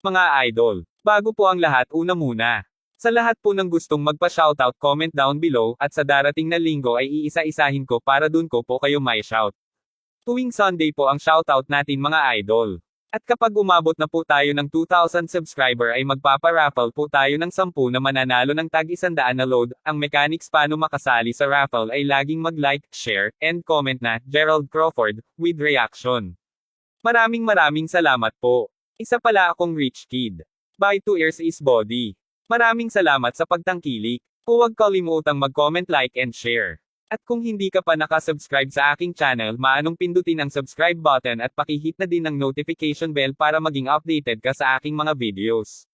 Mga idol, bago po ang lahat, una muna. Sa lahat po ng gustong magpa-shoutout, comment down below, at sa darating na linggo ay iisa-isahin ko para dun ko po kayo may shout. Tuwing Sunday po ang shoutout natin mga idol. At kapag umabot na po tayo ng 2,000 subscriber ay magpapa-raffle po tayo ng 10 na mananalo ng tag 100 na load. Ang mechanics paano makasali sa raffle ay laging mag-like, share, and comment na Gerald Crawford with reaction. Maraming salamat po. Isa pala akong rich kid. By 2 ears is body. Maraming salamat sa pagtangkilik. Huwag kalimutang mag-comment, like, and share. At kung hindi ka pa nakasubscribe sa aking channel, maanong pindutin ang subscribe button at pakihit na din ang notification bell para maging updated ka sa aking mga videos.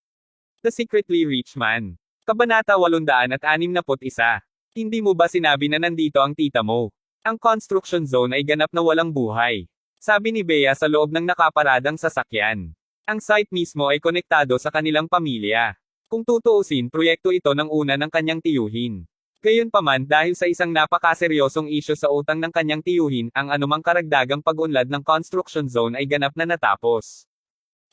The Secretly Rich Man. Kabanata 861. Hindi mo ba sinabi na nandito ang tita mo? Ang construction zone ay ganap na walang buhay. Sabi ni Bea sa loob ng nakaparadang sasakyan. Ang site mismo ay konektado sa kanilang pamilya. Kung tutuusin, proyekto ito ng una ng kanyang tiyuhin. Gayunpaman, dahil sa isang napakaseryosong isyu sa utang ng kanyang tiyuhin, ang anumang karagdagang pag-unlad ng construction zone ay ganap na natapos.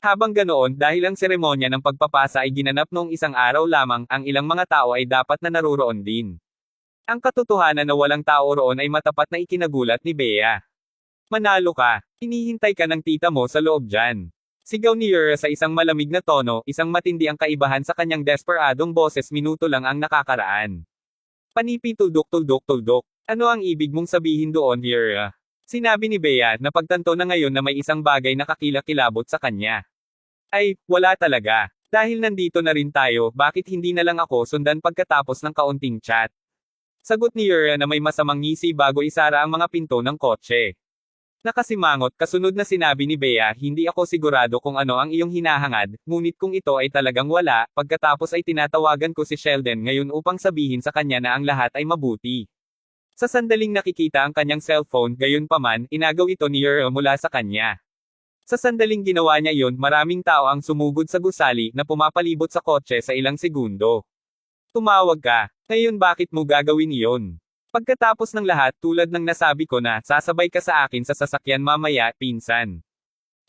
Habang ganoon, dahil ang seremonya ng pagpapasa ay ginanap noong isang araw lamang, ang ilang mga tao ay dapat na naruroon din. Ang katotohanan na walang tao roon ay matapat na ikinagulat ni Bea. Manalo ka. Hinihintay ka ng tita mo sa loob dyan. Sigaw ni Yura sa isang malamig na tono, isang matindi ang kaibahan sa kanyang desperadong boses. Minuto lang ang nakakaraan. Panipi tuldok. Ano ang ibig mong sabihin doon, Yura? Sinabi ni Bea, na pagtanto na ngayon na may isang bagay na kakilakilabot sa kanya. Ay, wala talaga. Dahil nandito na rin tayo, bakit hindi na lang ako sundan pagkatapos ng kaunting chat? Sagot ni Yura na may masamang ngisi bago isara ang mga pinto ng kotse. Nakasimangot, kasunod na sinabi ni Bea, hindi ako sigurado kung ano ang iyong hinahangad, ngunit kung ito ay talagang wala, pagkatapos ay tinatawagan ko si Sheldon ngayon upang sabihin sa kanya na ang lahat ay mabuti. Sa sandaling nakikita ang kanyang cellphone, gayunpaman, inagaw ito ni Yura mula sa kanya. Sa sandaling ginawa niya iyon, maraming tao ang sumugod sa gusali, na pumapalibot sa kotse sa ilang segundo. Tumawag ka. Ngayon bakit mo gagawin iyon? Pagkatapos ng lahat, tulad ng nasabi ko na, sasabay ka sa akin sa sasakyan mamaya, pinsan.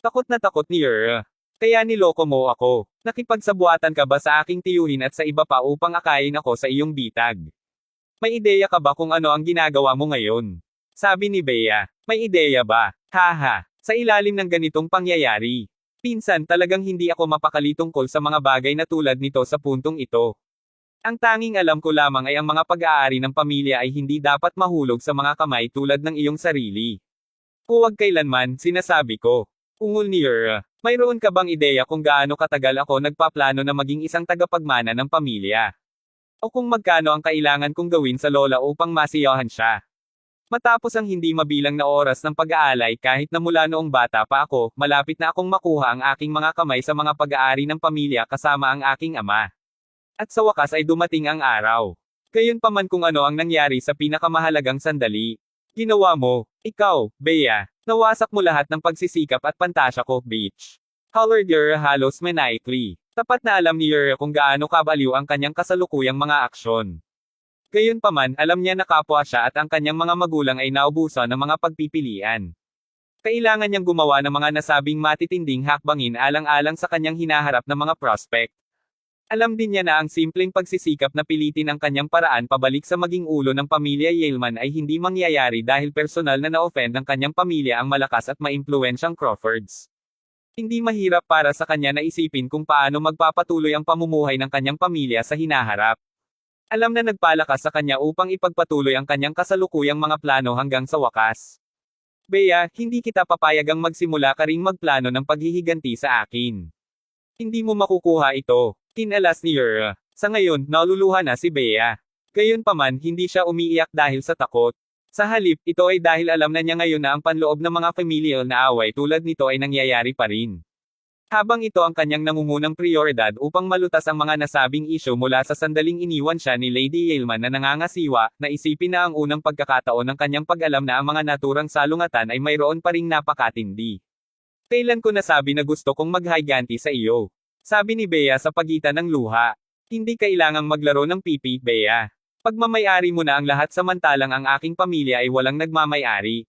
Takot na takot ni Yura. Kaya niloko mo ako. Nakipagsabuatan ka ba sa aking tiyuhin at sa iba pa upang akayin ako sa iyong bitag? May ideya ka ba kung ano ang ginagawa mo ngayon? Sabi ni Bea. May ideya ba? Haha. Sa ilalim ng ganitong pangyayari. Pinsan, talagang hindi ako mapakali tungkol sa mga bagay na tulad nito sa puntong ito. Ang tanging alam ko lamang ay ang mga pag-aari ng pamilya ay hindi dapat mahulog sa mga kamay tulad ng iyong sarili. Huwag kailanman, sinasabi ko. Ungol ni Yura. Mayroon ka bang ideya kung gaano katagal ako nagpaplano na maging isang tagapagmana ng pamilya? O kung magkano ang kailangan kong gawin sa lola upang masiyahan siya? Matapos ang hindi mabilang na oras ng pag-aalay kahit na mula noong bata pa ako, malapit na akong makuha ang aking mga kamay sa mga pag-aari ng pamilya kasama ang aking ama. At sa wakas ay dumating ang araw. Gayunpaman kung ano ang nangyari sa pinakamahalagang sandali. Ginawa mo, ikaw, Bea, nawasak mo lahat ng pagsisikap at pantasya ko, bitch. Hollered Yura halos maniacally. Tapat na alam ni Yura kung gaano kabaliw ang kanyang kasalukuyang mga aksyon. Gayunpaman, alam niya na kapwa siya at ang kanyang mga magulang ay naubusan ng mga pagpipilian. Kailangan niyang gumawa ng mga nasabing matitinding hakbangin alang-alang sa kanyang hinaharap na mga prospect. Alam din niya na ang simpleng pagsisikap na pilitin ang kanyang paraan pabalik sa maging ulo ng pamilya Yaleman ay hindi mangyayari dahil personal na na-offend ng kanyang pamilya ang malakas at maimpluwensyang Crawfords. Hindi mahirap para sa kanya na isipin kung paano magpapatuloy ang pamumuhay ng kanyang pamilya sa hinaharap. Alam na nagpalakas sa kanya upang ipagpatuloy ang kanyang kasalukuyang mga plano hanggang sa wakas. Bea, hindi kita papayagang magsimula ka ring magplano ng paghihiganti sa akin. Hindi mo makukuha ito. Tinalas ni Yura. Sa ngayon, naluluha na si Bea. Gayunpaman, hindi siya umiiyak dahil sa takot. Sa halip, ito ay dahil alam na niya ngayon na ang panloob ng mga familial na away tulad nito ay nangyayari pa rin. Habang ito ang kanyang nangungunang prioridad upang malutas ang mga nasabing isyu mula sa sandaling iniwan siya ni Lady Yaleman na nangangasiwa, naisipin na ang unang pagkakataon ng kanyang pag-alam na ang mga naturang salungatan ay mayroon pa ring napakatindi. Kailan ko nasabi na gusto kong maghiganti sa iyo? Sabi ni Bea sa pagitan ng luha. Hindi kailangang maglaro ng pipi, Bea. Pagmamayari mo na ang lahat samantalang ang aking pamilya ay walang nagmamayari.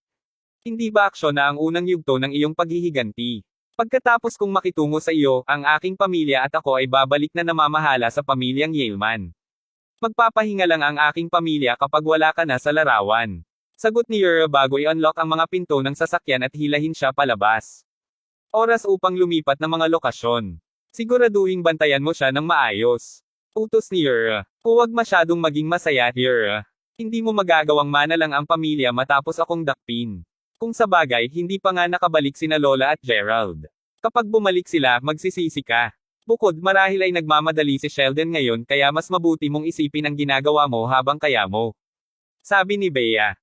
Hindi ba aksyon na ang unang yugto ng iyong paghihiganti? Pagkatapos kong makitungo sa iyo, ang aking pamilya at ako ay babalik na namamahala sa pamilyang Yaleman. Magpapahinga lang ang aking pamilya kapag wala ka na sa larawan. Sagot ni Yura bago i-unlock ang mga pinto ng sasakyan at hilahin siya palabas. Oras upang lumipat ng mga lokasyon. Siguraduhing bantayan mo siya ng maayos. Utos ni Yura. Huwag masyadong maging masaya, Yura. Hindi mo magagawang mana lang ang pamilya matapos akong dakpin. Kung sa bagay, hindi pa nga nakabalik sina Lola at Gerald. Kapag bumalik sila, magsisisi ka. Bukod, marahil ay nagmamadali si Sheldon ngayon kaya mas mabuti mong isipin ang ginagawa mo habang kaya mo. Sabi ni Bea.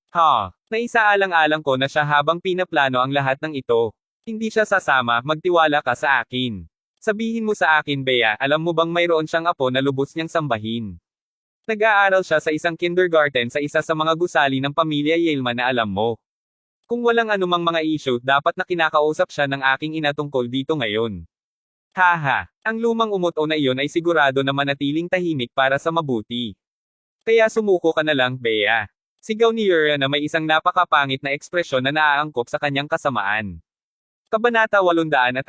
Naisaalang-alang ko na siya habang pinaplano ang lahat ng ito. Hindi siya sasama, magtiwala ka sa akin. Sabihin mo sa akin, Bea, alam mo bang mayroon siyang apo na lubos niyang sambahin? Nag-aaral siya sa isang kindergarten sa isa sa mga gusali ng pamilya Yaleman na alam mo. Kung walang anumang mga issue, dapat na kinakausap siya ng aking ina tungkol dito ngayon. Haha, ang lumang umuto na iyon ay sigurado na manatiling tahimik para sa mabuti. Kaya sumuko ka na lang, Bea. Sigaw ni Yura na may isang napakapangit na ekspresyon na naaangkop sa kanyang kasamaan. Kabanata 862.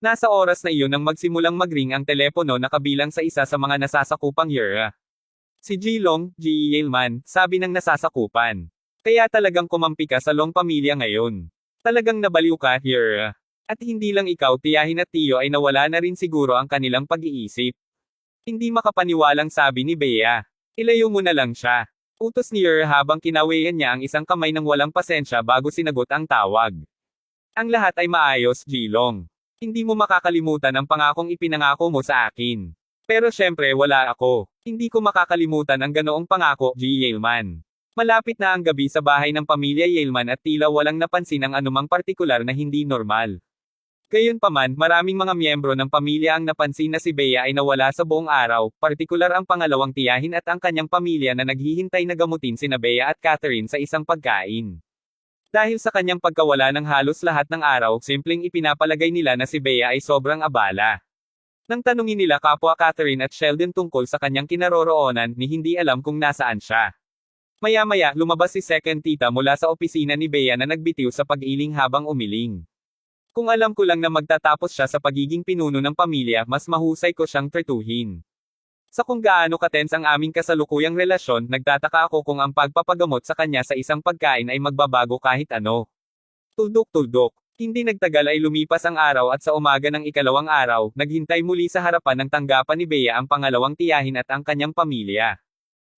Nasa oras na iyon nang magsimulang magring ang telepono na kabilang sa isa sa mga nasasakupang Yura. Si Jilong, G. Yaleman, sabi ng nasasakupan. Kaya talagang kumampi ka sa Long pamilya ngayon. Talagang nabaliw ka, Yura. At hindi lang ikaw, tiyahin at tiyo ay nawala na rin siguro ang kanilang pag-iisip. Hindi makapaniwalang sabi ni Bea. Ilayo mo na lang siya. Utos ni Yura habang kinawayan niya ang isang kamay ng walang pasensya bago sinagot ang tawag. Ang lahat ay maayos, Jilong. Hindi mo makakalimutan ang pangakong ipinangako mo sa akin. Pero syempre wala ako. Hindi ko makakalimutan ang ganoong pangako, G. Yaleman. Malapit na ang gabi sa bahay ng pamilya Yaleman at tila walang napansin ang anumang partikular na hindi normal. Gayunpaman, maraming mga miyembro ng pamilya ang napansin na si Bea ay nawala sa buong araw, partikular ang pangalawang tiyahin at ang kanyang pamilya na naghihintay na gamutin sina Bea at Catherine sa isang pagkain. Dahil sa kanyang pagkawala ng halos lahat ng araw, simpleng ipinapalagay nila na si Bea ay sobrang abala. Nang tanungin nila kapwa Catherine at Sheldon tungkol sa kanyang kinaroroonan, ni hindi alam kung nasaan siya. Maya-maya, lumabas si second tita mula sa opisina ni Bea na nagbitiw sa pag-iling habang umiling. Kung alam ko lang na magtatapos siya sa pagiging pinuno ng pamilya, mas mahusay ko siyang tretuhin. Sa kung gaano katens ang aming kasalukuyang relasyon, nagtataka ako kung ang pagpapagamot sa kanya sa isang pagkain ay magbabago kahit ano. Tuldok-tuldok. Hindi nagtagal ay lumipas ang araw at sa umaga ng ikalawang araw, naghintay muli sa harapan ng tanggapan ni Bea ang pangalawang tiyahin at ang kanyang pamilya.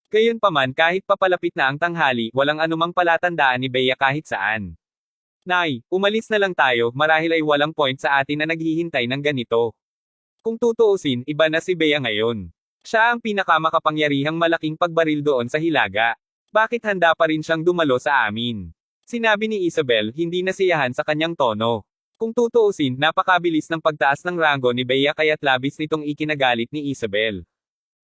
Gayunpaman kahit papalapit na ang tanghali, walang anumang palatandaan ni Bea kahit saan. Nay, umalis na lang tayo, marahil ay walang point sa atin na naghihintay ng ganito. Kung tutuusin, iba na si Bea ngayon. Siya ang pinakamakapangyarihang malaking pagbaril doon sa Hilaga. Bakit handa pa rin siyang dumalo sa amin? Sinabi ni Isabel, hindi nasiyahan sa kanyang tono. Kung tutuusin, napakabilis ng pagtaas ng ranggo ni Bea kaya't labis nitong ikinagalit ni Isabel.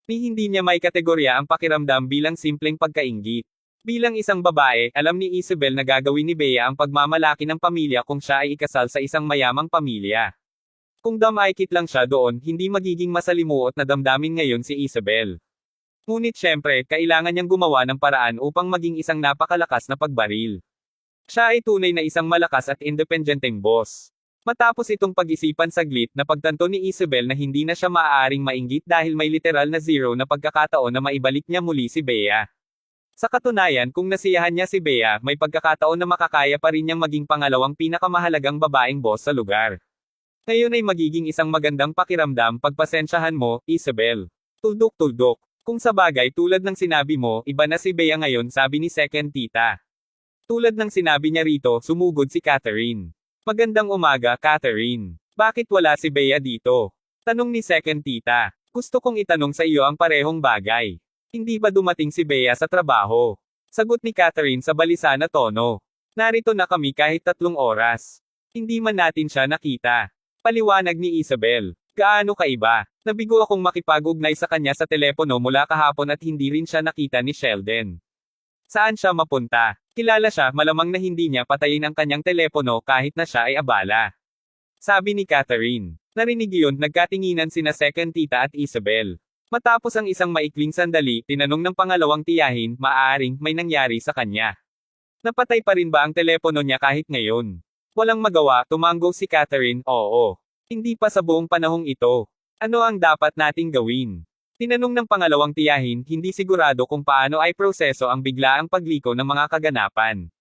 Ni hindi niya may kategorya ang pakiramdam bilang simpleng pagkainggit. Bilang isang babae, alam ni Isabel na gagawin ni Bea ang pagmamalaki ng pamilya kung siya ay ikasal sa isang mayamang pamilya. Kung damaykit lang siya doon, hindi magiging masalimuot na damdamin ngayon si Isabel. Ngunit syempre, kailangan niyang gumawa ng paraan upang maging isang napakalakas na pagbaril. Siya ay tunay na isang malakas at independenteng boss. Matapos itong pag-isipan saglit, napagtanto ni Isabel na hindi na siya maaaring mainggit dahil may literal na zero na pagkakataon na maibalik niya muli si Bea. Sa katunayan, kung nasiyahan niya si Bea, may pagkakataon na makakaya pa rin niyang maging pangalawang pinakamahalagang babaeng boss sa lugar. Ngayon ay magiging isang magandang pakiramdam, pagpasensyahan mo, Isabel. Tuldok-tuldok. Kung sa bagay tulad ng sinabi mo, iba na si Bea ngayon, sabi ni second tita. Tulad ng sinabi niya rito, sumugod si Catherine. Magandang umaga, Catherine. Bakit wala si Bea dito? Tanong ni second tita. Gusto kong itanong sa iyo ang parehong bagay. Hindi ba dumating si Bea sa trabaho? Sagot ni Catherine sa balisa na tono. Narito na kami kahit 3 oras. Hindi man natin siya nakita. Paliwanag ni Isabel. Gaano kaiba? Nabigo akong makipag-ugnay sa kanya sa telepono mula kahapon at hindi rin siya nakita ni Sheldon. Saan siya mapunta? Kilala siya, malamang na hindi niya patayin ang kanyang telepono kahit na siya ay abala. Sabi ni Catherine. Narinig iyon, nagkatinginan sina second tita at Isabel. Matapos ang isang maikling sandali, tinanong ng pangalawang tiyahin, maaaring may nangyari sa kanya. Napatay pa rin ba ang telepono niya kahit ngayon? Walang magawa, tumango si Catherine, oo. Hindi pa sa buong panahong ito. Ano ang dapat nating gawin? Tinanong ng pangalawang tiyahin, hindi sigurado kung paano ay proseso ang biglaang pagliko ng mga kaganapan.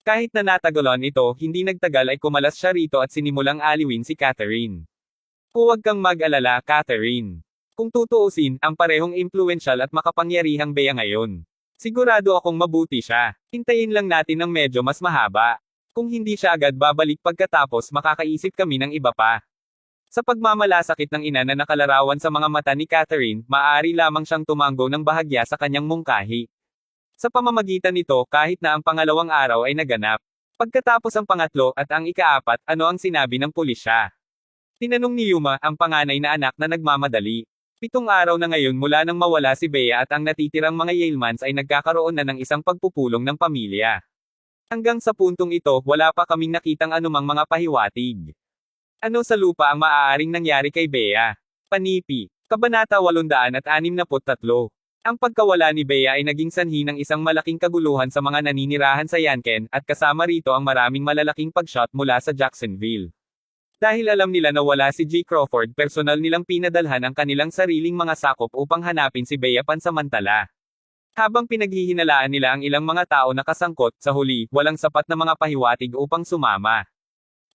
Kahit na natagalan ito, hindi nagtagal ay kumalas siya rito at sinimulang aliwin si Catherine. Huwag kang mag-alala, Catherine. Kung tutuusin, ang parehong impluwensyal at makapangyarihang Bea ngayon. Sigurado akong mabuti siya. Hintayin lang natin ng medyo mas mahaba. Kung hindi siya agad babalik pagkatapos makakaisip kami ng iba pa. Sa pagmamalasakit ng ina na nakalarawan sa mga mata ni Catherine, maaari lamang siyang tumango ng bahagya sa kanyang mungkahi. Sa pamamagitan nito, kahit na ang pangalawang araw ay naganap. Pagkatapos ang pangatlo at ang ikaapat, ano ang sinabi ng pulisya? Tinanong ni Yuma, ang panganay na anak na nagmamadali. 7 araw na ngayon mula nang mawala si Bea at ang natitirang mga Yalemans ay nagkakaroon na ng isang pagpupulong ng pamilya. Hanggang sa puntong ito, wala pa kaming nakitang anumang mga pahiwatig. Ano sa lupa ang maaaring nangyari kay Bea? Panipi. Kabanata 863. Ang pagkawala ni Bea ay naging sanhi ng isang malaking kaguluhan sa mga naninirahan sa Yanken, at kasama rito ang maraming malalaking pagshot mula sa Jacksonville. Dahil alam nila na wala si G. Crawford, personal nilang pinadalhan ang kanilang sariling mga sakop upang hanapin si Bea pansamantala. Habang pinaghihinalaan nila ang ilang mga tao na kasangkot, sa huli, walang sapat na mga pahiwatig upang sumama.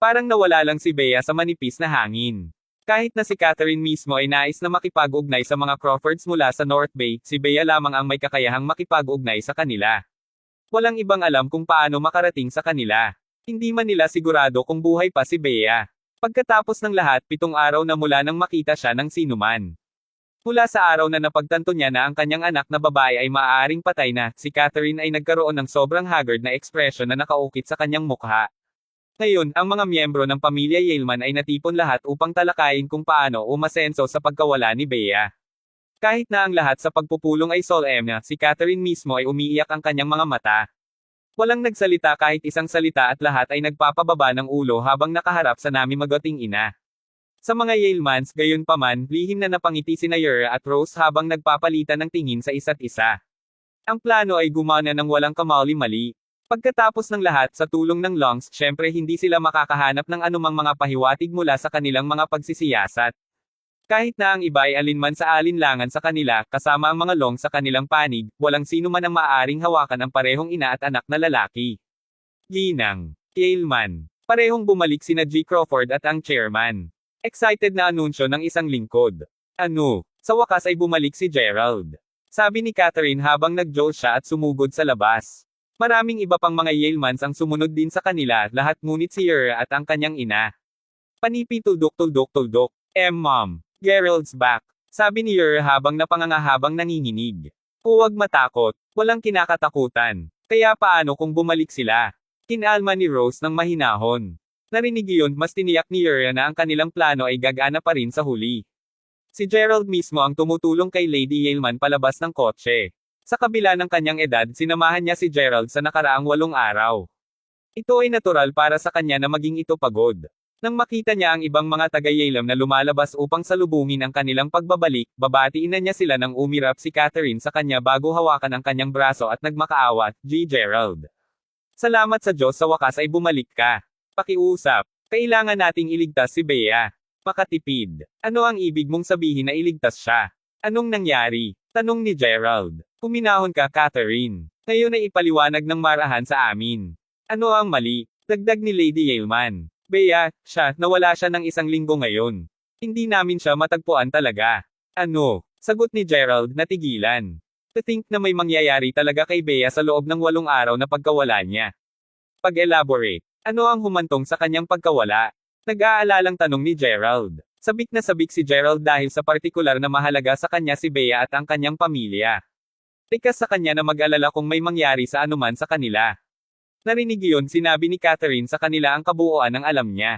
Parang nawala lang si Bea sa manipis na hangin. Kahit na si Catherine mismo ay nais na makipag-ugnay sa mga Crawfords mula sa North Bay, si Bea lamang ang may kakayahang makipag-ugnay sa kanila. Walang ibang alam kung paano makarating sa kanila. Hindi man nila sigurado kung buhay pa si Bea. Pagkatapos ng lahat, 7 araw na mula nang makita siya ng sinuman. Mula sa araw na napagtanto niya na ang kanyang anak na babae ay maaaring patay na, si Catherine ay nagkaroon ng sobrang haggard na ekspresyon na nakaukit sa kanyang mukha. Ngayon, ang mga miyembro ng pamilya Yaleman ay natipon lahat upang talakayin kung paano umasenso sa pagkawala ni Bea. Kahit na ang lahat sa pagpupulong ay solemn, si Catherine mismo ay umiiyak ang kanyang mga mata. Walang nagsalita kahit isang salita at lahat ay nagpapababa ng ulo habang nakaharap sa namimagating ina. Sa mga Yalemans, gayon paman, lihim na napangiti sina Uriah at Rose habang nagpapalitan ng tingin sa isa't isa. Ang plano ay gumana ng walang kamali-mali. Pagkatapos ng lahat, sa tulong ng Longs, syempre hindi sila makakahanap ng anumang mga pahiwatig mula sa kanilang mga pagsisiyasat. Kahit na ang iba ay alinman sa alinlangan sa kanila, kasama ang mga Long sa kanilang panig, walang sino man ang maaaring hawakan ang parehong ina at anak na lalaki. Ginang. Yaleman. Parehong bumalik sina G. Crawford at ang chairman. Excited na anunsyo ng isang lingkod. Ano? Sa wakas ay bumalik si Gerald. Sabi ni Catherine habang nag-joke siya at sumugod sa labas. Maraming iba pang mga Yalemans ang sumunod din sa kanila, lahat ngunit si Uriah at ang kanyang ina. Panipi tuldok. Mom. Gerald's back. Sabi ni Uriah habang napangangahabang nanginginig. Huwag matakot. Walang kinakatakutan. Kaya paano kung bumalik sila? Kinalma ni Rose ng mahinahon. Narinig iyon, mas tiniyak ni Uriah na ang kanilang plano ay gagana pa rin sa huli. Si Gerald mismo ang tumutulong kay Lady Yaleman palabas ng kotse. Sa kabila ng kanyang edad, sinamahan niya si Gerald sa nakaraang 8 araw. Ito ay natural para sa kanya na maging ito pagod. Nang makita niya ang ibang mga taga-Yalem na lumalabas upang salubungin ang kanilang pagbabalik, babatiin na niya sila nang umirap si Catherine sa kanya bago hawakan ang kanyang braso at nagmakaawa, G. Gerald. Salamat sa Diyos, sa wakas ay bumalik ka. Pakiusap. Kailangan nating iligtas si Bea. Makatipid. Ano ang ibig mong sabihin na iligtas siya? Anong nangyari? Tanong ni Gerald. Huminahon ka, Catherine. Ngayon ay ipaliwanag ng marahan sa amin. Ano ang mali? Dagdag ni Lady Yaleman. Bea, nawala siya ng 1 linggo ngayon. Hindi namin siya matagpuan talaga. Ano? Sagot ni Gerald, natigilan. To think na may mangyayari talaga kay Bea sa loob ng 8 araw na pagkawala niya. Pag-elaborate. Ano ang humantong sa kanyang pagkawala? Nag-aalalang tanong ni Gerald. Sabik na sabik si Gerald dahil sa partikular na mahalaga sa kanya si Bea at ang kanyang pamilya. Tikas sa kanya na mag-alala kung may mangyari sa anuman sa kanila. Narinig iyon, sinabi ni Catherine sa kanila ang kabuuan ng alam niya.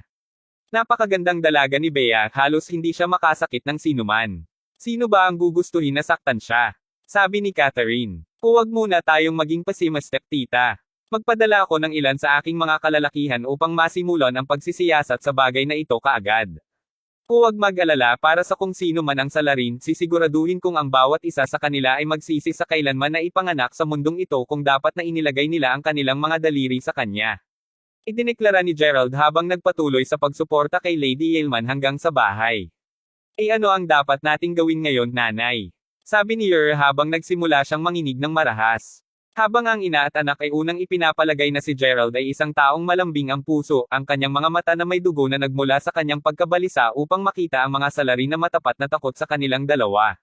Napakagandang dalaga ni Bea, halos hindi siya makasakit ng sinuman. Sino ba ang gugustuhin na saktan siya? Sabi ni Catherine. Huwag muna tayong maging pesimistic, tita. Magpadala ako ng ilan sa aking mga kalalakihan upang masimulan ang pagsisiyasat sa bagay na ito kaagad. Huwag mag-alala, para sa kung sino man ang salarin, sisiguraduhin kong ang bawat isa sa kanila ay magsisi sa kailanman na ipanganak sa mundong ito kung dapat na inilagay nila ang kanilang mga daliri sa kanya. Idineklara ni Gerald habang nagpatuloy sa pagsuporta kay Lady Yelman hanggang sa bahay. Ano ang dapat nating gawin ngayon, nanay? Sabi ni Yer habang nagsimula siyang manginig ng marahas. Habang ang ina at anak ay unang ipinapalagay na si Gerald ay isang taong malambing ang puso, ang kanyang mga mata na may dugo na nagmula sa kanyang pagkabalisa upang makita ang mga salarin na matapat na takot sa kanilang dalawa.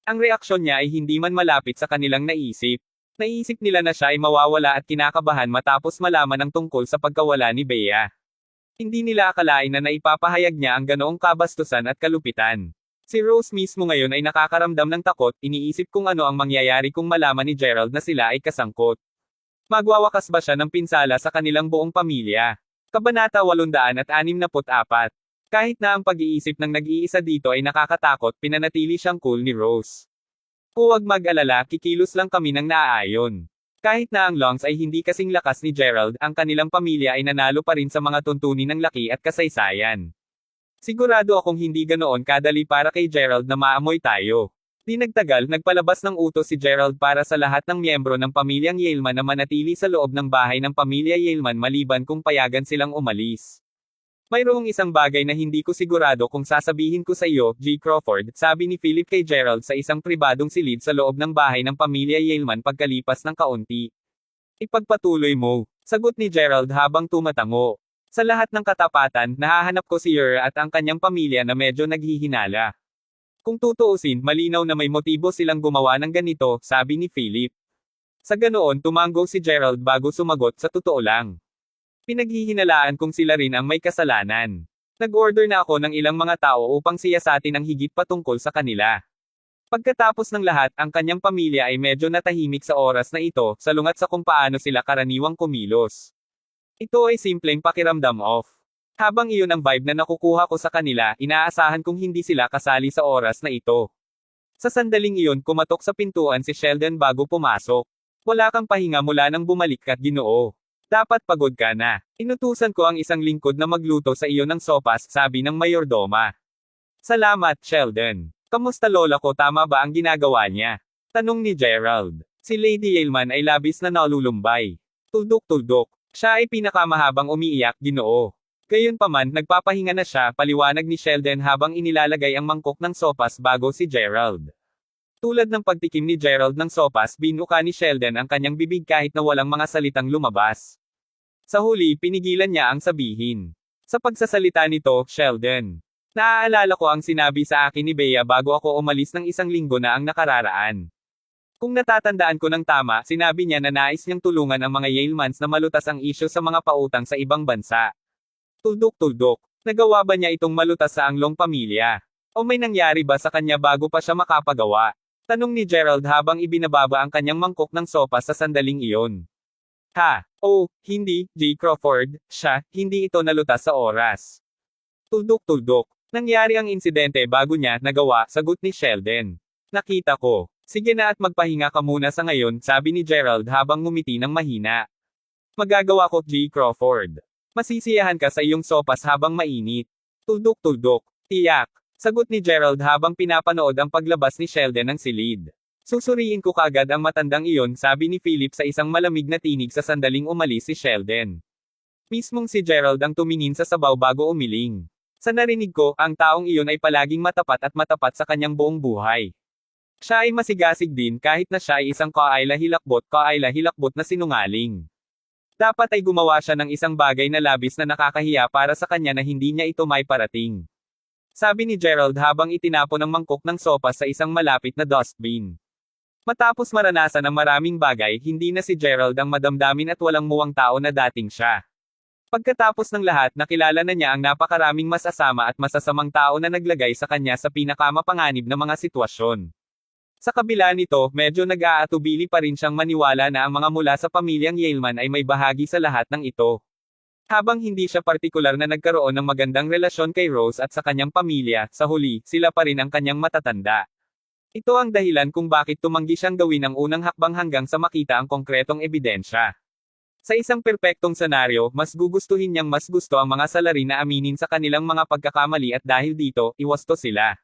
Ang reaksyon niya ay hindi man malapit sa kanilang naisip. Naisip nila na siya ay mawawala at kinakabahan matapos malaman ang tungkol sa pagkawala ni Bea. Hindi nila akalain na naipapahayag niya ang ganoong kabastusan at kalupitan. Si Rose mismo ngayon ay nakakaramdam ng takot, iniisip kung ano ang mangyayari kung malaman ni Gerald na sila ay kasangkot. Magwawakas ba siya ng pinsala sa kanilang buong pamilya? Kabanata 864. Kahit na ang pag-iisip ng nag-iisa dito ay nakakatakot, pinanatili siyang cool ni Rose. Huwag mag-alala, kikilos lang kami ng naaayon. Kahit na ang lungs ay hindi kasing lakas ni Gerald, ang kanilang pamilya ay nanalo pa rin sa mga tuntunin ng laki at kasaysayan. Sigurado akong hindi ganoon kadali para kay Gerald na maamoy tayo. Di nagtagal, nagpalabas ng utos si Gerald para sa lahat ng miyembro ng pamilyang Yelman na manatili sa loob ng bahay ng pamilya Yelman maliban kung payagan silang umalis. Mayroong isang bagay na hindi ko sigurado kung sasabihin ko sa iyo, G. Crawford, sabi ni Philip kay Gerald sa isang pribadong silid sa loob ng bahay ng pamilya Yelman pagkalipas ng kaunti. Ipagpatuloy mo, sagot ni Gerald habang tumatango. Sa lahat ng katapatan, nahahanap ko si Yer at ang kanyang pamilya na medyo naghihinala. Kung tutuusin, malinaw na may motibo silang gumawa ng ganito, sabi ni Philip. Sa ganoon, tumango si Gerald bago sumagot, sa totoo lang. Pinaghihinalaan kong sila rin ang may kasalanan. Nag-order na ako ng ilang mga tao upang siyasatin ang higit patungkol sa kanila. Pagkatapos ng lahat, ang kanyang pamilya ay medyo natahimik sa oras na ito, salungat sa kung paano sila karaniwang kumilos. Ito ay simpleng pakiramdam off. Habang iyon ang vibe na nakukuha ko sa kanila, inaasahan kong hindi sila kasali sa oras na ito. Sa sandaling iyon, kumatok sa pintuan si Sheldon bago pumasok. Wala kang pahinga mula nang bumalik ka, Ginoo. Dapat pagod ka na. Inutusan ko ang isang lingkod na magluto sa iyo ng sopas, sabi ng mayordoma. Salamat, Sheldon. Kamusta lola ko, tama ba ang ginagawa niya? Tanong ni Gerald. Si Lady Yelman ay labis na nalulumbay. Tuldok-tuldok. Siya ay pinakamahabang umiiyak, Ginoo. Gayunpaman, nagpapahinga na siya, paliwanag ni Sheldon habang inilalagay ang mangkok ng sopas bago si Gerald. Tulad ng pagtikim ni Gerald ng sopas, binuka ni Sheldon ang kanyang bibig kahit na walang mga salitang lumabas. Sa huli, pinigilan niya ang sabihin. Sa pagsasalita nito, Sheldon. Naaalala ko ang sinabi sa akin ni Bea bago ako umalis ng isang linggo na ang nakararaan. Kung natatandaan ko ng tama, sinabi niya na nais niyang tulungan ang mga Yelmans na malutas ang isyu sa mga pautang sa ibang bansa. Tuldok-tuldok. Nagawa ba niya itong malutas sa anglong pamilya? O may nangyari ba sa kanya bago pa siya makapagawa? Tanong ni Gerald habang ibinababa ang kanyang mangkok ng sopas sa sandaling iyon. Ha? Oh, hindi, G. Crawford, hindi ito nalutas sa oras. Tuldok-tuldok. Nangyari ang insidente bago niya nagawa, sagot ni Sheldon. Nakita ko. Sige na at magpahinga ka muna sa ngayon, sabi ni Gerald habang ngumiti ng mahina. Magagawa ko, G. Crawford. Masisiyahan ka sa iyong sopas habang mainit. Tuldok-tuldok. Tiyak. Sagot ni Gerald habang pinapanood ang paglabas ni Sheldon ng silid. Susuriin ko kaagad ang matandang iyon, sabi ni Philip sa isang malamig na tinig sa sandaling umalis si Sheldon. Mismong si Gerald ang tumingin sa sabaw bago umiling. Sa narinig ko, ang taong iyon ay palaging matapat at matapat sa kanyang buong buhay. Siya ay masigasig din kahit na siya ay isang kaayla-hilakbot na sinungaling. Dapat ay gumawa siya ng isang bagay na labis na nakakahiya para sa kanya na hindi niya ito may parating. Sabi ni Gerald habang itinapon ang mangkok ng sopas sa isang malapit na dustbin. Matapos maranasan ang maraming bagay, hindi na si Gerald ang madamdamin at walang muwang tao na dating siya. Pagkatapos ng lahat, nakilala na niya ang napakaraming masasama at masasamang tao na naglagay sa kanya sa pinakamapanganib na mga sitwasyon. Sa kabila nito, medyo nag-aatubili pa rin siyang maniwala na ang mga mula sa pamilyang Yelman ay may bahagi sa lahat ng ito. Habang hindi siya partikular na nagkaroon ng magandang relasyon kay Rose at sa kanyang pamilya, sa huli, sila pa rin ang kanyang matatanda. Ito ang dahilan kung bakit tumanggi siyang gawin ang unang hakbang hanggang sa makita ang konkretong ebidensya. Sa isang perpektong senaryo, mas gugustuhin niyang mas gusto ang mga salarin na aminin sa kanilang mga pagkakamali at dahil dito, iwasto sila.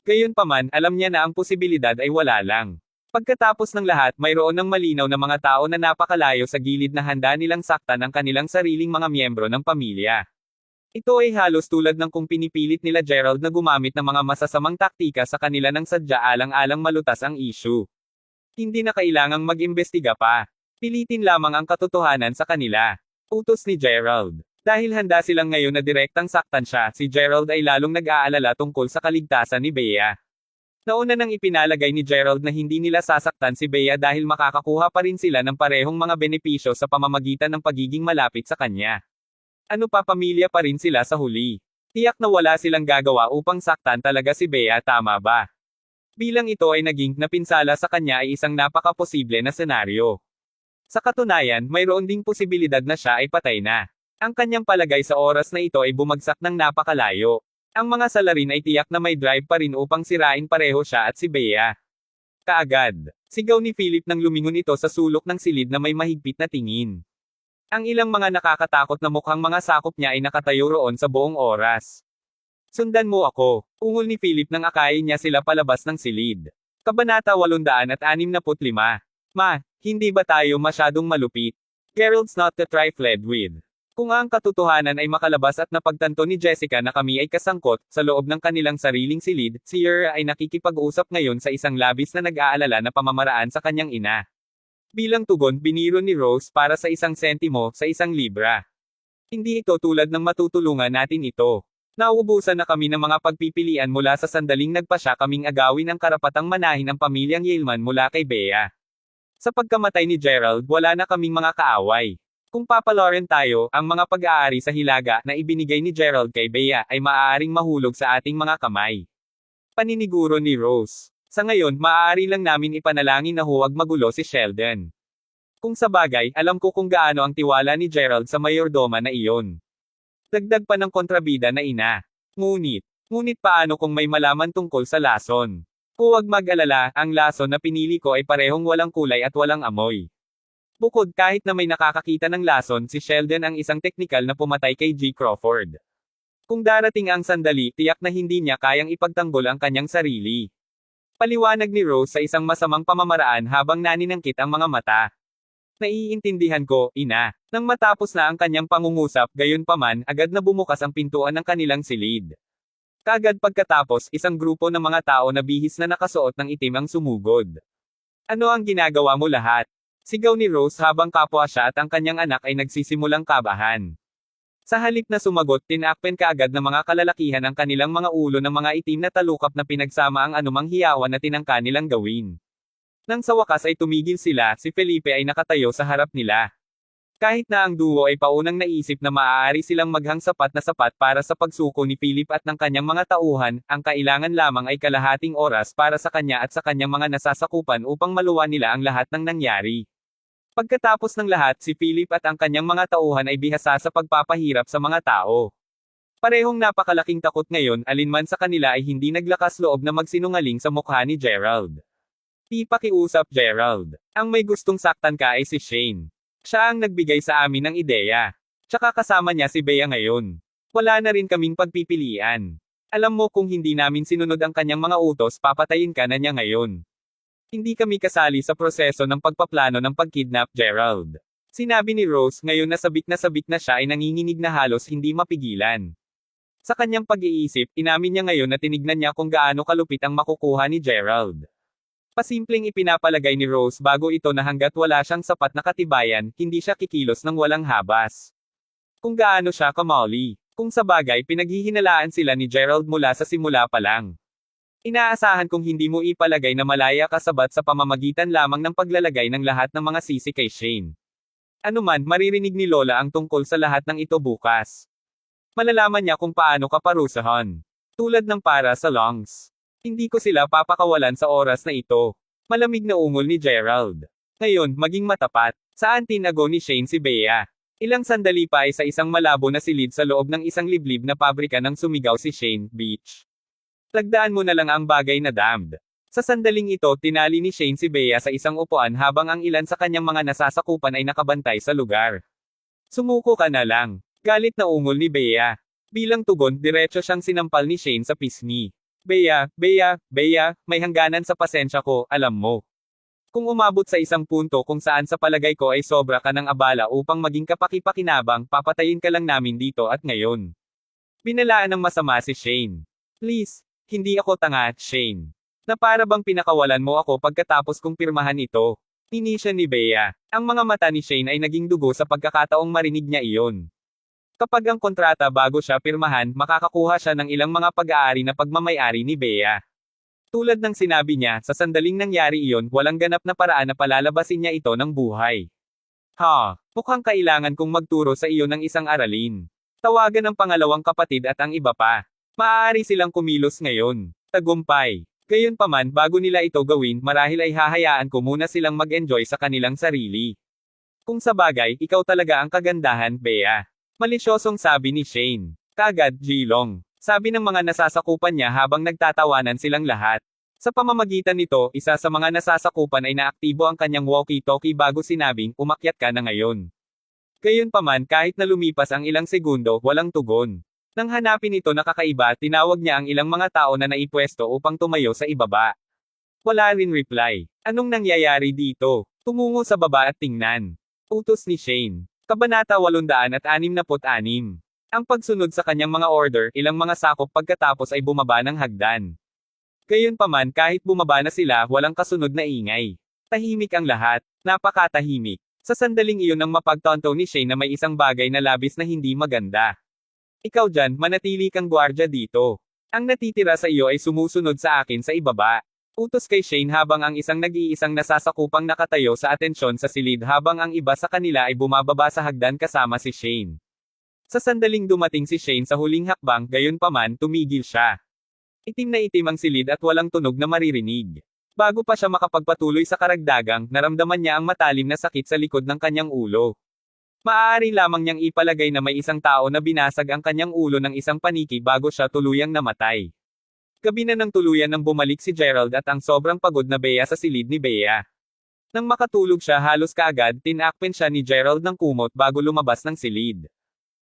Gayunpaman, alam niya na ang posibilidad ay wala lang. Pagkatapos ng lahat, mayroon ng malinaw na mga tao na napakalayo sa gilid na handa nilang saktan ang kanilang sariling mga miyembro ng pamilya. Ito ay halos tulad ng kung pinipilit nila Gerald na gumamit ng mga masasamang taktika sa kanila nang sadya alang-alang malutas ang issue. Hindi na kailangang mag-imbestiga pa. Pilitin lamang ang katotohanan sa kanila. Utos ni Gerald. Dahil handa silang ngayon na direktang saktan siya, si Gerald ay lalong nag-aalala tungkol sa kaligtasan ni Bea. Nauna nang ipinalagay ni Gerald na hindi nila sasaktan si Bea dahil makakakuha pa rin sila ng parehong mga benepisyo sa pamamagitan ng pagiging malapit sa kanya. Ano pa, pamilya pa rin sila sa huli. Tiyak na wala silang gagawa upang saktan talaga si Bea, tama ba? Bilang ito ay naging napinsala sa kanya ay isang napakaposible na senaryo. Sa katunayan, mayroon ding posibilidad na siya ay patay na. Ang kanyang palagay sa oras na ito ay bumagsak ng napakalayo. Ang mga salarin ay tiyak na may drive pa rin upang sirain pareho siya at si Bea. Kaagad, sigaw ni Philip nang lumingon ito sa sulok ng silid na may mahigpit na tingin. Ang ilang mga nakakatakot na mukhang mga sakop niya ay nakatayo roon sa buong oras. Sundan mo ako, ungol ni Philip nang akayin niya sila palabas ng silid. Kabanata 865. Ma, hindi ba tayo masyadong malupit? Gerald's not to try fled with. Kung ang katotohanan ay makalabas at napagtanto ni Jessica na kami ay kasangkot, sa loob ng kanilang sariling silid, si Yer ay nakikipag-usap ngayon sa isang labis na nag-aalala na pamamaraan sa kanyang ina. Bilang tugon, biniro ni Rose para sa 1 sentimo sa 1 libra. Hindi ito tulad ng matutulungan natin ito. Nauubusan na kami ng mga pagpipilian mula sa sandaling nagpasya kaming agawin ang karapatang manahin ang pamilyang Yaleman mula kay Bea. Sa pagkamatay ni Gerald, wala na kaming mga kaaway. Kung papalorin tayo, ang mga pag-aari sa hilaga na ibinigay ni Gerald kay Bea ay maaaring mahulog sa ating mga kamay. Paniniguro ni Rose. Sa ngayon, maaari lang namin ipanalangin na huwag magulo si Sheldon. Kung sa bagay, alam ko kung gaano ang tiwala ni Gerald sa mayordoma na iyon. Dagdag pa ng kontrabida na ina. Ngunit paano kung may malaman tungkol sa lason? Huwag mag-alala, ang lason na pinili ko ay parehong walang kulay at walang amoy. Bukod kahit na may nakakakita ng lason, si Sheldon ang isang teknikal na pumatay kay G. Crawford. Kung darating ang sandali, tiyak na hindi niya kayang ipagtanggol ang kanyang sarili. Paliwanag ni Rose sa isang masamang pamamaraan habang naninangkit ang mga mata. Naiintindihan ko, ina. Nang matapos na ang kanyang pangungusap, gayunpaman, agad na bumukas ang pintuan ng kanilang silid. Kaagad pagkatapos, isang grupo ng mga tao na bihis na nakasuot ng itim ang sumugod. Ano ang ginagawa mo lahat? Sigaw ni Rose habang kapwa siya at ang kanyang anak ay nagsisimulang kabahan. Sa halip na sumagot, tinakpen kaagad ng mga kalalakihan ang kanilang mga ulo ng mga itim na talukap na pinagsama ang anumang hiyawan na tinangka nilang gawin. Nang sa wakas ay tumigil sila, si Felipe ay nakatayo sa harap nila. Kahit na ang duo ay paunang naisip na maaari silang maghang sapat na sapat para sa pagsuko ni Philip at ng kanyang mga tauhan, ang kailangan lamang ay kalahating oras para sa kanya at sa kanyang mga nasasakupan upang maluwa nila ang lahat ng nangyari. Pagkatapos ng lahat, si Philip at ang kanyang mga tauhan ay bihasa sa pagpapahirap sa mga tao. Parehong napakalaking takot ngayon, alinman sa kanila ay hindi naglakas loob na magsinungaling sa mukha ni Gerald. Di pakiusap, Gerald. Ang may gustong saktan ka ay si Shane. Siya ang nagbigay sa amin ng ideya. Tsaka kasama niya si Bea ngayon. Wala na rin kaming pagpipilian. Alam mo kung hindi namin sinunod ang kanyang mga utos, papatayin ka na niya ngayon. Hindi kami kasali sa proseso ng pagpaplano ng pagkidnap, Gerald. Sinabi ni Rose, ngayon na sabik na siya ay nanginginig na halos hindi mapigilan. Sa kanyang pag-iisip, inamin niya ngayon na tinignan niya kung gaano kalupit ang makukuha ni Gerald. Pasimpleng ipinapalagay ni Rose bago ito na hanggat wala siyang sapat na katibayan, hindi siya kikilos ng walang habas. Kung gaano siya kamali. Kung sa bagay, pinaghihinalaan sila ni Gerald mula sa simula pa lang. Inaasahan kong hindi mo ipalagay na malaya kasabat sa pamamagitan lamang ng paglalagay ng lahat ng mga sisi kay Shane. Anuman, maririnig ni Lola ang tungkol sa lahat ng ito bukas. Malalaman niya kung paano ka parusahan. Tulad ng para sa lungs. Hindi ko sila papakawalan sa oras na ito. Malamig na ungol ni Gerald. Ngayon, maging matapat. Saan tinago ni Shane si Bea? Ilang sandali pa ay sa isang malabo na silid sa loob ng isang liblib na pabrika nang sumigaw si Shane, Beach. Lagdaan mo na lang ang bagay na damned. Sa sandaling ito, tinali ni Shane si Bea sa isang upuan habang ang ilan sa kanyang mga nasasakupan ay nakabantay sa lugar. Sumuko ka na lang. Galit na ungol ni Bea. Bilang tugon, diretso siyang sinampal ni Shane sa pisngi. Bea, may hangganan sa pasensya ko, alam mo. Kung umabot sa isang punto kung saan sa palagay ko ay sobra ka ng abala upang maging kapaki-pakinabang, papatayin ka lang namin dito at ngayon. Binalaan ng masama si Shane. Please, hindi ako tanga, Shane. Na para bang pinakawalan mo ako pagkatapos kong pirmahan ito. Inisya ni Bea. Ang mga mata ni Shane ay naging dugo sa pagkakataong marinig niya iyon. Kapag ang kontrata bago siya pirmahan, makakakuha siya ng ilang mga pag-aari na pagmamay-ari ni Bea. Tulad ng sinabi niya, sa sandaling nangyari iyon, walang ganap na paraan na palalabasin niya ito ng buhay. Mukhang kailangan kong magturo sa iyo ng isang aralin. Tawagan ng pangalawang kapatid at ang iba pa. Maaari silang kumilos ngayon. Tagumpay. Gayunpaman, bago nila ito gawin, marahil ay hahayaan ko muna silang mag-enjoy sa kanilang sarili. Kung sa bagay, ikaw talaga ang kagandahan, Bea. Malisyosong sabi ni Shane. Kagad, Jilong. Sabi ng mga nasasakupan niya habang nagtatawanan silang lahat. Sa pamamagitan nito, isa sa mga nasasakupan ay naaktibo ang kanyang walkie-talkie bago sinabing, umakyat ka na ngayon. Gayunpaman, kahit na lumipas ang ilang segundo, walang tugon. Nang hanapin ito na kakaiba, tinawag niya ang ilang mga tao na naipwesto upang tumayo sa ibaba. Wala rin reply. Anong nangyayari dito? Tumungo sa baba at tingnan. Utos ni Shane. Kabanata 866. Ang pagsunod sa kanyang mga order, ilang mga sakop pagkatapos ay bumaba ng hagdan. Gayunpaman, kahit bumaba na sila, walang kasunod na ingay. Tahimik ang lahat. Napakatahimik. Sa sandaling iyon nang mapagtanto ni Shane na may isang bagay na labis na hindi maganda. Ikaw dyan, manatili kang gwardya dito. Ang natitira sa iyo ay sumusunod sa akin sa ibaba. Utos kay Shane habang ang isang nag-iisang nasasakupang nakatayo sa atensyon sa silid habang ang iba sa kanila ay bumababa sa hagdan kasama si Shane. Sa sandaling dumating si Shane sa huling hakbang, gayunpaman, tumigil siya. Itim na itim ang silid at walang tunog na maririnig. Bago pa siya makapagpatuloy sa karagdagang, naramdaman niya ang matalim na sakit sa likod ng kanyang ulo. Maaari lamang niyang ipalagay na may isang tao na binasag ang kanyang ulo ng isang paniki bago siya tuluyang namatay. Gabi na nang tuluyan nang bumalik si Gerald at ang sobrang pagod na Bea sa silid ni Bea. Nang makatulog siya halos kaagad, tinakpen siya ni Gerald ng kumot bago lumabas ng silid.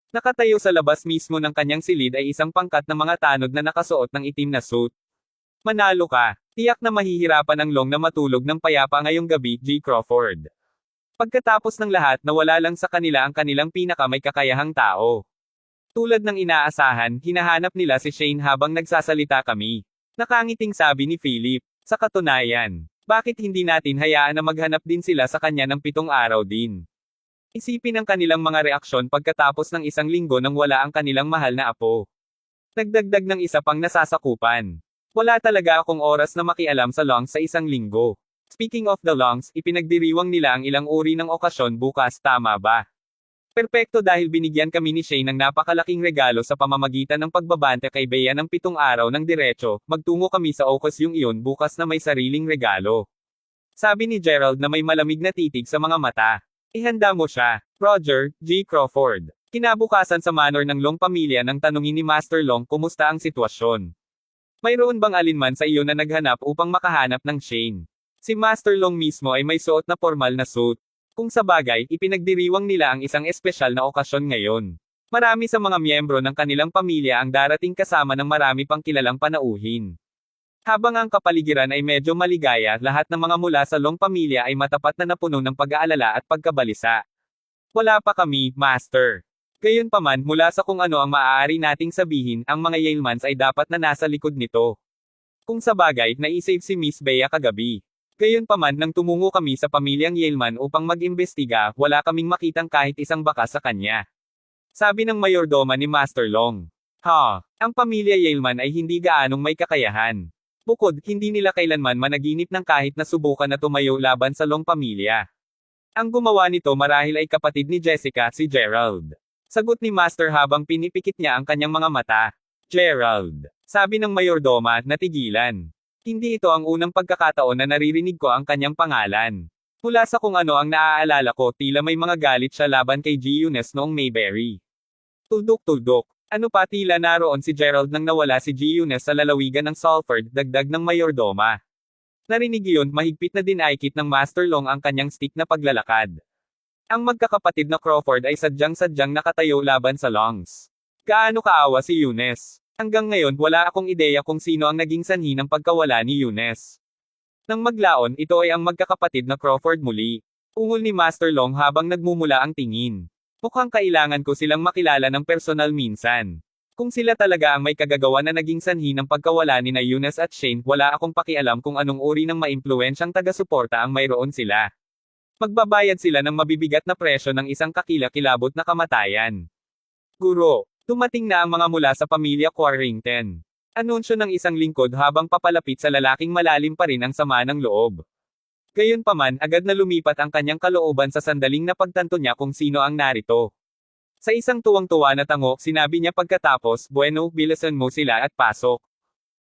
Nakatayo sa labas mismo ng kanyang silid ay isang pangkat ng mga tanod na nakasuot ng itim na suit. Manalo ka. Tiyak na mahihirapan ang Long na matulog ng payapa ngayong gabi, G. Crawford. Pagkatapos ng lahat, nawala lang sa kanila ang kanilang pinakamay kakayahang tao. Tulad ng inaasahan, hinahanap nila si Shane habang nagsasalita kami. Nakangiting sabi ni Philip. Sa katunayan, bakit hindi natin hayaan na maghanap din sila sa kanya ng 7 araw din? Isipin ang kanilang mga reaksyon pagkatapos ng isang linggo nang wala ang kanilang mahal na apo. Nagdagdag ng isa pang nasasakupan. Wala talaga akong oras na makialam sa Longs sa isang linggo. Speaking of the Longs, ipinagdiriwang nila ang ilang uri ng okasyon bukas, tama ba? Perpekto dahil binigyan kami ni Shane ng napakalaking regalo sa pamamagitan ng pagbabante kay Bea ng 7 araw ng diretso, magtungo kami sa okasyong iyon bukas na may sariling regalo. Sabi ni Gerald na may malamig na titig sa mga mata. Ihanda mo siya. Roger, G. Crawford. Kinabukasan sa manor ng Long pamilya nang tanungin ni Master Long kumusta ang sitwasyon. Mayroon bang alinman sa iyo na naghanap upang makahanap ng Shane? Si Master Long mismo ay may suot na formal na suit. Kung sa bagay, ipinagdiriwang nila ang isang espesyal na okasyon ngayon. Marami sa mga miyembro ng kanilang pamilya ang darating kasama ng marami pang kilalang panauhin. Habang ang kapaligiran ay medyo maligaya, lahat ng mga mula sa Long pamilya ay matapat na napuno ng pag-aalala at pagkabalisa. Wala pa kami, Master. Gayunpaman, mula sa kung ano ang maaari nating sabihin, ang mga Yalemans ay dapat na nasa likod nito. Kung sa bagay, naisave si Miss Bea kagabi. Gayunpaman, nang tumungo kami sa pamilyang Yaleman upang mag-imbestiga, wala kaming makitang kahit isang baka sa kanya. Sabi ng mayordoma ni Master Long. Ang pamilya Yaleman ay hindi gaanong may kakayahan. Bukod, hindi nila kailanman managinip ng kahit na subukan na tumayo laban sa Long pamilya. Ang gumawa nito marahil ay kapatid ni Jessica, si Gerald. Sagot ni Master habang pinipikit niya ang kanyang mga mata. Gerald. Sabi ng mayordoma, natigilan. Hindi ito ang unang pagkakataon na naririnig ko ang kanyang pangalan. Mula sa kung ano ang naaalala ko, tila may mga galit siya laban kay G. Eunice noong Mayberry. Tuldok-tuldok. Ano pa, tila naroon si Gerald nang nawala si G. Eunice sa lalawigan ng Salford, dagdag ng mayordoma. Narinig iyon, mahigpit na dinaikit ng Master Long ang kanyang stick na paglalakad. Ang magkakapatid na Crawford ay sadyang-sadyang nakatayo laban sa Longs. Gaano kaawa si Eunice? Hanggang ngayon wala akong ideya kung sino ang naging sanhi ng pagkawala ni Eunice. Nang maglaon, ito ay ang magkakapatid na Crawford muli. Ungol ni Master Long habang nagmumula ang tingin. Mukhang kailangan ko silang makilala ng personal minsan. Kung sila talaga ang may kagagawa na naging sanhi ng pagkawala ni na Eunice at Shane, wala akong pakialam kung anong uri ng maimpluwensyang taga-suporta ang mayroon sila. Magbabayad sila ng mabibigat na presyo ng isang kakilakilabot na kamatayan. Guro, dumating na ang mga mula sa pamilya Quarrington. Anunsyo ng isang lingkod habang papalapit sa lalaking malalim pa rin ang sama ng loob. Gayunpaman, agad na lumipat ang kanyang kalooban sa sandaling napagtanto niya kung sino ang narito. Sa isang tuwang-tuwa na tango, sinabi niya pagkatapos, "Bueno, bilisan mo sila at pasok."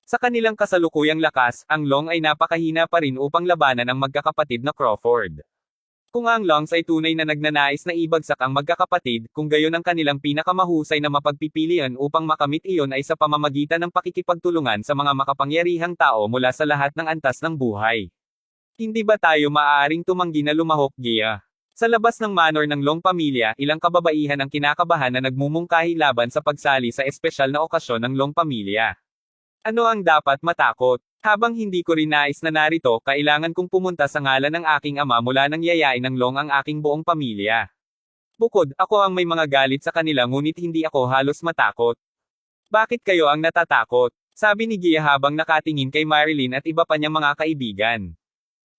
Sa kanilang kasalukuyang lakas, ang Long ay napakahina pa rin upang labanan ang magkakapatid na Crawford. Kung ang Longs ay tunay na nagnanais na ibagsak ang magkakapatid, kung gayon ang kanilang pinakamahusay na mapagpipilian upang makamit iyon ay sa pamamagitan ng pakikipagtulungan sa mga makapangyarihang tao mula sa lahat ng antas ng buhay. Hindi ba tayo maaaring tumanggi na lumahok, Gia? Sa labas ng manor ng Long pamilya, ilang kababaihan ang kinakabahan na nagmumungkahi laban sa pagsali sa espesyal na okasyon ng Long pamilya. Ano ang dapat matakot? Habang hindi ko rin nais na narito, kailangan kong pumunta sa ngalan ng aking ama mula nang yayain ng Long ang aking buong pamilya. Bukod, ako ang may mga galit sa kanila ngunit hindi ako halos matakot. Bakit kayo ang natatakot? Sabi ni Gia habang nakatingin kay Marilyn at iba pa niyang mga kaibigan.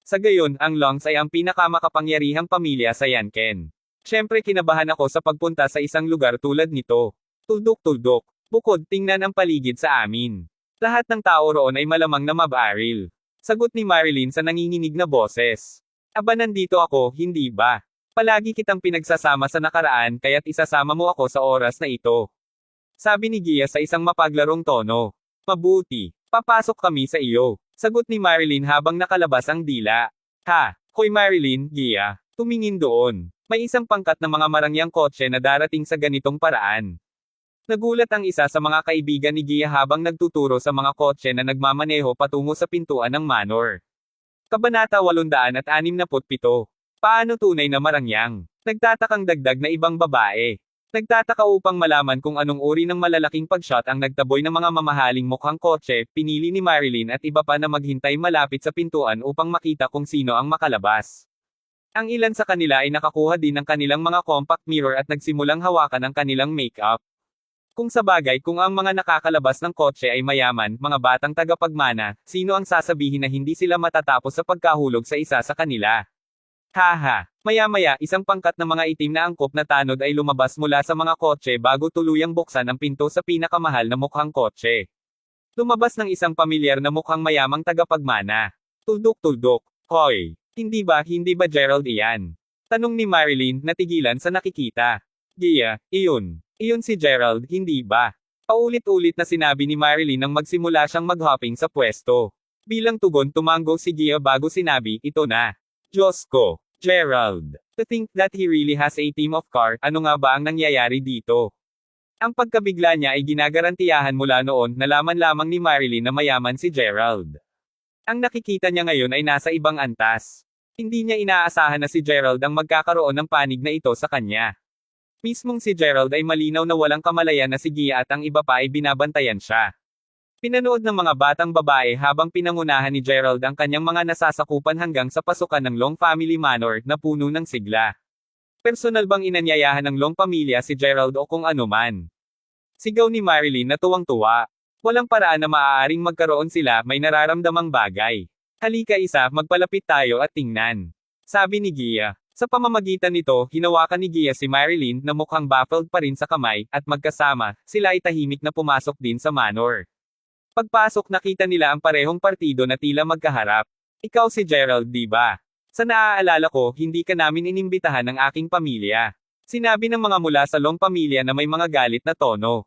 Sa gayon, ang Longs ay ang pinakamakapangyarihang pamilya sa Yanken. Siyempre kinabahan ako sa pagpunta sa isang lugar tulad nito. Tuldok-tuldok. Bukod, tingnan ang paligid sa amin. Lahat ng tao roon ay malamang na mabaril. Sagot ni Marilyn sa nanginginig na boses. Aba nandito ako, hindi ba? Palagi kitang pinagsasama sa nakaraan kaya't isasama mo ako sa oras na ito. Sabi ni Gia sa isang mapaglarong tono. Mabuti. Papasok kami sa iyo. Sagot ni Marilyn habang nakalabas ang dila. Ha, hoy Marilyn, Gia. Tumingin doon. May isang pangkat na mga marangyang kotse na darating sa ganitong paraan. Nagulat ang isa sa mga kaibigan ni Gia habang nagtuturo sa mga kotse na nagmamaneho patungo sa pintuan ng manor. Kabanata 867. Paano tunay na marangyang? Nagtatakang dagdag na ibang babae. Nagtataka upang malaman kung anong uri ng malalaking pagshot ang nagtaboy ng mga mamahaling mukhang kotse, pinili ni Marilyn at iba pa na maghintay malapit sa pintuan upang makita kung sino ang makalabas. Ang ilan sa kanila ay nakakuha din ng kanilang mga compact mirror at nagsimulang hawakan ang kanilang make-up. Kung sabagay kung ang mga nakakalabas ng kotse ay mayaman, mga batang tagapagmana, sino ang sasabihin na hindi sila matatapos sa pagkahulog sa isa sa kanila? Haha. Maya-maya, isang pangkat na mga itim na angkop na tanod ay lumabas mula sa mga kotse bago tuluyang buksan ang pinto sa pinakamahal na mukhang kotse. Lumabas ng isang pamilyar na mukhang mayamang tagapagmana. Tuldok-tuldok. Hoy! Hindi ba Gerald iyan? Tanong ni Marilyn, natigilan sa nakikita. Gia, iyon. Iyon si Gerald, hindi ba? Paulit-ulit na sinabi ni Marilyn nang magsimula siyang maghopping sa pwesto. Bilang tugon tumango si Gia bago sinabi, ito na. Diyos ko, Gerald. To think that he really has a team of car, ano nga ba ang nangyayari dito? Ang pagkabigla niya ay ginagarantiyahan mula noon, nalaman lamang ni Marilyn na mayaman si Gerald. Ang nakikita niya ngayon ay nasa ibang antas. Hindi niya inaasahan na si Gerald ang magkakaroon ng panig na ito sa kanya. Mismong si Gerald ay malinaw na walang kamalayan na si Gia at ang iba pa ay binabantayan siya. Pinanood ng mga batang babae habang pinangunahan ni Gerald ang kanyang mga nasasakupan hanggang sa pasukan ng Long Family Manor na puno ng sigla. Personal bang inanyayahan ng Long pamilya si Gerald o kung ano man? Sigaw ni Marilyn na tuwang-tuwa. Walang paraan na maaaring magkaroon sila, may nararamdamang bagay. Halika isa, magpalapit tayo at tingnan. Sabi ni Gia. Sa pamamagitan nito, hinawakan ni Gia si Marilyn na mukhang baffled pa rin sa kamay, at magkasama, sila ay tahimik na pumasok din sa manor. Pagpasok nakita nila ang parehong partido na tila magkaharap. Ikaw si Gerald, di ba? Sa naaalala ko, hindi ka namin inimbitahan ng aking pamilya. Sinabi ng mga mula sa Long pamilya na may mga galit na tono.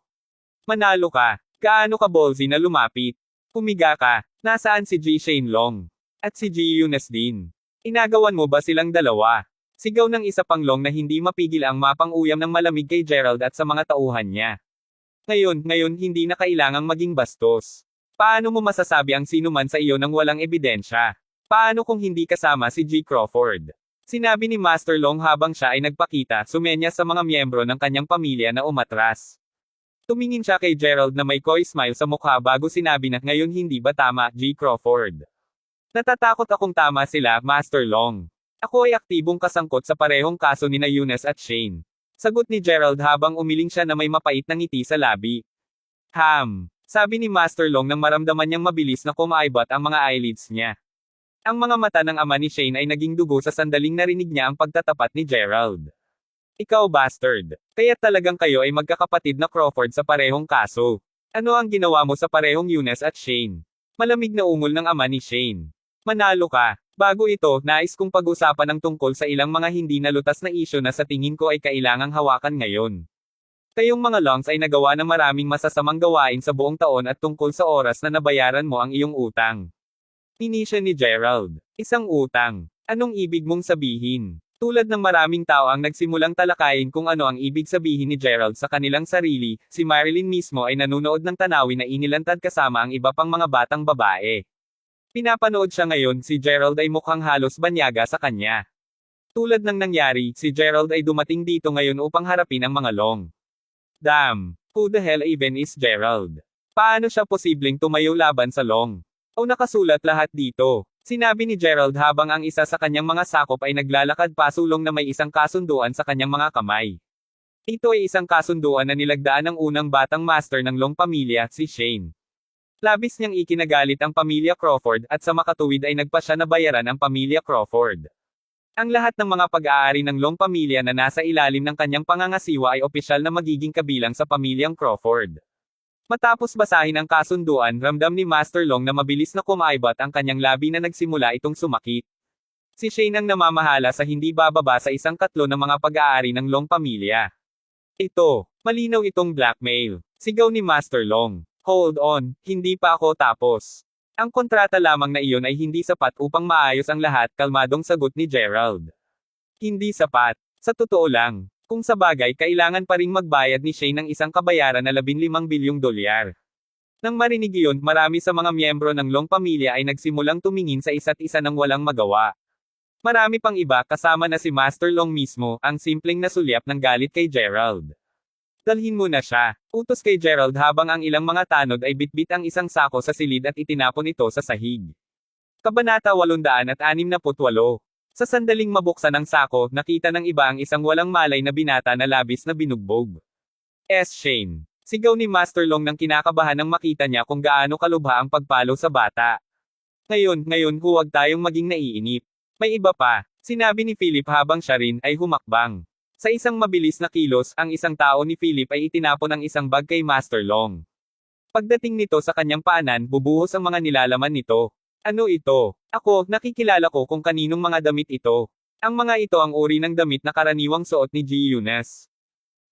Manalo ka. Gaano ka ballsy na lumapit? Humiga ka. Nasaan si G. Shane Long? At si G. Eunice din? Inagawan mo ba silang dalawa? Sigaw ng isa pang Long na hindi mapigil ang mapang-uyam ng malamig kay Gerald at sa mga tauhan niya. Ngayon hindi na kailangang maging bastos. Paano mo masasabi ang sinuman sa iyo nang walang ebidensya? Paano kung hindi kasama si G. Crawford? Sinabi ni Master Long habang siya ay nagpakita, sumenya sa mga miyembro ng kanyang pamilya na umatras. Tumingin siya kay Gerald na may coy smile sa mukha bago sinabi na ngayon hindi ba tama, G. Crawford? Natatakot akong tama sila, Master Long. Ako ay aktibong kasangkot sa parehong kaso nina Eunice at Shane. Sagot ni Gerald habang umiling siya na may mapait na ngiti sa labi. Sabi ni Master Long nang maramdaman niyang mabilis na kumaibot ang mga eyelids niya. Ang mga mata ng ama ni Shane ay naging dugo sa sandaling narinig niya ang pagtatapat ni Gerald. Ikaw bastard. Kaya talagang kayo ay magkakapatid na Crawford sa parehong kaso. Ano ang ginawa mo sa parehong Eunice at Shane? Malamig na ungol ng ama ni Shane. Manalo ka. Bago ito, nais kong pag-usapan ng tungkol sa ilang mga hindi nalutas na isyu na sa tingin ko ay kailangang hawakan ngayon. Kayong mga Longs ay nagawa ng maraming masasamang gawain sa buong taon at tungkol sa oras na nabayaran mo ang iyong utang. Inisya ni Gerald. Isang utang. Anong ibig mong sabihin? Tulad ng maraming tao ang nagsimulang talakayin kung ano ang ibig sabihin ni Gerald sa kanilang sarili, si Marilyn mismo ay nanunood ng tanawin na inilantad kasama ang iba pang mga batang babae. Pinapanood siya ngayon, si Gerald ay mukhang halos banyaga sa kanya. Tulad ng nangyari, si Gerald ay dumating dito ngayon upang harapin ang mga Long. Damn, who the hell even is Gerald? Paano siya posibleng tumayo laban sa Long? O nakasulat lahat dito? Sinabi ni Gerald habang ang isa sa kanyang mga sakop ay naglalakad pasulong na may isang kasunduan sa kanyang mga kamay. Ito ay isang kasunduan na nilagdaan ng unang batang master ng Long pamilya, si Shane. Labis niyang ikinagalit ang pamilya Crawford at sa makatuwid ay nagpa siya na bayaran ang pamilya Crawford. Ang lahat ng mga pag-aari ng Long pamilya na nasa ilalim ng kanyang pangangasiwa ay opisyal na magiging kabilang sa pamilyang Crawford. Matapos basahin ang kasunduan, ramdam ni Master Long na mabilis na kumaibot ang kanyang labi na nagsimula itong sumakit. Si Shane ang namamahala sa hindi bababa sa isang katlo ng mga pag-aari ng Long pamilya. Ito, malinaw itong blackmail. Sigaw ni Master Long. Hold on, hindi pa ako tapos. Ang kontrata lamang na iyon ay hindi sapat upang maayos ang lahat, kalmadong sagot ni Gerald. Hindi sapat. Sa totoo lang. Kung sa bagay kailangan pa ring magbayad ni Shane ng isang kabayaran na $15 bilyong. Nang marinig iyon, marami sa mga miyembro ng Long pamilya ay nagsimulang tumingin sa isa't isa ng walang magawa. Marami pang iba kasama na si Master Long mismo, ang simpleng nasulyap ng galit kay Gerald. Dalhin mo na siya. Utos kay Gerald habang ang ilang mga tanod ay bitbit ang isang sako sa silid at itinapon ito sa sahig. Kabanata 868. Sa sandaling mabuksan ang sako, nakita ng iba ang isang walang malay na binata na labis na binugbog. Shane. Sigaw ni Master Long nang kinakabahan nang makita niya kung gaano kalubha ang pagpalo sa bata. Ngayon, huwag tayong maging naiinip. May iba pa, sinabi ni Philip habang siya rin ay humakbang. Sa isang mabilis na kilos, ang isang tao ni Philip ay itinapon ang isang bag kay Master Long. Pagdating nito sa kanyang paanan, bubuhos ang mga nilalaman nito. Ano ito? Ako, nakikilala ko kung kaninong mga damit ito. Ang mga ito ang uri ng damit na karaniwang suot ni Eunice.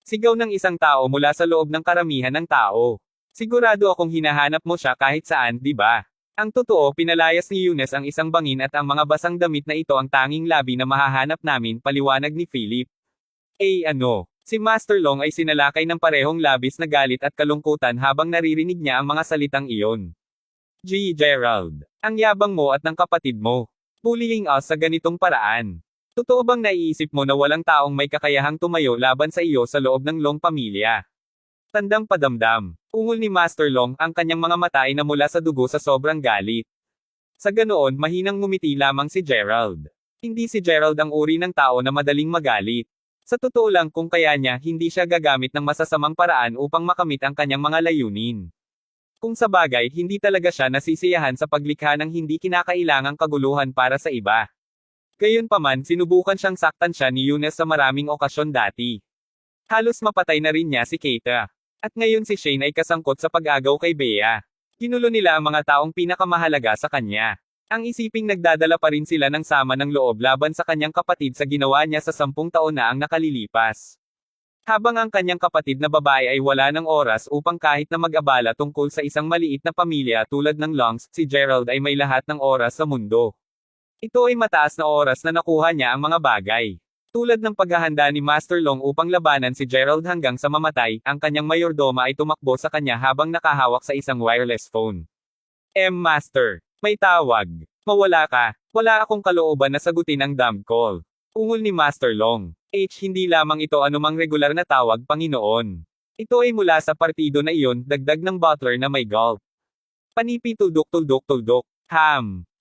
Sigaw ng isang tao mula sa loob ng karamihan ng tao. Sigurado akong hinahanap mo siya kahit saan, di ba? Ang totoo, pinalayas ni Eunice ang isang bangin at ang mga basang damit na ito ang tanging labi na mahahanap namin, paliwanag ni Philip. Si Master Long ay sinalakay ng parehong labis na galit at kalungkutan habang naririnig niya ang mga salitang iyon. Gerald, ang yabang mo at ng kapatid mo. Bullying us sa ganitong paraan. Totoo bang naiisip mo na walang taong may kakayahang tumayo laban sa iyo sa loob ng Long pamilya? Tandang padamdam. Ungol ni Master Long, ang kanyang mga mata ay namula sa dugo sa sobrang galit. Sa ganoon, mahinang ngumiti lamang si Gerald. Hindi si Gerald ang uri ng tao na madaling magalit. Sa totoo lang kung kaya niya, hindi siya gagamit ng masasamang paraan upang makamit ang kanyang mga layunin. Kung sa bagay, hindi talaga siya nasisiyahan sa paglikha ng hindi kinakailangang kaguluhan para sa iba. Gayunpaman, sinubukan siyang saktan siya ni Eunice sa maraming okasyon dati. Halos mapatay na rin niya si Keita. At ngayon si Shane ay kasangkot sa pag-agaw kay Bea. Ginulo nila ang mga taong pinakamahalaga sa kanya. Ang isiping nagdadala pa rin sila ng sama ng loob laban sa kanyang kapatid sa ginawa niya sa 10 taon na ang nakalilipas. Habang ang kanyang kapatid na babae ay wala ng oras upang kahit na mag-abala tungkol sa isang maliit na pamilya tulad ng Longs, si Gerald ay may lahat ng oras sa mundo. Ito ay mataas na oras na nakuha niya ang mga bagay. Tulad ng paghahanda ni Master Long upang labanan si Gerald hanggang sa mamatay, ang kanyang mayordoma ay tumakbo sa kanya habang nakahawak sa isang wireless phone. Master, may tawag. Mawala ka. Wala akong kalooban na sagutin ang damn call. Ungol ni Master Long. Hindi lamang ito anumang regular na tawag, Panginoon. Ito ay mula sa partido na iyon, dagdag ng butler na may gulp. Panipi tuldok.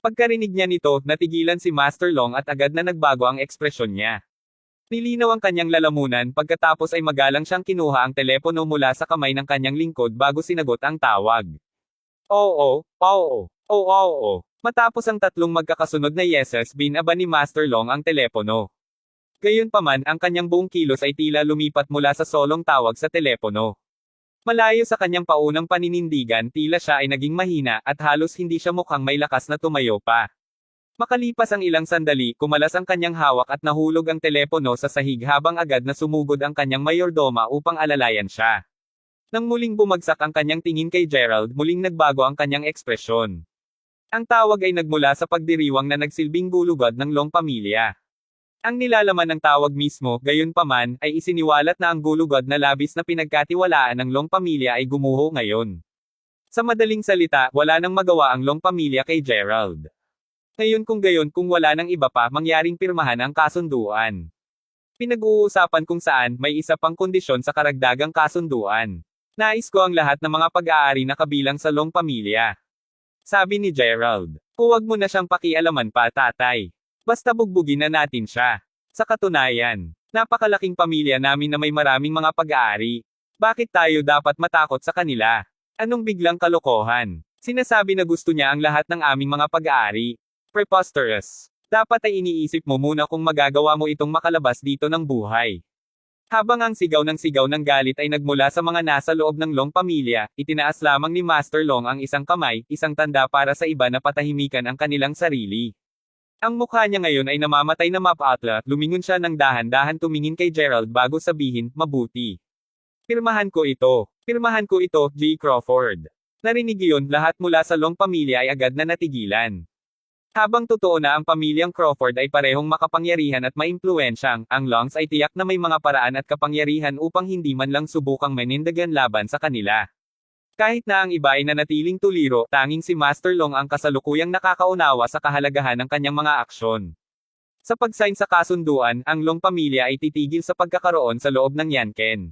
Pagkarinig niya nito, natigilan si Master Long at agad na nagbago ang ekspresyon niya. Nilinaw ang kanyang lalamunan pagkatapos ay magalang siyang kinuha ang telepono mula sa kamay ng kanyang lingkod bago sinagot ang tawag. Oo, oo, oo, oo. Matapos ang tatlong magkakasunod na yeses binaba ni Master Long ang telepono. Gayunpaman, ang kanyang buong kilos ay tila lumipat mula sa solong tawag sa telepono. Malayo sa kanyang paunang paninindigan, tila siya ay naging mahina at halos hindi siya mukhang may lakas na tumayo pa. Makalipas ang ilang sandali, kumalas ang kanyang hawak at nahulog ang telepono sa sahig habang agad na sumugod ang kanyang mayordoma upang alalayan siya. Nang muling bumagsak ang kanyang tingin kay Gerald, muling nagbago ang kanyang ekspresyon. Ang tawag ay nagmula sa pagdiriwang na nagsilbing gulugod ng Long pamilya. Ang nilalaman ng tawag mismo, gayunpaman, ay isiniwalat na ang gulugod na labis na pinagkatiwalaan ng Long pamilya ay gumuho ngayon. Sa madaling salita, wala nang magawa ang Long pamilya kay Gerald. Ngayon kung wala nang iba pa mangyaring pirmahan ang kasunduan. Pinag-uusapan kung saan may isa pang kondisyon sa karagdagang kasunduan. Nais ko ang lahat ng mga pag-aari na kabilang sa Long pamilya. Sabi ni Gerald. Huwag mo na siyang pakialaman pa, tatay. Basta bugbugin na natin siya. Sa katunayan, napakalaking pamilya namin na may maraming mga pag-aari. Bakit tayo dapat matakot sa kanila? Anong biglang kalokohan? Sinasabi na gusto niya ang lahat ng aming mga pag-aari. Preposterous. Dapat ay iniisip mo muna kung magagawa mo itong makalabas dito ng buhay. Habang ang sigaw ng galit ay nagmula sa mga nasa loob ng Long pamilya, itinaas lamang ni Master Long ang isang kamay, isang tanda para sa iba na patahimikan ang kanilang sarili. Ang mukha niya ngayon ay namamatay na mapatla, lumingon siya ng dahan-dahan tumingin kay Gerald bago sabihin, mabuti. Pirmahan ko ito, G. Crawford. Narinig iyon, lahat mula sa Long pamilya ay agad na natigilan. Habang totoo na ang pamilyang Crawford ay parehong makapangyarihan at maimpluwensyang, ang Longs ay tiyak na may mga paraan at kapangyarihan upang hindi man lang subukang manindagan laban sa kanila. Kahit na ang iba ay nanatiling tuliro, tanging si Master Long ang kasalukuyang nakakaunawa sa kahalagahan ng kanyang mga aksyon. Sa pag-sign sa kasunduan, ang Long pamilya ay titigil sa pagkakaroon sa loob ng Yanken.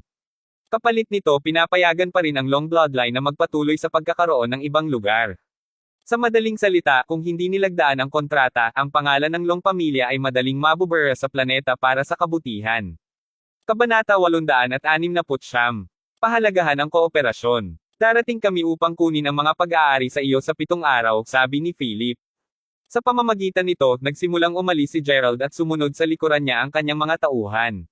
Kapalit nito, pinapayagan pa rin ang Long bloodline na magpatuloy sa pagkakaroon ng ibang lugar. Sa madaling salita, kung hindi nilagdaan ang kontrata, ang pangalan ng Long pamilya ay madaling mabubura sa planeta para sa kabutihan. Kabanata 869. Pahalagahan ang kooperasyon. Darating kami upang kunin ang mga pag-aari sa iyo sa 7 araw, sabi ni Philip. Sa pamamagitan nito, nagsimulang umalis si Gerald at sumunod sa likuran niya ang kanyang mga tauhan.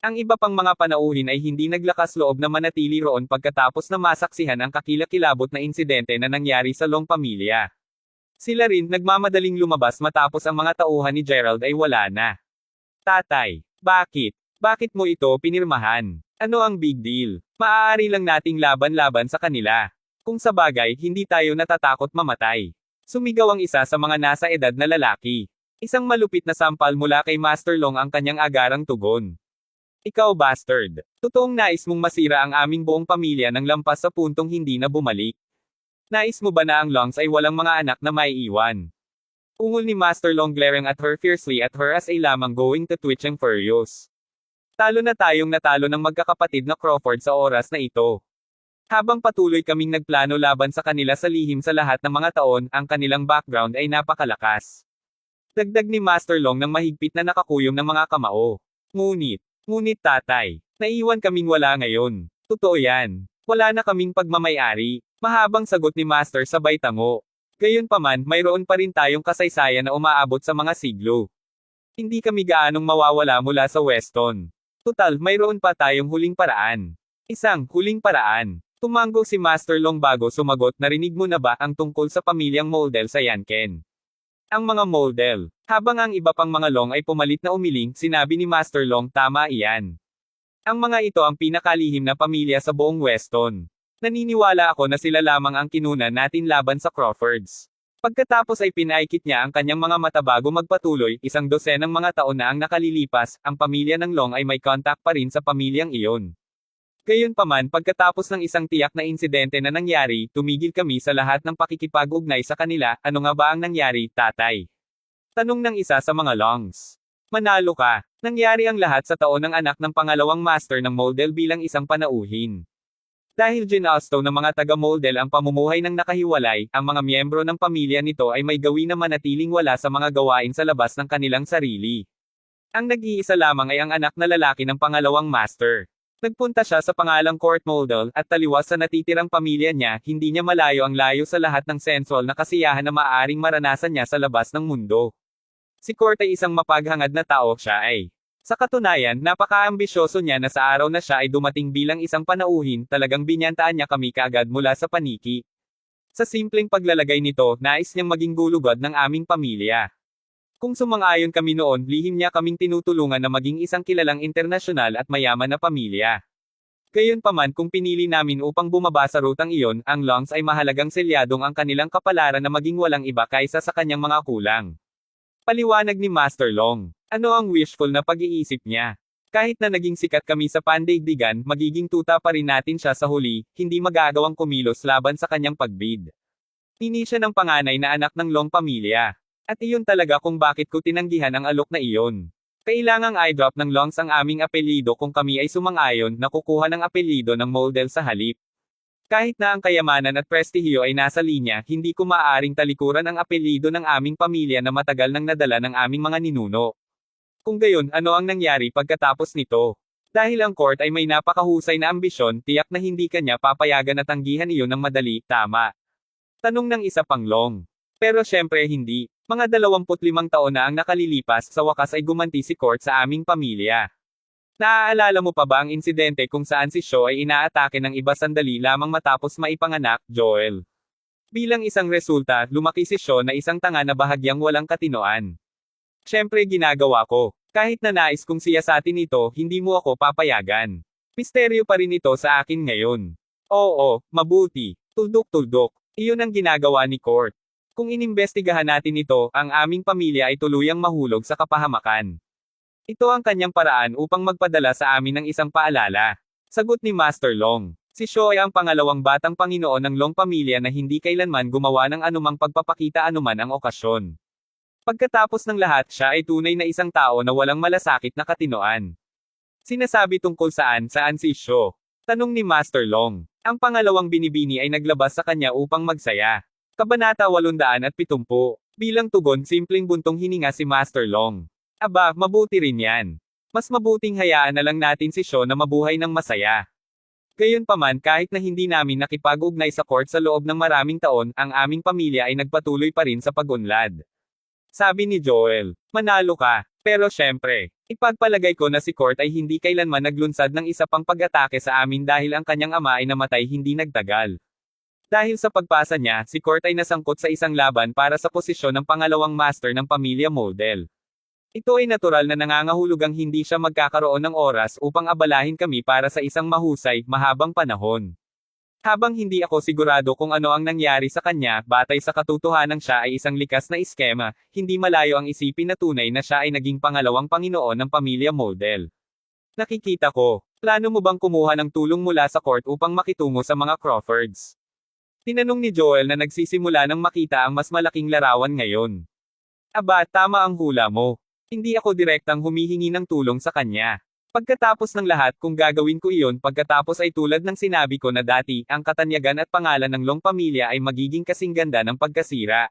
Ang iba pang mga panauhin ay hindi naglakas loob na manatili roon pagkatapos na masaksihan ang kakilakilabot na insidente na nangyari sa Long pamilya. Sila rin nagmamadaling lumabas matapos ang mga tauhan ni Gerald ay wala na. Tatay, bakit? Bakit mo ito pinirmahan? Ano ang big deal? Maaari lang nating laban-laban sa kanila. Kung sa bagay, hindi tayo natatakot mamatay. Sumigaw ang isa sa mga nasa edad na lalaki. Isang malupit na sampal mula kay Master Long ang kanyang agarang tugon. Ikaw bastard. Totoong nais mong masira ang aming buong pamilya ng lampas sa puntong hindi na bumalik. Nais mo ba na ang Longs ay walang mga anak na maiiwan? Ungol ni Master Long glaring at her fiercely at her as a lamang going to twitch and furious. Talo na tayong natalo ng magkakapatid na Crawford sa oras na ito. Habang patuloy kaming nagplano laban sa kanila sa lihim sa lahat ng mga taon, ang kanilang background ay napakalakas. Dagdag ni Master Long ng mahigpit na nakakuyom ng mga kamao. Ngunit tatay, naiwan kaming wala ngayon. Totoo yan. Wala na kaming pagmamayari. Mahabang sagot ni Master sabay tango. Gayunpaman, mayroon pa rin tayong kasaysayan na umaabot sa mga siglo. Hindi kami gaanong mawawala mula sa Weston. Tutal, mayroon pa tayong huling paraan. Isang huling paraan. Tumango si Master Long bago sumagot, narinig mo na ba ang tungkol sa pamilyang Moldel sa Yanken? Ang mga Moldel. Habang ang iba pang mga Long ay pumalit na umiling, sinabi ni Master Long, tama iyan. Ang mga ito ang pinakalihim na pamilya sa buong Weston. Naniniwala ako na sila lamang ang kinunan natin laban sa Crawfords. Pagkatapos ay pinaikit niya ang kanyang mga mata bago magpatuloy, 12 mga taon na ang nakalilipas, ang pamilya ng Long ay may contact pa rin sa pamilyang iyon. Gayunpaman, pagkatapos ng isang tiyak na insidente na nangyari, tumigil kami sa lahat ng pakikipag-ugnay sa kanila. Ano nga ba ang nangyari, tatay? Tanong ng isa sa mga Longs. Manalo ka. Nangyari ang lahat sa taon ng anak ng pangalawang master ng Moldel bilang isang panauhin. Dahil ginusto ng mga taga-Moldel ang pamumuhay ng nakahiwalay, ang mga miyembro ng pamilya nito ay may gawin na manatiling wala sa mga gawain sa labas ng kanilang sarili. Ang nag-iisa lamang ay ang anak na lalaki ng pangalawang master. Nagpunta siya sa pangalang Court Moldel, at taliwas sa natitirang pamilya niya, hindi niya malayo ang layo sa lahat ng sensual na kasiyahan na maaaring maranasan niya sa labas ng mundo. Si Court ay isang mapaghangad na tao, siya ay. Sa katunayan, napaka-ambisyoso niya na sa araw na siya ay dumating bilang isang panauhin, talagang binyantaan niya kami kaagad mula sa paniki. Sa simpleng paglalagay nito, nais niyang maging gulugod ng aming pamilya. Kung sumang-ayon kami noon, lihim niya kaming tinutulungan na maging isang kilalang internasyonal at mayaman na pamilya. Gayunpaman kung pinili namin upang bumaba sa rutang iyon, ang Longs ay mahalagang selyadong ang kanilang kapalaran na maging walang iba kaysa sa kanyang mga kulang. Paliwanag ni Master Long. Ano ang wishful na pag-iisip niya? Kahit na naging sikat kami sa pandaigdigan, magiging tuta pa rin natin siya sa huli, hindi magagawang kumilos laban sa kanyang pagbid. Ini siya ng panganay na anak ng Long pamilya. At iyon talaga kung bakit ko tinanggihan ang alok na iyon. Kailangang i-drop ng Longs ang aming apelyido kung kami ay sumang-ayon na kukuha ng apelyido ng Moldel sa halip. Kahit na ang kayamanan at prestihiyo ay nasa linya, hindi ko maaaring talikuran ang apelyido ng aming pamilya na matagal nang nadala ng aming mga ninuno. Kung gayon, ano ang nangyari pagkatapos nito? Dahil ang court ay may napakahusay na ambisyon, tiyak na hindi kanya papayagan na tanggihan iyon ng madali, tama? Tanong ng isa pang Long. Pero syempre hindi. Mga 25 taon na ang nakalilipas, sa wakas ay gumanti si Court sa aming pamilya. Naaalala mo pa ba ang insidente kung saan si Shaw ay inaatake ng iba sandali lamang matapos maipanganak, Joel? Bilang isang resulta, lumaki si Shaw na isang tanga na bahagyang walang katinoan. Syempre ginagawa ko. Kahit na nais kong siyasatin ito, hindi mo ako papayagan. Misteryo pa rin ito sa akin ngayon. Oo, mabuti. Tuldok-tuldok. Iyon ang ginagawa ni Court. Kung inimbestigahan natin ito, ang aming pamilya ay tuluyang mahulog sa kapahamakan. Ito ang kanyang paraan upang magpadala sa amin ng isang paalala. Sagot ni Master Long. Si Shaw ay ang pangalawang batang Panginoon ng Long pamilya na hindi kailanman gumawa ng anumang pagpapakita anuman ang okasyon. Pagkatapos ng lahat, siya ay tunay na isang tao na walang malasakit na katinoan. Sinasabi tungkol saan si Shaw? Tanong ni Master Long. Ang pangalawang binibini ay naglabas sa kanya upang magsaya. Kabanata 870. Bilang tugon, simpleng buntong hininga si Master Long. Aba, mabuti rin yan. Mas mabuting hayaan na lang natin si Shaw na mabuhay ng masaya. Gayunpaman, kahit na hindi namin nakipag-ugnay sa court sa loob ng maraming taon, ang aming pamilya ay nagpatuloy pa rin sa pag-unlad. Sabi ni Joel, manalo ka. Pero syempre, ipagpalagay ko na si Court ay hindi kailanman naglunsad ng isa pang pag-atake sa amin dahil ang kanyang ama ay namatay hindi nagtagal. Dahil sa pagpasa niya, si Court ay nasangkot sa isang laban para sa posisyon ng pangalawang master ng pamilya Moldel. Ito ay natural na nangangahulugang hindi siya magkakaroon ng oras upang abalahin kami para sa isang mahusay, mahabang panahon. Habang hindi ako sigurado kung ano ang nangyari sa kanya, batay sa katotohanan siya ay isang likas na iskema, hindi malayo ang isipin na tunay na siya ay naging pangalawang Panginoon ng pamilya Moldel. Nakikita ko. Plano mo bang kumuha ng tulong mula sa court upang makitungo sa mga Crawfords? Tinanong ni Joel na nagsisimula nang makita ang mas malaking larawan ngayon. Aba, tama ang hula mo. Hindi ako direktang humihingi ng tulong sa kanya. Pagkatapos ng lahat, kung gagawin ko iyon pagkatapos ay tulad ng sinabi ko na dati, ang katanyagan at pangalan ng Long pamilya ay magiging kasing ganda ng pagkasira.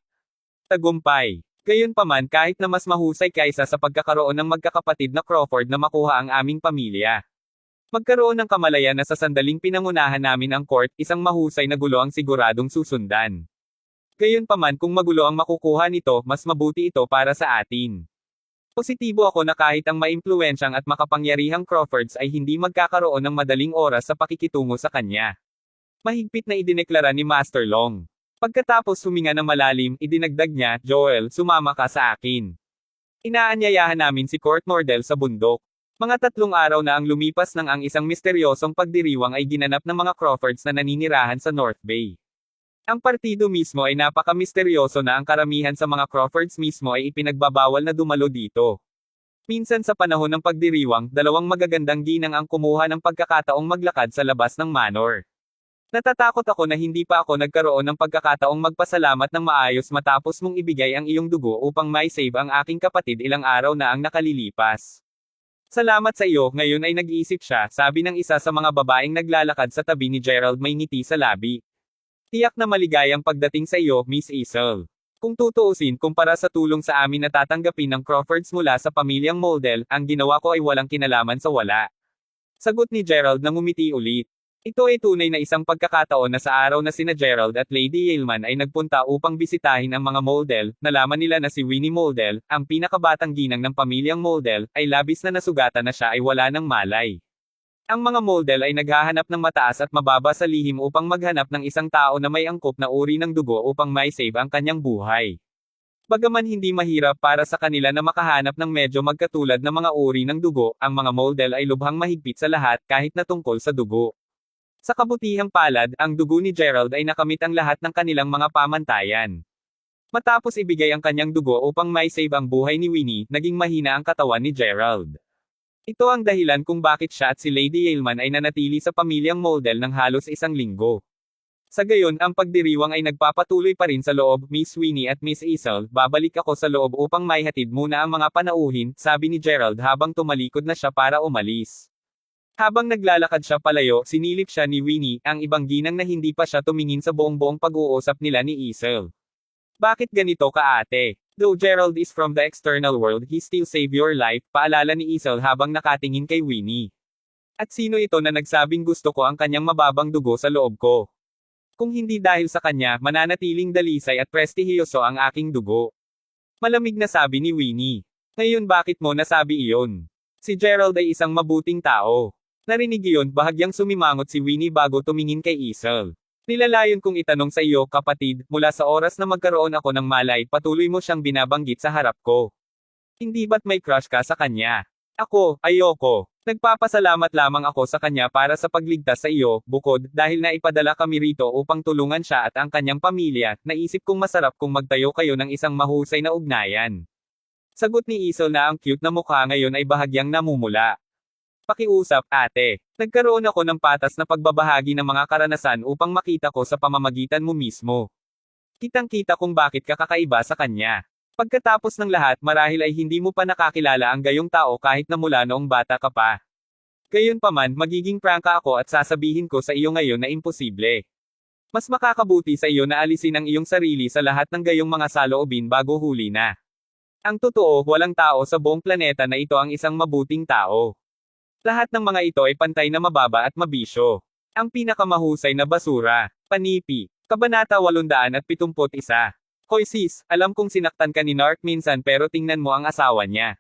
Tagumpay. Gayunpaman, kahit na mas mahusay kaysa sa pagkakaroon ng magkakapatid na Crawford na makuha ang aming pamilya. Magkaroon ng kamalayan na sa sandaling pinangunahan namin ang court, isang mahusay na gulo ang siguradong susundan. Gayunpaman kung magulo ang makukuha nito, mas mabuti ito para sa atin. Positibo ako na kahit ang maimpluwensyang at makapangyarihang Crawfords ay hindi magkakaroon ng madaling oras sa pakikitungo sa kanya. Mahigpit na idineklara ni Master Long. Pagkatapos huminga ng malalim, idinagdag niya, Joel, sumama ka sa akin. Inaanyayahan namin si Court Moldel sa bundok. Mga 3 araw na ang lumipas nang ang isang misteryosong pagdiriwang ay ginanap ng mga Crawfords na naninirahan sa North Bay. Ang partido mismo ay napaka-misteryoso na ang karamihan sa mga Crawfords mismo ay ipinagbabawal na dumalo dito. Minsan sa panahon ng pagdiriwang, 2 magagandang ginang ang kumuha ng pagkakataong maglakad sa labas ng manor. Natatakot ako na hindi pa ako nagkaroon ng pagkakataong magpasalamat ng maayos matapos mong ibigay ang iyong dugo upang may save ang aking kapatid ilang araw na ang nakalilipas. Salamat sa iyo, ngayon ay nag-iisip siya, sabi ng isa sa mga babaeng naglalakad sa tabi ni Gerald may ngiti sa labi. Tiyak na maligayang pagdating sa iyo, Miss Isel. Kung tutuusin kumpara sa tulong sa amin na tatanggapin ng Crawfords mula sa pamilyang Moldel, ang ginawa ko ay walang kinalaman sa wala. Sagot ni Gerald na ngumiti ulit. Ito ay tunay na isang pagkakataon na sa araw na sina Gerald at Lady Yaleman ay nagpunta upang bisitahin ang mga Moldel, nalaman nila na si Winnie Moldel, ang pinakabatang ginang ng pamilyang Moldel, ay labis na nasugatan na siya ay wala ng malay. Ang mga Moldel ay naghahanap ng mataas at mababa sa lihim upang maghanap ng isang tao na may angkop na uri ng dugo upang mai-save ang kanyang buhay. Bagaman hindi mahirap para sa kanila na makahanap ng medyo magkatulad na mga uri ng dugo, ang mga Moldel ay lubhang mahigpit sa lahat kahit na tungkol sa dugo. Sa kabutihang palad, ang dugo ni Gerald ay nakamit ang lahat ng kanilang mga pamantayan. Matapos ibigay ang kanyang dugo upang mai-save ang buhay ni Winnie, naging mahina ang katawan ni Gerald. Ito ang dahilan kung bakit siya at si Lady Yaleman ay nanatili sa pamilyang Moldel ng halos isang linggo. Sa gayon, ang pagdiriwang ay nagpapatuloy pa rin sa loob, Miss Winnie at Miss Isel, babalik ako sa loob upang maihatid muna ang mga panauhin, sabi ni Gerald habang tumalikod na siya para umalis. Habang naglalakad siya palayo, sinilip siya ni Winnie, ang ibang ginang na hindi pa siya tumingin sa buong pag-uusap nila ni Isel. Bakit ganito ka ate? Though Gerald is from the external world, he still save your life, paalala ni Isel habang nakatingin kay Winnie. At sino ito na nagsabing gusto ko ang kanyang mababang dugo sa loob ko? Kung hindi dahil sa kanya, mananatiling dalisay at prestihiyoso ang aking dugo. Malamig na sabi ni Winnie. Ngayon bakit mo nasabi iyon? Si Gerald ay isang mabuting tao. Narinig iyon, bahagyang sumimangot si Winnie bago tumingin kay Isel. Nilalayon kong itanong sa iyo, kapatid, mula sa oras na magkaroon ako ng malay, patuloy mo siyang binabanggit sa harap ko. Hindi ba't may crush ka sa kanya? Ako, ayoko. Nagpapasalamat lamang ako sa kanya para sa pagligtas sa iyo, bukod, dahil naipadala kami rito upang tulungan siya at ang kanyang pamilya, naisip kong masarap kung magtayo kayo ng isang mahusay na ugnayan. Sagot ni Isel na ang cute na mukha ngayon ay bahagyang namumula. Pakiusap, ate. Nagkaroon ako ng patas na pagbabahagi ng mga karanasan upang makita ko sa pamamagitan mo mismo. Kitang-kita kung bakit ka kakaiba sa kanya. Pagkatapos ng lahat, marahil ay hindi mo pa nakakilala ang gayong tao kahit na mula noong bata ka pa. Gayunpaman, magiging prangka ako at sasabihin ko sa iyo ngayon na imposible. Mas makakabuti sa iyo na alisin ang iyong sarili sa lahat ng gayong mga saloobin bago huli na. Ang totoo, walang tao sa buong planeta na ito ang isang mabuting tao. Lahat ng mga ito ay pantay na mababa at mabisyo. Ang pinakamahusay na basura. Panipi. Kabanata 871. Hoy sis, alam kong sinaktan ka ni Nark minsan pero tingnan mo ang asawa niya.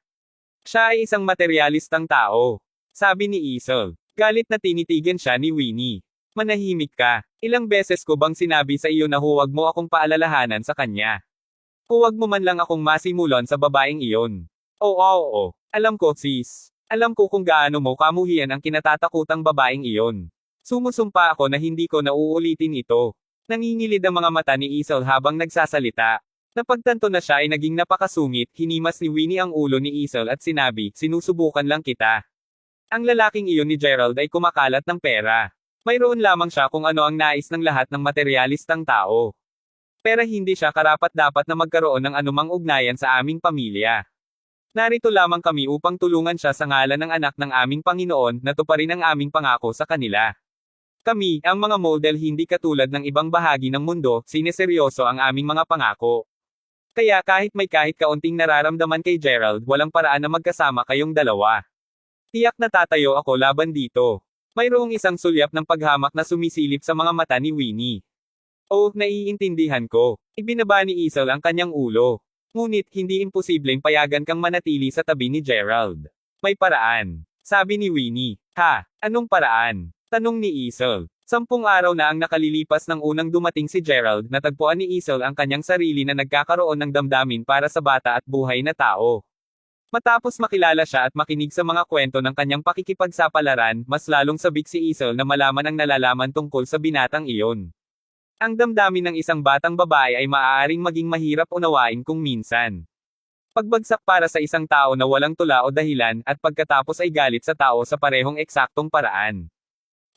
Siya ay isang materyalistang tao. Sabi ni Isel. Galit na tinitigan siya ni Winnie. Manahimik ka. Ilang beses ko bang sinabi sa iyo na huwag mo akong paalalahanan sa kanya? Huwag mo man lang akong masimulon sa babaeng iyon. Oo. Alam ko sis. Alam ko kung gaano mo kamuhian ang kinatatakutang babaeng iyon. Sumusumpa ako na hindi ko nauulitin ito. Nangingilid ang mga mata ni Isel habang nagsasalita. Napagtanto na siya ay naging napakasungit, hinimas ni Winnie ang ulo ni Isel at sinabi, sinusubukan lang kita. Ang lalaking iyon ni Gerald ay kumakalat ng pera. Mayroon lamang siya kung ano ang nais ng lahat ng materyalistang tao. Pero hindi siya karapat-dapat na magkaroon ng anumang ugnayan sa aming pamilya. Narito lamang kami upang tulungan siya sa ngalan ng anak ng aming Panginoon na tuparin ang aming pangako sa kanila. Kami, ang mga Moldel hindi katulad ng ibang bahagi ng mundo, sineseryoso ang aming mga pangako. Kaya kahit kaunting nararamdaman kay Gerald, walang paraan na magkasama kayong dalawa. Tiyak na tatayo ako laban dito. Mayroong isang sulyap ng paghamak na sumisilip sa mga mata ni Winnie. Oh, naiintindihan ko. Ibinaba ni Isel ang kanyang ulo. Ngunit, hindi imposibleng payagan kang manatili sa tabi ni Gerald. May paraan. Sabi ni Winnie. Ha? Anong paraan? Tanong ni Isel. 10 araw na ang nakalilipas ng unang dumating si Gerald, natagpuan ni Isel ang kanyang sarili na nagkakaroon ng damdamin para sa bata at buhay na tao. Matapos makilala siya at makinig sa mga kwento ng kanyang pakikipagsapalaran, mas lalong sabik si Isel na malaman ang nalalaman tungkol sa binatang iyon. Ang damdamin ng isang batang babae ay maaaring maging mahirap unawain kung minsan. Pagbagsak para sa isang tao na walang tula o dahilan, at pagkatapos ay galit sa tao sa parehong eksaktong paraan.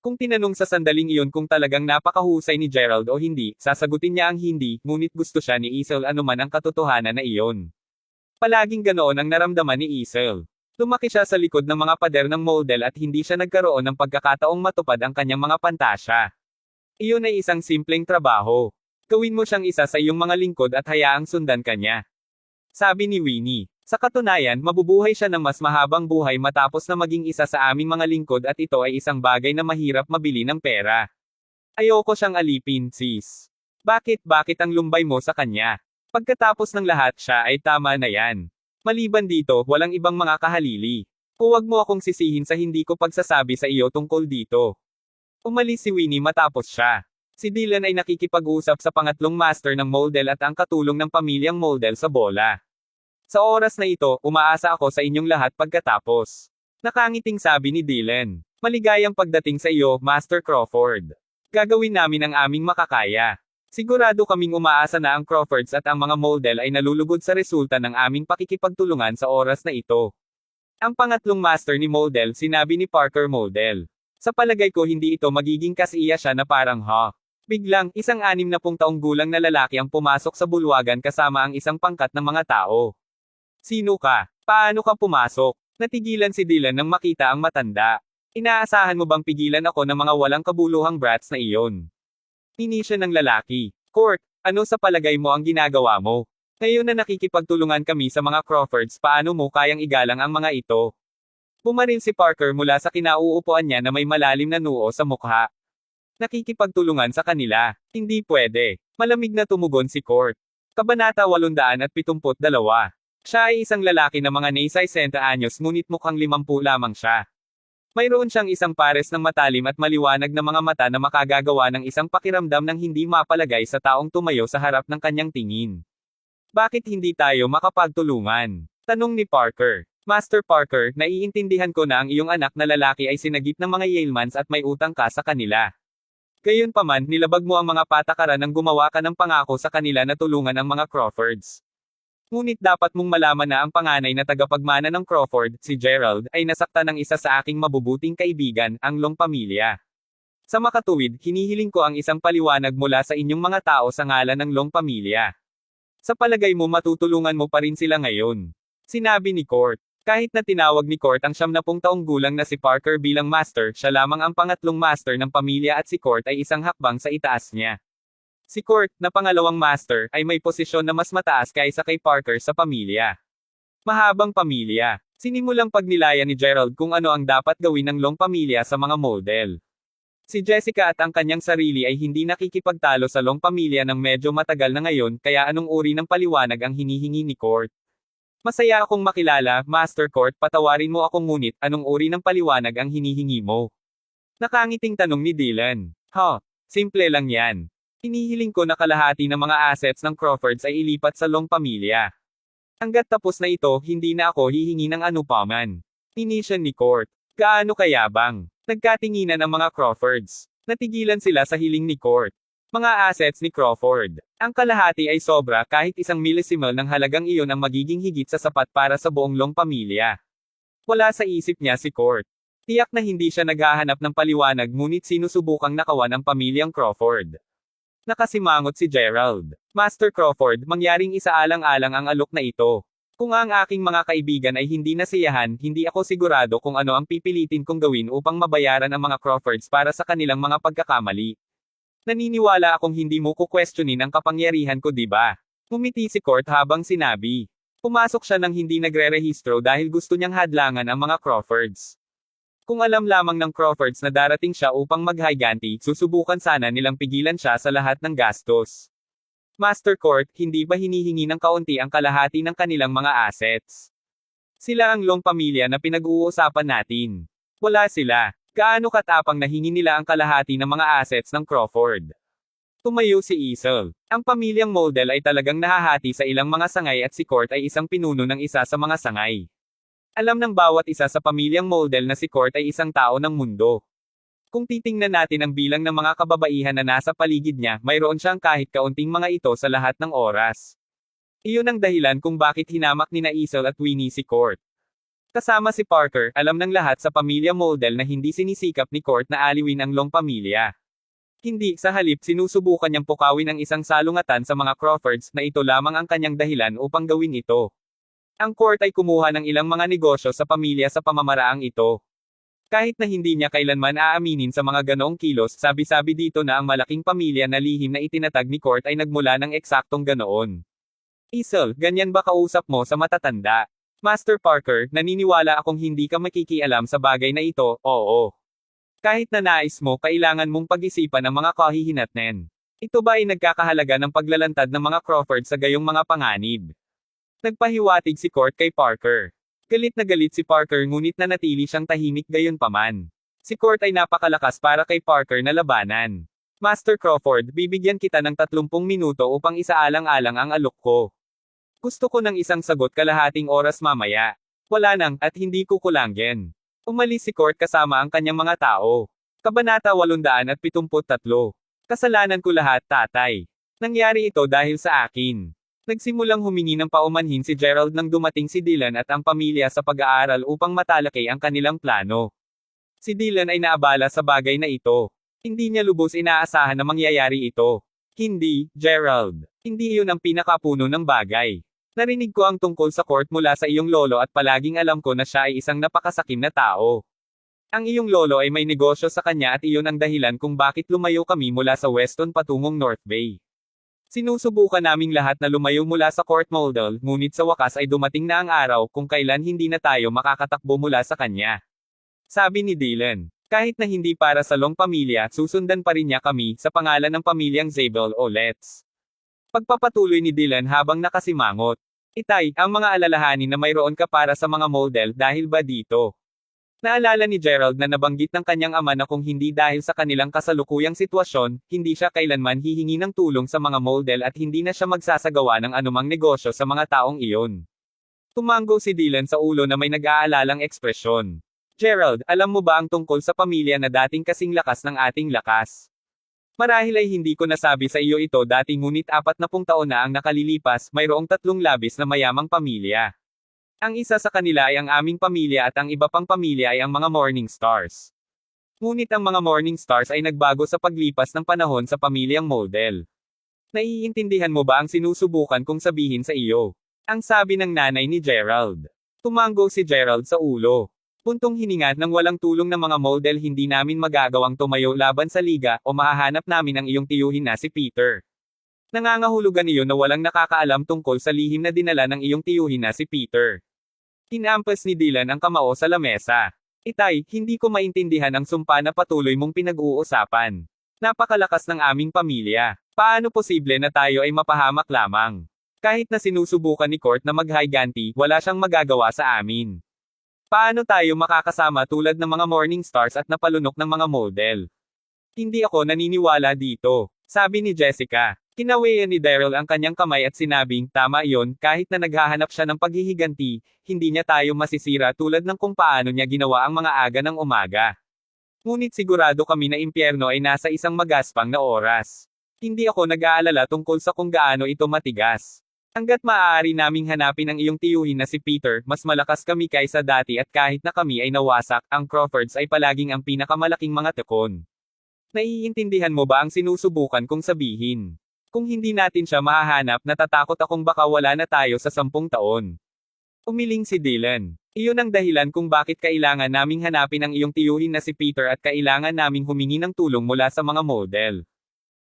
Kung tinanong sa sandaling iyon kung talagang napakahusay ni Gerald o hindi, sasagutin niya ang hindi, ngunit gusto siya ni Isel anuman ang katotohanan na iyon. Palaging ganoon ang naramdaman ni Isel. Lumaki siya sa likod ng mga pader ng model at hindi siya nagkaroon ng pagkakataong matupad ang kanyang mga pantasya. Iyon ay isang simpleng trabaho. Gawin mo siyang isa sa iyong mga lingkod at hayaang sundan kanya. Sabi ni Winnie. Sa katunayan, mabubuhay siya ng mas mahabang buhay matapos na maging isa sa aming mga lingkod at ito ay isang bagay na mahirap mabili ng pera. Ayoko siyang alipin, sis. Bakit ang lumbay mo sa kanya? Pagkatapos ng lahat siya ay tama na yan. Maliban dito, walang ibang mga kahalili. Huwag mo akong sisihin sa hindi ko pagsasabi sa iyo tungkol dito. Umalis si Winnie matapos siya. Si Dylan ay nakikipag-usap sa pangatlong master ng model at ang katulong ng pamilyang model sa bola. Sa oras na ito, umaasa ako sa inyong lahat pagkatapos. Nakangiting sabi ni Dylan. Maligayang pagdating sa iyo, Master Crawford. Gagawin namin ang aming makakaya. Sigurado kaming umaasa na ang Crawfords at ang mga model ay nalulugod sa resulta ng aming pakikipagtulungan sa oras na ito. Ang pangatlong master ni model sinabi ni Parker Model. Sa palagay ko hindi ito magiging kasiya siya na parang Biglang, isang 60 taong gulang na lalaki ang pumasok sa bulwagan kasama ang isang pangkat ng mga tao. Sino ka? Paano ka pumasok? Natigilan si Dylan nang makita ang matanda. Inaasahan mo bang pigilan ako ng mga walang kabuluhang brats na iyon? Hini siya ng lalaki. Court, ano sa palagay mo ang ginagawa mo? Ngayon na nakikipagtulungan kami sa mga Crawfords, paano mo kayang igalang ang mga ito? Bumaril si Parker mula sa kinauupuan niya na may malalim na noo sa mukha. Nakikipagtulungan sa kanila. Hindi pwede. Malamig na tumugon si Court. Kabanata 872. Siya ay isang lalaki na mga nasa 60 anyos ngunit mukhang 50 lamang siya. Mayroon siyang isang pares ng matalim at maliwanag na mga mata na makagagawa ng isang pakiramdam ng hindi mapalagay sa taong tumayo sa harap ng kanyang tingin. Bakit hindi tayo makapagtulungan? Tanong ni Parker. Master Parker, naiintindihan ko na ang iyong anak na lalaki ay sinagip ng mga Yalemans at may utang ka sa kanila. Gayunpaman, nilabag mo ang mga patakaran nang gumawa ka ng pangako sa kanila na tulungan ang mga Crawfords. Ngunit dapat mong malaman na ang panganay na tagapagmana ng Crawford, si Gerald, ay nasaktan ng isa sa aking mabubuting kaibigan, ang Long pamilya. Sa makatuwid, hinihiling ko ang isang paliwanag mula sa inyong mga tao sa ngalan ng Long pamilya. Sa palagay mo matutulungan mo pa rin sila ngayon. Sinabi ni Court. Kahit na tinawag ni Court ang 70 taong gulang na si Parker bilang master, siya lamang ang pangatlong master ng pamilya at si Court ay isang hakbang sa itaas niya. Si Court, na pangalawang master, ay may posisyon na mas mataas kaysa kay Parker sa pamilya. Mahabang pamilya. Sinimulang pagnilayan ni Gerald kung ano ang dapat gawin ng Long pamilya sa mga model. Si Jessica at ang kanyang sarili ay hindi nakikipagtalo sa Long pamilya ng medyo matagal na ngayon, kaya anong uri ng paliwanag ang hinihingi ni Court? Masaya akong makilala, Master Court, patawarin mo ako ngunit, anong uri ng paliwanag ang hinihingi mo? Nakangiting tanong ni Dylan. Simple lang yan. Hinihiling ko na kalahati ng mga assets ng Crawfords ay ilipat sa Long pamilya. Hanggat tapos na ito, hindi na ako hihingi ng anupaman. Tinisyan ni Court. Gaano kayabang? Nagkatinginan ang mga Crawfords. Natigilan sila sa hiling ni Court. Mga assets ni Crawford. Ang kalahati ay sobra kahit 1 millesimal ng halagang iyon ang magiging higit sa sapat para sa buong Long pamilya. Wala sa isip niya si Court. Tiyak na hindi siya naghahanap ng paliwanag ngunit sinusubukang nakawan ang pamilyang Crawford. Nakasimangot si Gerald. Master Crawford, mangyaring isaalang-alang ang alok na ito. Kung ang aking mga kaibigan ay hindi nasiyahan, hindi ako sigurado kung ano ang pipilitin kong gawin upang mabayaran ang mga Crawfords para sa kanilang mga pagkakamali. Naniniwala akong hindi mo kukwestiyonin ang kapangyarihan ko, diba? Ngumiti si Court habang sinabi. Pumasok siya nang hindi nagre-rehistro dahil gusto niyang hadlangan ang mga Crawfords. Kung alam lamang ng Crawfords na darating siya upang maghiganti, susubukan sana nilang pigilan siya sa lahat ng gastos. Master Court, hindi ba hinihingi ng kaunti ang kalahati ng kanilang mga assets? Sila ang Long pamilya na pinag-uusapan natin. Wala sila. Gaano katapang na hingi nila ang kalahati ng mga assets ng Crawford? Tumayo si Isel. Ang pamilyang model ay talagang nahahati sa ilang mga sangay at si Court ay isang pinuno ng isa sa mga sangay. Alam ng bawat isa sa pamilyang model na si Court ay isang tao ng mundo. Kung titingnan natin ang bilang ng mga kababaihan na nasa paligid niya, mayroon siyang kahit kaunting mga ito sa lahat ng oras. Iyon ang dahilan kung bakit hinamak ni Isel at Winnie si Court. Kasama si Parker, alam ng lahat sa pamilya model na hindi sinisikap ni Court na aliwin ang Long pamilya. Hindi, sa halip sinusubukan niyang pukawin ang isang salungatan sa mga Crawfords na ito lamang ang kanyang dahilan upang gawin ito. Ang court ay kumuha ng ilang mga negosyo sa pamilya sa pamamaraang ito. Kahit na hindi niya kailanman aaminin sa mga ganoong kilos, sabi-sabi dito na ang malaking pamilya na lihim na itinatag ni Court ay nagmula ng eksaktong ganoon. Isel, ganyan ba kausap mo sa matatanda? Master Parker, naniniwala akong hindi ka makikialam sa bagay na ito, oo. Kahit na nais mo, kailangan mong pag-isipan ang mga kahihinatnen. Ito ba ay nagkakahalaga ng paglalantad ng mga Crawford sa gayong mga panganib? Nagpahiwatig si Court kay Parker. Galit na galit si Parker ngunit nanatili siyang tahimik gayunpaman. Si Court ay napakalakas para kay Parker na labanan. Master Crawford, bibigyan kita ng 30 minuto upang isaalang-alang ang alok ko. Gusto ko ng isang sagot kalahating oras mamaya. Wala nang, at hindi kukulangin. Umalis si Court kasama ang kanyang mga tao. Kabanata 873. Kasalanan ko lahat, tatay. Nangyari ito dahil sa akin. Nagsimulang humingi ng paumanhin si Gerald nang dumating si Dylan at ang pamilya sa pag-aaral upang matalakay ang kanilang plano. Si Dylan ay naabala sa bagay na ito. Hindi niya lubos inaasahan na mangyayari ito. Hindi, Gerald. Hindi iyon ang pinakapuno ng bagay. Narinig ko ang tungkol sa court mula sa iyong lolo at palaging alam ko na siya ay isang napakasakim na tao. Ang iyong lolo ay may negosyo sa kanya at iyon ang dahilan kung bakit lumayo kami mula sa Weston patungong North Bay. Sinusubukan naming lahat na lumayo mula sa court model, ngunit sa wakas ay dumating na ang araw kung kailan hindi na tayo makakatakbo mula sa kanya. Sabi ni Dylan. Kahit na hindi para sa long pamilya, susundan pa rin niya kami sa pangalan ng pamilyang Zabel o Letts. Pagpapatuloy ni Dylan habang nakasimangot. Itay, ang mga alalahanin na mayroon ka para sa mga model dahil ba dito? Naalala ni Gerald na nabanggit ng kanyang ama na kung hindi dahil sa kanilang kasalukuyang sitwasyon, hindi siya kailanman hihingi ng tulong sa mga model at hindi na siya magsasagawa ng anumang negosyo sa mga taong iyon. Tumango si Dylan sa ulo na may nag-aalalang ekspresyon. Gerald, alam mo ba ang tungkol sa pamilya na dating kasing lakas ng ating lakas? Marahil ay hindi ko nasabi sa iyo ito dati ngunit 40 taon na ang nakalilipas, mayroong 3 labis na mayamang pamilya. Ang isa sa kanila ay ang aming pamilya at ang iba pang pamilya ay ang mga Morning Stars. Ngunit ang mga Morning Stars ay nagbago sa paglipas ng panahon sa pamilyang model. Naiintindihan mo ba ang sinusubukan kong sabihin sa iyo? Ang sabi ng nanay ni Gerald. Tumango si Gerald sa ulo. Puntong hininga ng walang tulong ng mga model hindi namin magagawang tumayo laban sa liga o mahahanap namin ang iyong tiyuhin na si Peter. Nangangahulugan iyon na walang nakakaalam tungkol sa lihim na dinala ng iyong tiyuhin na si Peter. Hinampas ni Dylan ang kamao sa lamesa. Itay, hindi ko maintindihan ang sumpa na patuloy mong pinag-uusapan. Napakalakas ng aming pamilya. Paano posible na tayo ay mapahamak lamang? Kahit na sinusubukan ni Court na mag-higanti, wala siyang magagawa sa amin. Paano tayo makakasama tulad ng mga Morning Stars at napalunok ng mga model? Hindi ako naniniwala dito, sabi ni Jessica. Kinawayan ni Daryl ang kanyang kamay at sinabing, tama iyon, kahit na naghahanap siya ng paghihiganti, hindi niya tayo masisira tulad ng kung paano niya ginawa ang mga aga ng umaga. Ngunit sigurado kami na impyerno ay nasa isang magaspang na oras. Hindi ako nag-aalala tungkol sa kung gaano ito matigas. Hanggat maaari naming hanapin ang iyong tiyuhin na si Peter, mas malakas kami kaysa dati at kahit na kami ay nawasak, ang Crawfords ay palaging ang pinakamalaking mga tekon. Naiintindihan mo ba ang sinusubukan kong sabihin? Kung hindi natin siya mahahanap, natatakot akong baka wala na tayo sa 10 taon. Umiling si Dylan. Iyon ang dahilan kung bakit kailangan naming hanapin ang iyong tiyuhin na si Peter at kailangan naming humingi ng tulong mula sa mga model.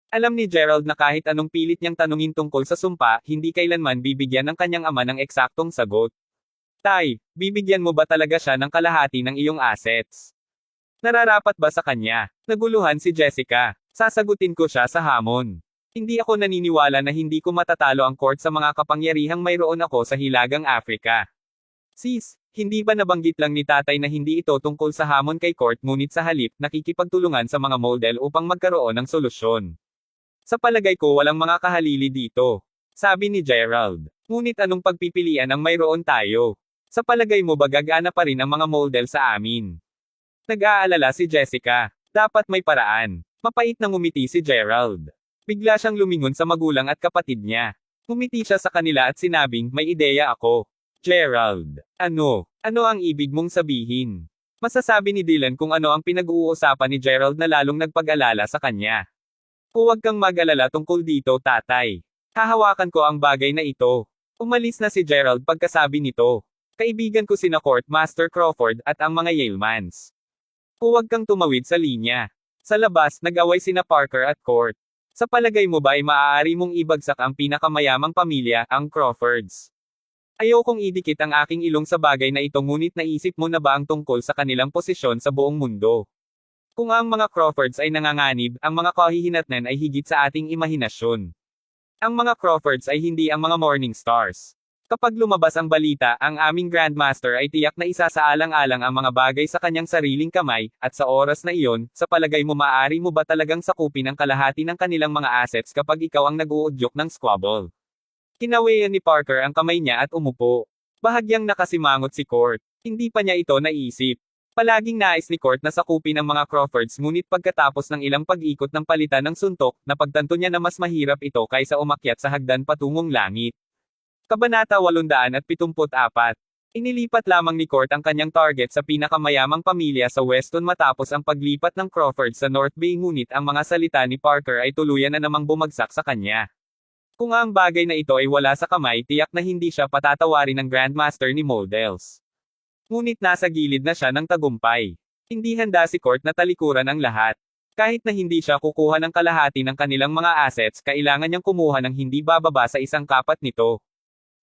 Alam ni Gerald na kahit anong pilit niyang tanungin tungkol sa sumpa, hindi kailanman bibigyan ng kanyang ama ng eksaktong sagot. Tay, bibigyan mo ba talaga siya ng kalahati ng iyong assets? Nararapat ba sa kanya? Naguluhan si Jessica. Sasagutin ko siya sa hamon. Hindi ako naniniwala na hindi ko matatalo ang court sa mga kapangyarihang mayroon ako sa Hilagang Afrika. Sis, hindi ba nabanggit lang ni tatay na hindi ito tungkol sa hamon kay court ngunit sa halip nakikipagtulungan sa mga model upang magkaroon ng solusyon? Sa palagay ko walang mga kahalili dito. Sabi ni Gerald. Ngunit anong pagpipilian ang mayroon tayo? Sa palagay mo ba gagana pa rin ang mga model sa amin? Nag-aalala si Jessica. Dapat may paraan. Mapait na ngumiti si Gerald. Bigla siyang lumingon sa magulang at kapatid niya. Ngumiti siya sa kanila at sinabing, may ideya ako. Gerald. Ano? Ano ang ibig mong sabihin? Masasabi ni Dylan kung ano ang pinag-uusapan ni Gerald na lalong nagpag-alala sa kanya. Huwag kang mag-alala tungkol dito, tatay. Hahawakan ko ang bagay na ito. Umalis na si Gerald pagkasabi nito. Kaibigan ko sina Court, Master Crawford, at ang mga Yalemans. Huwag kang tumawid sa linya. Sa labas, nag-away sina Parker at Court. Sa palagay mo ba ay maaari mong ibagsak ang pinakamayamang pamilya, ang Crawfords? Ayokong idikit ang aking ilong sa bagay na ito, ngunit naisip mo na ba ang tungkol sa kanilang posisyon sa buong mundo? Kung ang mga Crawfords ay nanganganib, ang mga kahihinatnan ay higit sa ating imahinasyon. Ang mga Crawfords ay hindi ang mga Morning Stars. Kapag lumabas ang balita, ang aming Grandmaster ay tiyak na isasaalang-alang ang mga bagay sa kanyang sariling kamay, at sa oras na iyon, sa palagay mo maaari mo ba talagang sakupin ang kalahati ng kanilang mga assets kapag ikaw ang nag-uudyok ng squabble? Kinawayan ni Parker ang kamay niya at umupo. Bahagyang nakasimangot si Court. Hindi pa niya ito naisip. Palaging nais ni Court na sakupin ang mga Crawfords, ngunit pagkatapos ng ilang pag-ikot ng palitan ng suntok, napagtanto niya na mas mahirap ito kaysa umakyat sa hagdan patungong langit. Kabanata 874. Inilipat lamang ni Court ang kanyang target sa pinakamayamang pamilya sa Weston matapos ang paglipat ng Crawford sa North Bay, ngunit ang mga salita ni Parker ay tuluyan na namang bumagsak sa kanya. Kung ang bagay na ito ay wala sa kamay, tiyak na hindi siya patatawarin ng Grandmaster ni Models. Ngunit nasa gilid na siya ng tagumpay. Hindi handa si Court na talikuran ang lahat. Kahit na hindi siya kukuha ng kalahati ng kanilang mga assets, kailangan niyang kumuha ng hindi bababa sa isang kapat nito.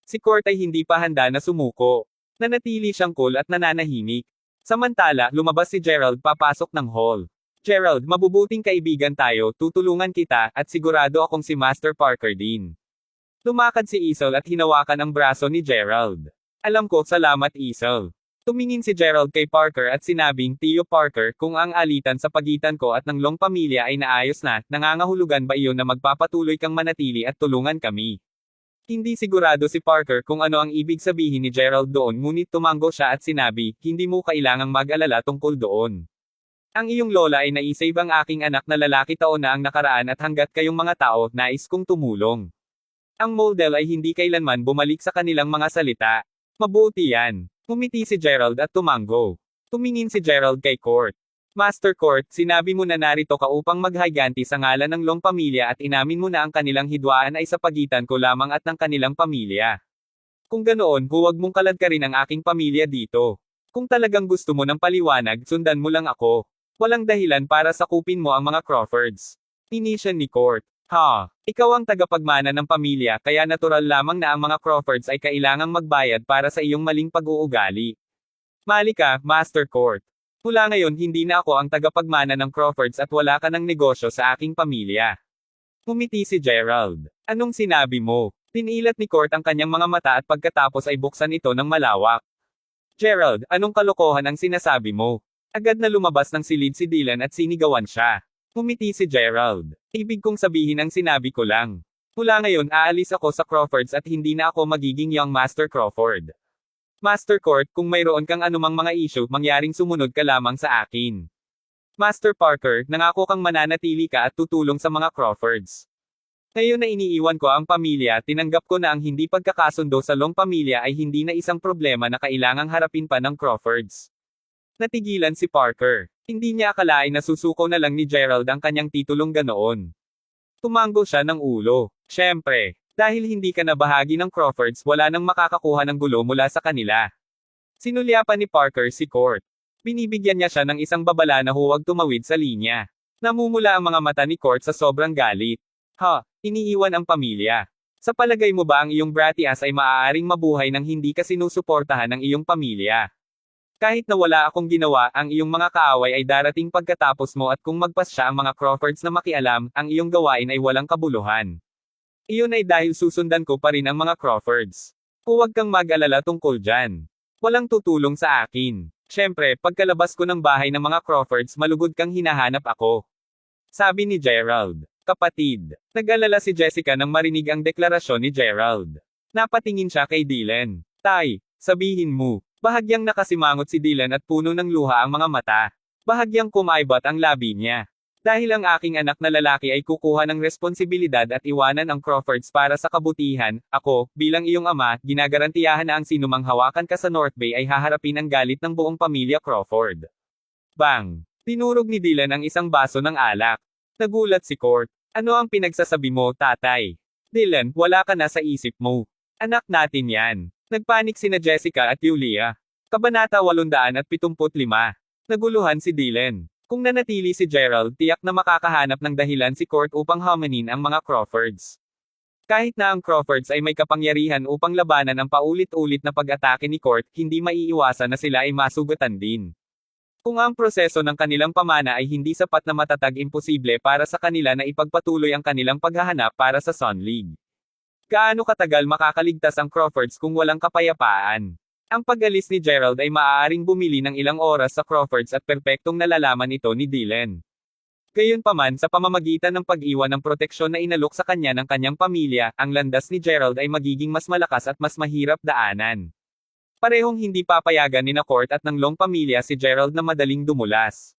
Si Court ay hindi pa handa na sumuko. Nanatili siyang cool at nananahimik. Samantala, lumabas si Gerald papasok ng hall. Gerald, mabubuting kaibigan tayo, tutulungan kita, at sigurado akong si Master Parker din. Lumakad si Isol at hinawakan ang braso ni Gerald. Alam ko, salamat Isol. Tumingin si Gerald kay Parker at sinabing, Tio Parker, kung ang alitan sa pagitan ko at ng Long pamilya ay naayos na, nangangahulugan ba iyon na magpapatuloy kang manatili at tulungan kami? Hindi sigurado si Parker kung ano ang ibig sabihin ni Gerald doon, ngunit tumango siya at sinabi, hindi mo kailangang mag-alala tungkol doon. Ang iyong lola ay naisave ang aking anak na lalaki taon na ang nakaraan, at hanggat kayong mga tao, nais kong tumulong. Ang Model ay hindi kailanman bumalik sa kanilang mga salita. Mabuti yan. Ngumiti si Gerald at tumango. Tumingin si Gerald kay Court. Master Court, sinabi mo na narito ka upang maghiganti sa ngalan ng Long pamilya at inamin mo na ang kanilang hidwaan ay sa pagitan ko lamang at ng kanilang pamilya. Kung ganoon, huwag mong kaladkarin ang aking pamilya dito. Kung talagang gusto mo ng paliwanag, sundan mo lang ako. Walang dahilan para sakupin mo ang mga Crawfords. Inisyon ni Court. Ha, ikaw ang tagapagmana ng pamilya, kaya natural lamang na ang mga Crawfords ay kailangang magbayad para sa iyong maling pag-uugali. Mali ka, Master Court. Mula ngayon hindi na ako ang tagapagmana ng Crawfords at wala ka ng negosyo sa aking pamilya. Ngumiti si Gerald. Anong sinabi mo? Tinilat ni Court ang kanyang mga mata at pagkatapos ay buksan ito ng malawak. Gerald, anong kalokohan ang sinasabi mo? Agad na lumabas ng silid si Dylan at sinigawan siya. Ngumiti si Gerald. Ibig kong sabihin ang sinabi ko lang. Mula ngayon aalis ako sa Crawfords at hindi na ako magiging young Master Crawford. Master Court, kung mayroon kang anumang mga issue, mangyaring sumunod ka lamang sa akin. Master Parker, nangako kang mananatili ka at tutulong sa mga Crawfords. Ngayon na iniiwan ko ang pamilya, tinanggap ko na ang hindi pagkakasundo sa Long pamilya ay hindi na isang problema na kailangang harapin pa ng Crawfords. Natigilan si Parker. Hindi niya akalain na susuko na lang ni Gerald ang kanyang titulong ganoon. Tumango siya ng ulo. Siyempre. Dahil hindi ka na bahagi ng Crawfords, wala nang makakakuha ng gulo mula sa kanila. Sinulyapan ni Parker si Court. Binibigyan niya siya ng isang babala na huwag tumawid sa linya. Namumula ang mga mata ni Court sa sobrang galit. Ha, iniiwan ang pamilya. Sa palagay mo ba ang iyong bratty ass ay maaaring mabuhay nang hindi ka sinusuportahan ng iyong pamilya? Kahit na wala akong ginawa, ang iyong mga kaaway ay darating pagkatapos mo, at kung magpasya ang mga Crawfords na makialam, ang iyong gawain ay walang kabuluhan. Iyon ay dahil susundan ko pa rin ang mga Crawfords. Huwag kang mag-alala tungkol dyan. Walang tutulong sa akin. Siyempre, pagkalabas ko ng bahay ng mga Crawfords, malugod kang hinahanap ako. Sabi ni Gerald. Kapatid. Nag-alala si Jessica nang marinig ang deklarasyon ni Gerald. Napatingin siya kay Dylan. Tay, sabihin mo. Bahagyang nakasimangot si Dylan at puno ng luha ang mga mata. Bahagyang kumaibat ang labi niya. Dahil ang aking anak na lalaki ay kukuha ng responsibilidad at iwanan ang Crawfords para sa kabutihan, ako, bilang iyong ama, ginagarantiyahan na ang sinumang hawakan ka sa North Bay ay haharapin ang galit ng buong pamilya Crawford. Bang! Tinurog ni Dylan ang isang baso ng alak. Nagulat si Court. Ano ang pinagsasabi mo, tatay? Dylan, wala ka na sa isip mo. Anak natin yan. Nagpanik sina Jessica at Yulia. Kabanata 875. Naguluhan si Dylan. Kung nanatili si Gerald, tiyak na makakahanap ng dahilan si Court upang hamanin ang mga Crawfords. Kahit na ang Crawfords ay may kapangyarihan upang labanan ang paulit-ulit na pag-atake ni Court, hindi maiiwasan na sila ay masugatan din. Kung ang proseso ng kanilang pamana ay hindi sapat na matatag, imposible para sa kanila na ipagpatuloy ang kanilang paghahanap para sa Sun League. Gaano katagal makakaligtas ang Crawfords kung walang kapayapaan? Ang pag-alis ni Gerald ay maaaring bumili ng ilang oras sa Crawfords at perpektong nalalaman ito ni Dylan. Gayunpaman, sa pamamagitan ng pag-iwan ng proteksyon na inalok sa kanya ng kanyang pamilya, ang landas ni Gerald ay magiging mas malakas at mas mahirap daanan. Parehong hindi papayagan ni Court at ng Long pamilya si Gerald na madaling dumulas.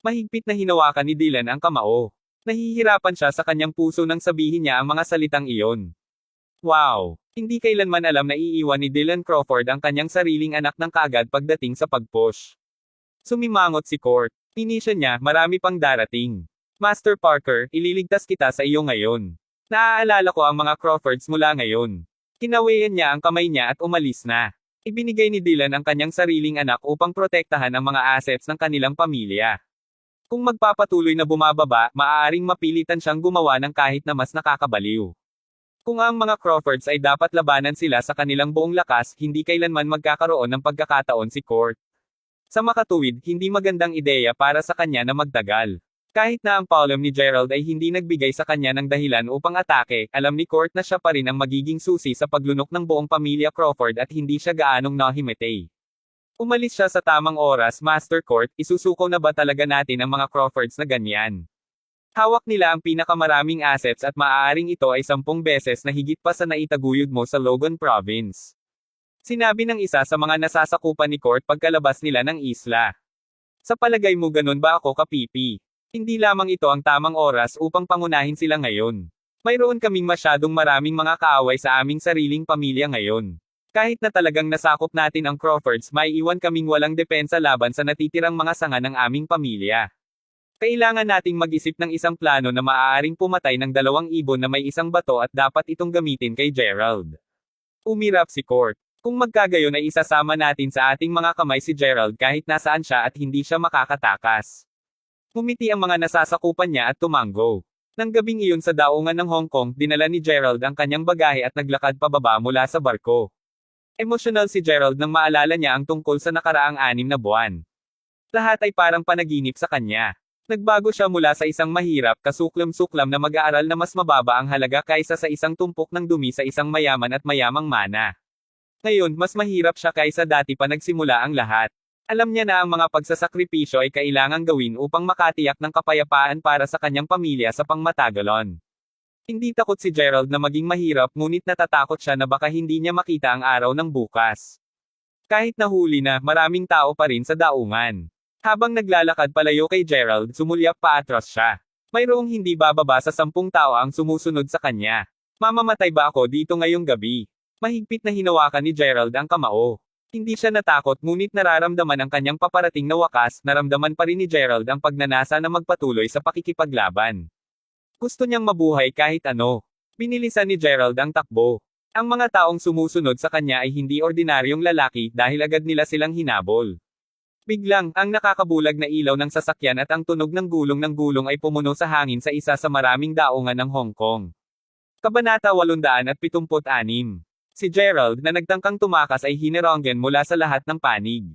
Mahigpit na hinawakan ni Dylan ang kamao. Nahihirapan siya sa kanyang puso nang sabihin niya ang mga salitang iyon. Wow! Hindi kailanman alam na iiwan ni Dylan Crawford ang kanyang sariling anak ng kaagad pagdating sa pag-push. Sumimangot si Court. Inisya niya, marami pang darating. Master Parker, ililigtas kita sa iyo ngayon. Naaalala ko ang mga Crawfords mula ngayon. Kinawayan niya ang kamay niya at umalis na. Ibinigay ni Dylan ang kanyang sariling anak upang protektahan ang mga assets ng kanilang pamilya. Kung magpapatuloy na bumababa, maaaring mapilitan siyang gumawa ng kahit na mas nakakabaliw. Kung ang mga Crawfords ay dapat labanan sila sa kanilang buong lakas, hindi kailanman magkakaroon ng pagkakataon si Court. Sa makatuwid, hindi magandang ideya para sa kanya na magtagal. Kahit na ang palm ni Gerald ay hindi nagbigay sa kanya ng dahilan upang atake, alam ni Court na siya pa rin ang magiging susi sa paglunok ng buong pamilya Crawford at hindi siya gaanong nahimatay. Umalis siya sa tamang oras, Master Court, isusuko na ba talaga natin ang mga Crawfords na ganyan? Hawak nila ang pinakamaraming assets at maaaring ito ay 10 beses na higit pa sa naitaguyod mo sa Logan Province. Sinabi ng isa sa mga nasasakupan ni Court pagkalabas nila ng isla. Sa palagay mo ganun ba ako kapipi? Hindi lamang ito ang tamang oras upang pangunahin sila ngayon. Mayroon kaming masyadong maraming mga kaaway sa aming sariling pamilya ngayon. Kahit na talagang nasakop natin ang Crawfords, may iwan kaming walang depensa laban sa natitirang mga sanga ng aming pamilya. Kailangan nating mag-isip ng isang plano na maaaring pumatay ng 2 ibon na may isang bato at dapat itong gamitin kay Gerald. Umirap si Court. Kung magkagayon ay isasama natin sa ating mga kamay si Gerald kahit nasaan siya at hindi siya makakatakas. Ngumiti ang mga nasasakupan niya at tumanggo. Nang gabing iyon sa daungan ng Hong Kong, dinala ni Gerald ang kanyang bagahe at naglakad pababa mula sa barko. Emosyonal si Gerald nang maalala niya ang tungkol sa nakaraang 6 na buwan. Lahat ay parang panaginip sa kanya. Nagbago siya mula sa isang mahirap, kasuklam-suklam na mag-aaral na mas mababa ang halaga kaysa sa isang tumpok ng dumi sa isang mayaman at mayamang mana. Ngayon, mas mahirap siya kaysa dati pa nagsimula ang lahat. Alam niya na ang mga pagsasakripisyo ay kailangang gawin upang makatiyak ng kapayapaan para sa kanyang pamilya sa pangmatagalan. Hindi takot si Gerald na maging mahirap, ngunit natatakot siya na baka hindi niya makita ang araw ng bukas. Kahit nahuli na, maraming tao pa rin sa daungan. Habang naglalakad palayo kay Gerald, sumulyap paatras siya. Mayroong hindi bababa sa 10 tao ang sumusunod sa kanya. Mamamatay ba ako dito ngayong gabi? Mahigpit na hinawakan ni Gerald ang kamao. Hindi siya natakot, ngunit nararamdaman ang kanyang paparating na wakas, naramdaman pa rin ni Gerald ang pagnanasa na magpatuloy sa pakikipaglaban. Gusto niyang mabuhay kahit ano. Binilisan ni Gerald ang takbo. Ang mga taong sumusunod sa kanya ay hindi ordinaryong lalaki dahil agad nila silang hinabol. Biglang, ang nakakabulag na ilaw ng sasakyan at ang tunog ng gulong ay pumuno sa hangin sa isa sa maraming daungan ng Hong Kong. Kabanata 876. Si Gerald, na nagtangkang tumakas, ay hinironggan mula sa lahat ng panig.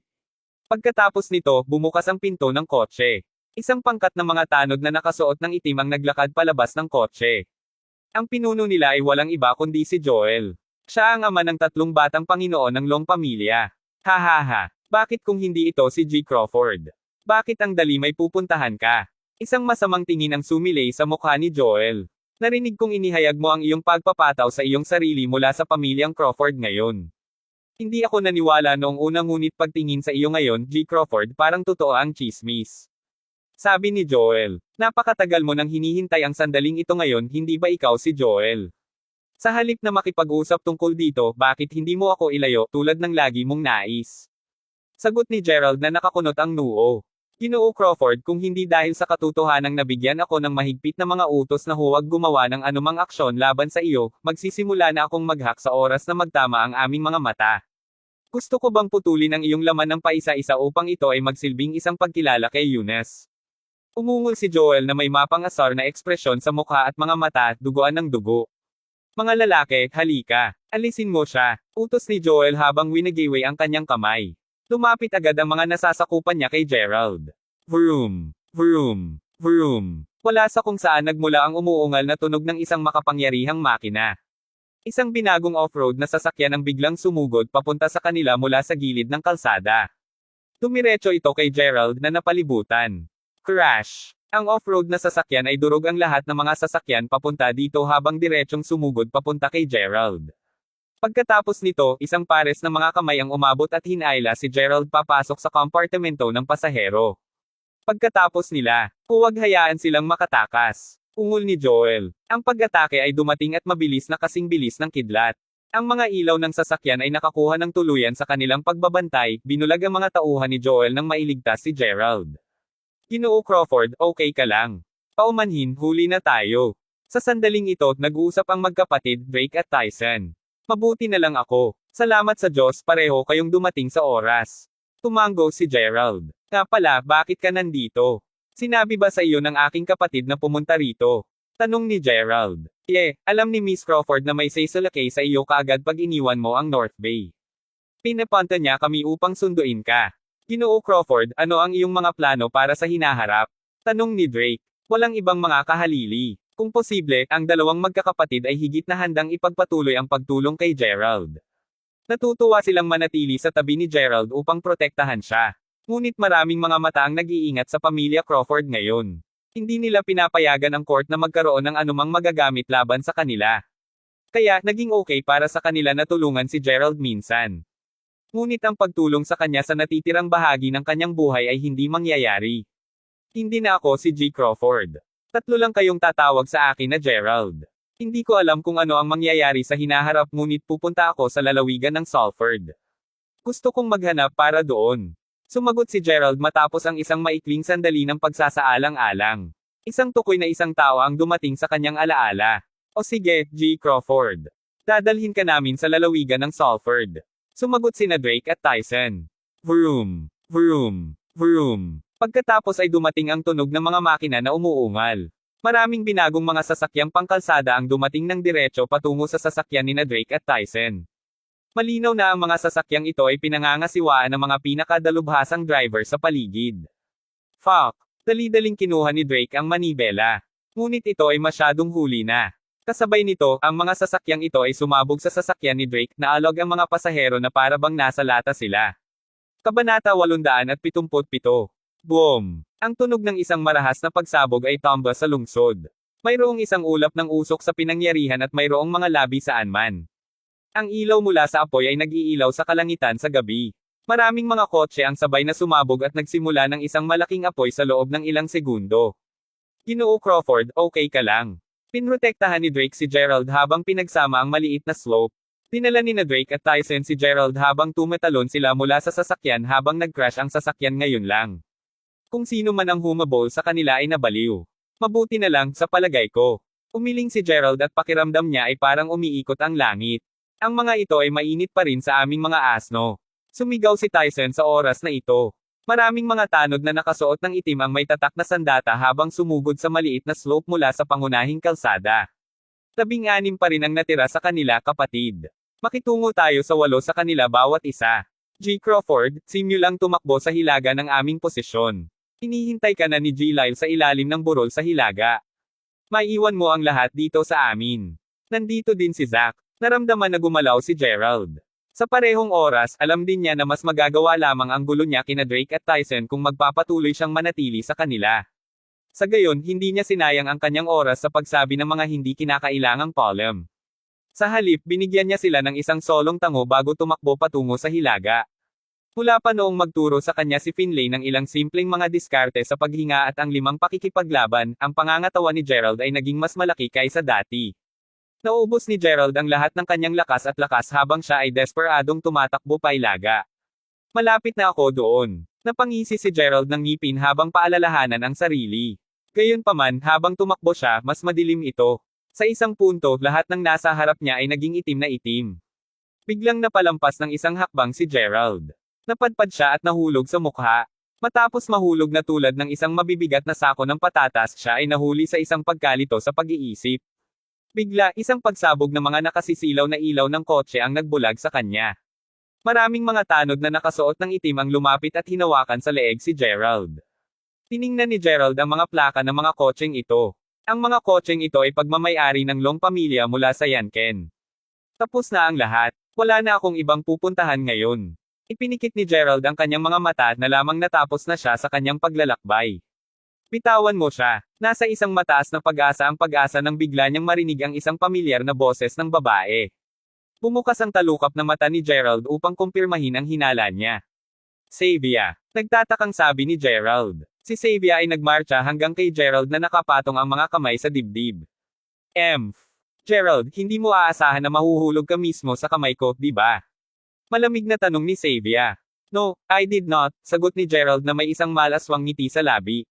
Pagkatapos nito, bumukas ang pinto ng kotse. Isang pangkat ng mga tanod na nakasuot ng itim ang naglakad palabas ng kotse. Ang pinuno nila ay walang iba kundi si Joel. Siya ang ama ng 3 batang Panginoon ng Long pamilya. Hahaha. Bakit kung hindi ito si G. Crawford? Bakit ang dali may pupuntahan ka? Isang masamang tingin ang sumilay sa mukha ni Joel. Narinig kong inihayag mo ang iyong pagpapataw sa iyong sarili mula sa pamilyang Crawford ngayon. Hindi ako naniwala noong una, ngunit pagtingin sa iyo ngayon, G. Crawford, parang totoo ang chismis. Sabi ni Joel. Napakatagal mo nang hinihintay ang sandaling ito ngayon, hindi ba ikaw si Joel? Sa halip na makipag-usap tungkol dito, bakit hindi mo ako ilayo tulad ng lagi mong nais? Sagot ni Gerald na nakakunot ang noo. Ginoo Crawford, kung hindi dahil sa katotohanang nabigyan ako ng mahigpit na mga utos na huwag gumawa ng anumang aksyon laban sa iyo, magsisimula na akong maghak sa oras na magtama ang aming mga mata. Gusto ko bang putulin ang iyong laman ng paisa-isa upang ito ay magsilbing isang pagkilala kay Eunice? Umungol si Joel na may mapang-asar na ekspresyon sa mukha at mga mata, duguan ng dugo. Mga lalaki, halika. Alisin mo siya. Utos ni Joel habang winigiway ang kanyang kamay. Lumapit agad ang mga nasasakupan niya kay Gerald. Vroom, vroom, vroom. Wala sa kung saan nagmula ang umuungal na tunog ng isang makapangyarihang makina. Isang binagong off-road na sasakyan ang biglang sumugod papunta sa kanila mula sa gilid ng kalsada. Dumiretso ito kay Gerald na napalibutan. Crash! Ang off-road na sasakyan ay durog ang lahat ng mga sasakyan papunta dito habang diretsong sumugod papunta kay Gerald. Pagkatapos nito, isang pares ng mga kamay ang umabot at hinayla si Gerald papasok sa kompartimento ng pasahero. Pagkatapos nila, huwag hayaan silang makatakas. Ungol ni Joel. Ang pag-atake ay dumating at mabilis na kasing bilis ng kidlat. Ang mga ilaw ng sasakyan ay nakakuha ng tuluyan sa kanilang pagbabantay, binulag ang mga tauhan ni Joel nang mailigtas si Gerald. Ginoo Crawford, okay ka lang. Paumanhin, huli na tayo. Sa sandaling ito, nag-uusap ang magkapatid, Drake at Tyson. Mabuti na lang ako. Salamat sa Diyos, pareho kayong dumating sa oras. Tumango si Gerald. Nga pala, bakit ka nandito? Sinabi ba sa iyo ng aking kapatid na pumunta rito? Tanong ni Gerald. Alam ni Miss Crawford na may say-so-lake sa iyo kaagad pag iniwan mo ang North Bay. Pinapunta niya kami upang sunduin ka. Ginoo Crawford, ano ang iyong mga plano para sa hinaharap? Tanong ni Drake. Walang ibang mga kahalili. Kung posible, ang dalawang magkakapatid ay higit na handang ipagpatuloy ang pagtulong kay Gerald. Natutuwa silang manatili sa tabi ni Gerald upang protektahan siya. Ngunit maraming mga mata ang nag-iingat sa pamilya Crawford ngayon. Hindi nila pinapayagan ang court na magkaroon ng anumang magagamit laban sa kanila. Kaya, naging okay para sa kanila na tulungan si Gerald minsan. Ngunit ang pagtulong sa kanya sa natitirang bahagi ng kanyang buhay ay hindi mangyayari. Hindi na ako si G. Crawford. 3 lang kayong tatawag sa akin na Gerald. Hindi ko alam kung ano ang mangyayari sa hinaharap ngunit pupunta ako sa lalawigan ng Salford. Gusto kong maghanap para doon. Sumagot si Gerald matapos ang isang maikling sandali ng pagsasaalang-alang. Isang tukoy na isang tao ang dumating sa kanyang alaala. O sige, G. Crawford. Dadalhin ka namin sa lalawigan ng Salford. Sumagot sina Drake at Tyson. Vroom, vroom, vroom. Pagkatapos ay dumating ang tunog ng mga makina na umuungal. Maraming binagong mga sasakyang pangkalsada ang dumating ng diretso patungo sa sasakyan ni Drake at Tyson. Malinaw na ang mga sasakyang ito ay pinangangasiwaan ng mga pinakadalubhasang driver sa paligid. Fuck! Dali-daling kinuha ni Drake ang manibela. Ngunit ito ay masyadong huli na. Kasabay nito, ang mga sasakyang ito ay sumabog sa sasakyan ni Drake na alog ang mga pasahero na para bang nasa lata sila. Kabanata 877. Boom! Ang tunog ng isang marahas na pagsabog ay tumba sa lungsod. Mayroong isang ulap ng usok sa pinangyarihan at mayroong mga labi saan man. Ang ilaw mula sa apoy ay nag-iilaw sa kalangitan sa gabi. Maraming mga kotse ang sabay na sumabog at nagsimula ng isang malaking apoy sa loob ng ilang segundo. Ginoo Crawford, okay ka lang. Pinrotektahan ni Drake si Gerald habang pinagsama ang maliit na slope. Dinala ni Drake at Tyson si Gerald habang tumatalon sila mula sa sasakyan habang nag-crash ang sasakyan ngayon lang. Kung sino man ang humabol sa kanila ay nabaliw. Mabuti na lang, sa palagay ko. Umiling si Gerald at pakiramdam niya ay parang umiikot ang langit. Ang mga ito ay mainit pa rin sa aming mga asno. Sumigaw si Tyson sa oras na ito. Maraming mga tanod na nakasuot ng itim ang may tatak na sandata habang sumugod sa maliit na slope mula sa pangunahing kalsada. 16 pa rin ang natira sa kanila kapatid. Makitungo tayo sa 8 sa kanila bawat isa. G. Crawford, simul ang tumakbo sa hilaga ng aming posisyon. Hinihintay ka na ni G. Lyle sa ilalim ng burol sa hilaga. Maiiwan mo ang lahat dito sa amin. Nandito din si Zack. Naramdaman na gumalaw si Gerald. Sa parehong oras, alam din niya na mas magagawa lamang ang gulo niya kina Drake at Tyson kung magpapatuloy siyang manatili sa kanila. Sa gayon, hindi niya sinayang ang kanyang oras sa pagsabi ng mga hindi kinakailangang polem. Sa halip, binigyan niya sila ng isang solong tango bago tumakbo patungo sa hilaga. Mula pa noong magturo sa kanya si Finlay ng ilang simpleng mga diskarte sa paghinga at ang 5 pakikipaglaban, ang pangangatawan ni Gerald ay naging mas malaki kaysa dati. Naubos ni Gerald ang lahat ng kanyang lakas at lakas habang siya ay desperadong tumatakbo pa ilaga. Malapit na ako doon. Napangisi si Gerald ng ngipin habang paalalahanan ang sarili. Gayunpaman, habang tumakbo siya, mas madilim ito. Sa isang punto, lahat ng nasa harap niya ay naging itim na itim. Biglang napalampas ng isang hakbang si Gerald. Napadpad siya at nahulog sa mukha. Matapos mahulog na tulad ng isang mabibigat na sako ng patatas, siya ay nahuli sa isang pagkalito sa pag-iisip. Bigla, isang pagsabog ng mga nakasisilaw na ilaw ng kotse ang nagbulag sa kanya. Maraming mga tanod na nakasuot ng itim ang lumapit at hinawakan sa leeg si Gerald. Tiningnan ni Gerald ang mga plaka ng mga kotseng ito. Ang mga kotseng ito ay pagmamay-ari ng Long pamilya mula sa Yanken. Tapos na ang lahat. Wala na akong ibang pupuntahan ngayon. Ipinikit ni Gerald ang kanyang mga mata na lamang natapos na siya sa kanyang paglalakbay. Bitawan mo siya. Nasa isang mataas na pag-asa ang pag-asa nang bigla niyang marinig ang isang pamilyar na boses ng babae. Bumukas ang talukap na mata ni Gerald upang kumpirmahin ang hinala niya. Xavier. Nagtatakang sabi ni Gerald. Si Xavier ay nagmarcha hanggang kay Gerald na nakapatong ang mga kamay sa dibdib. Gerald, hindi mo aasahan na mahuhulog ka mismo sa kamay ko, di ba? Malamig na tanong ni Xavier. No, I did not, sagot ni Gerald na may isang malaswang ngiti sa labi.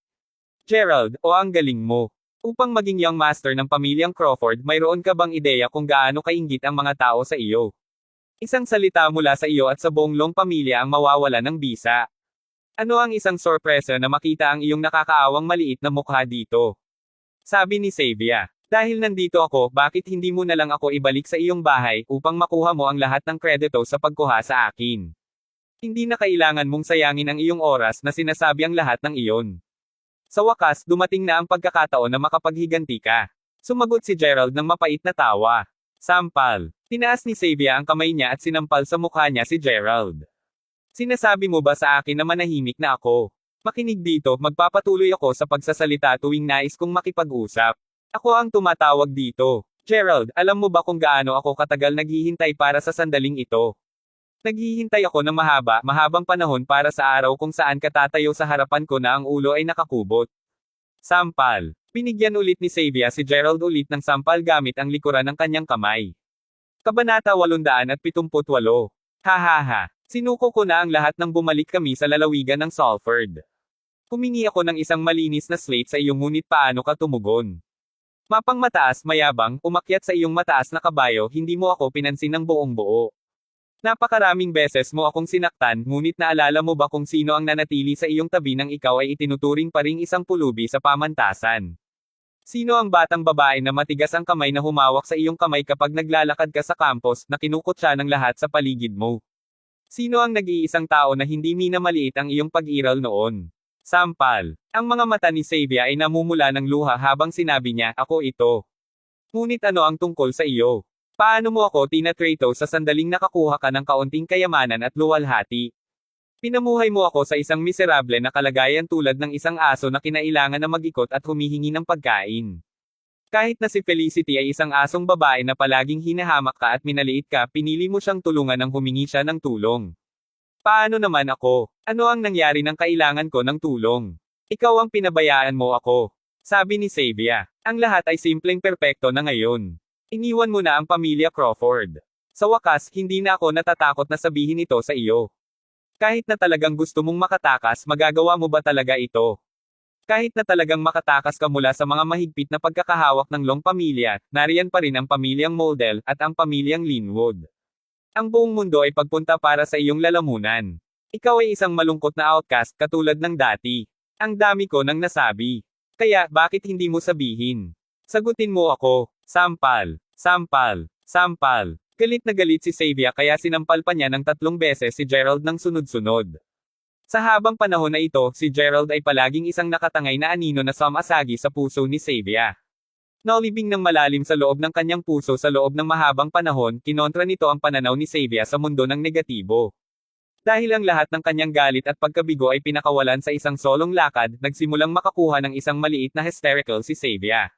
Gerald, ang galing mo. Upang maging young master ng pamilyang Crawford, mayroon ka bang ideya kung gaano kainggit ang mga tao sa iyo? Isang salita mula sa iyo at sa buong Long pamilya ang mawawala ng bisa. Ano ang isang sorpresa na makita ang iyong nakakaawang maliit na mukha dito? Sabi ni Xavier. Dahil nandito ako, bakit hindi mo na lang ako ibalik sa iyong bahay upang makuha mo ang lahat ng kredito sa pagkuha sa akin? Hindi na kailangan mong sayangin ang iyong oras na sinasabi ang lahat ng iyon. Sa wakas, dumating na ang pagkakataon na makapaghiganti ka. Sumagot si Gerald ng mapait na tawa. Sampal. Tinaas ni Xavier ang kamay niya at sinampal sa mukha niya si Gerald. Sinasabi mo ba sa akin na manahimik na ako? Makinig dito, magpapatuloy ako sa pagsasalita tuwing nais kong makipag-usap. Ako ang tumatawag dito. Gerald, alam mo ba kung gaano ako katagal naghihintay para sa sandaling ito? Naghihintay ako ng mahabang panahon para sa araw kung saan katatayo sa harapan ko na ang ulo ay nakakubot. Sampal. Binigyan ulit ni Xavier si Gerald ulit ng sampal gamit ang likuran ng kanyang kamay. Kabanata 878. Hahaha. Sinuko ko na ang lahat nang bumalik kami sa lalawigan ng Salford. Humingi ako ng isang malinis na slate sa iyo ngunit paano ka tumugon? Mapang mataas, mayabang, umakyat sa iyong mataas na kabayo, hindi mo ako pinansin ng buong buo. Napakaraming beses mo akong sinaktan, ngunit naalala mo ba kung sino ang nanatili sa iyong tabi nang ikaw ay itinuturing pa ring isang pulubi sa pamantasan? Sino ang batang babae na matigas ang kamay na humawak sa iyong kamay kapag naglalakad ka sa campus, na kinukutsa ng lahat sa paligid mo? Sino ang nag-iisang tao na hindi minamaliit ang iyong pag-iral noon? Sampal. Ang mga mata ni Xavier ay namumula ng luha habang sinabi niya, ako ito. Ngunit ano ang tungkol sa iyo? Paano mo ako tinatrato sa sandaling nakakuha ka ng kaunting kayamanan at luwalhati? Pinamuhay mo ako sa isang miserable na kalagayan tulad ng isang aso na kinailangan na mag-ikot at humihingi ng pagkain. Kahit na si Felicity ay isang asong babae na palaging hinahamak ka at minaliit ka, pinili mo siyang tulungan nang humingi siya ng tulong. Paano naman ako? Ano ang nangyari nang kailangan ko ng tulong? Ikaw ang pinabayaan mo ako. Sabi ni Xavier. Ang lahat ay simpleng perpekto na ngayon. Iniwan mo na ang pamilya Crawford. Sa wakas, hindi na ako natatakot na sabihin ito sa iyo. Kahit na talagang gusto mong makatakas, magagawa mo ba talaga ito? Kahit na talagang makatakas ka mula sa mga mahigpit na pagkakahawak ng Long pamilya, nariyan pa rin ang pamilyang Moldel at ang pamilyang Linwood. Ang buong mundo ay pagpunta para sa iyong lalamunan. Ikaw ay isang malungkot na outcast katulad ng dati. Ang dami ko nang nasabi. Kaya, bakit hindi mo sabihin? Sagutin mo ako. Sampal. Sampal. Sampal. Galit na galit si Xavier kaya sinampal pa niya ng 3 beses si Gerald ng sunod-sunod. Sa habang panahon na ito, si Gerald ay palaging isang nakatangay na anino na sumasagi sa puso ni Xavier. Naulibing ng malalim sa loob ng kanyang puso sa loob ng mahabang panahon, kinontra nito ang pananaw ni Xavier sa mundo ng negatibo. Dahil ang lahat ng kanyang galit at pagkabigo ay pinakawalan sa isang solong lakad, nagsimulang makakuha ng isang maliit na hysterical si Xavier.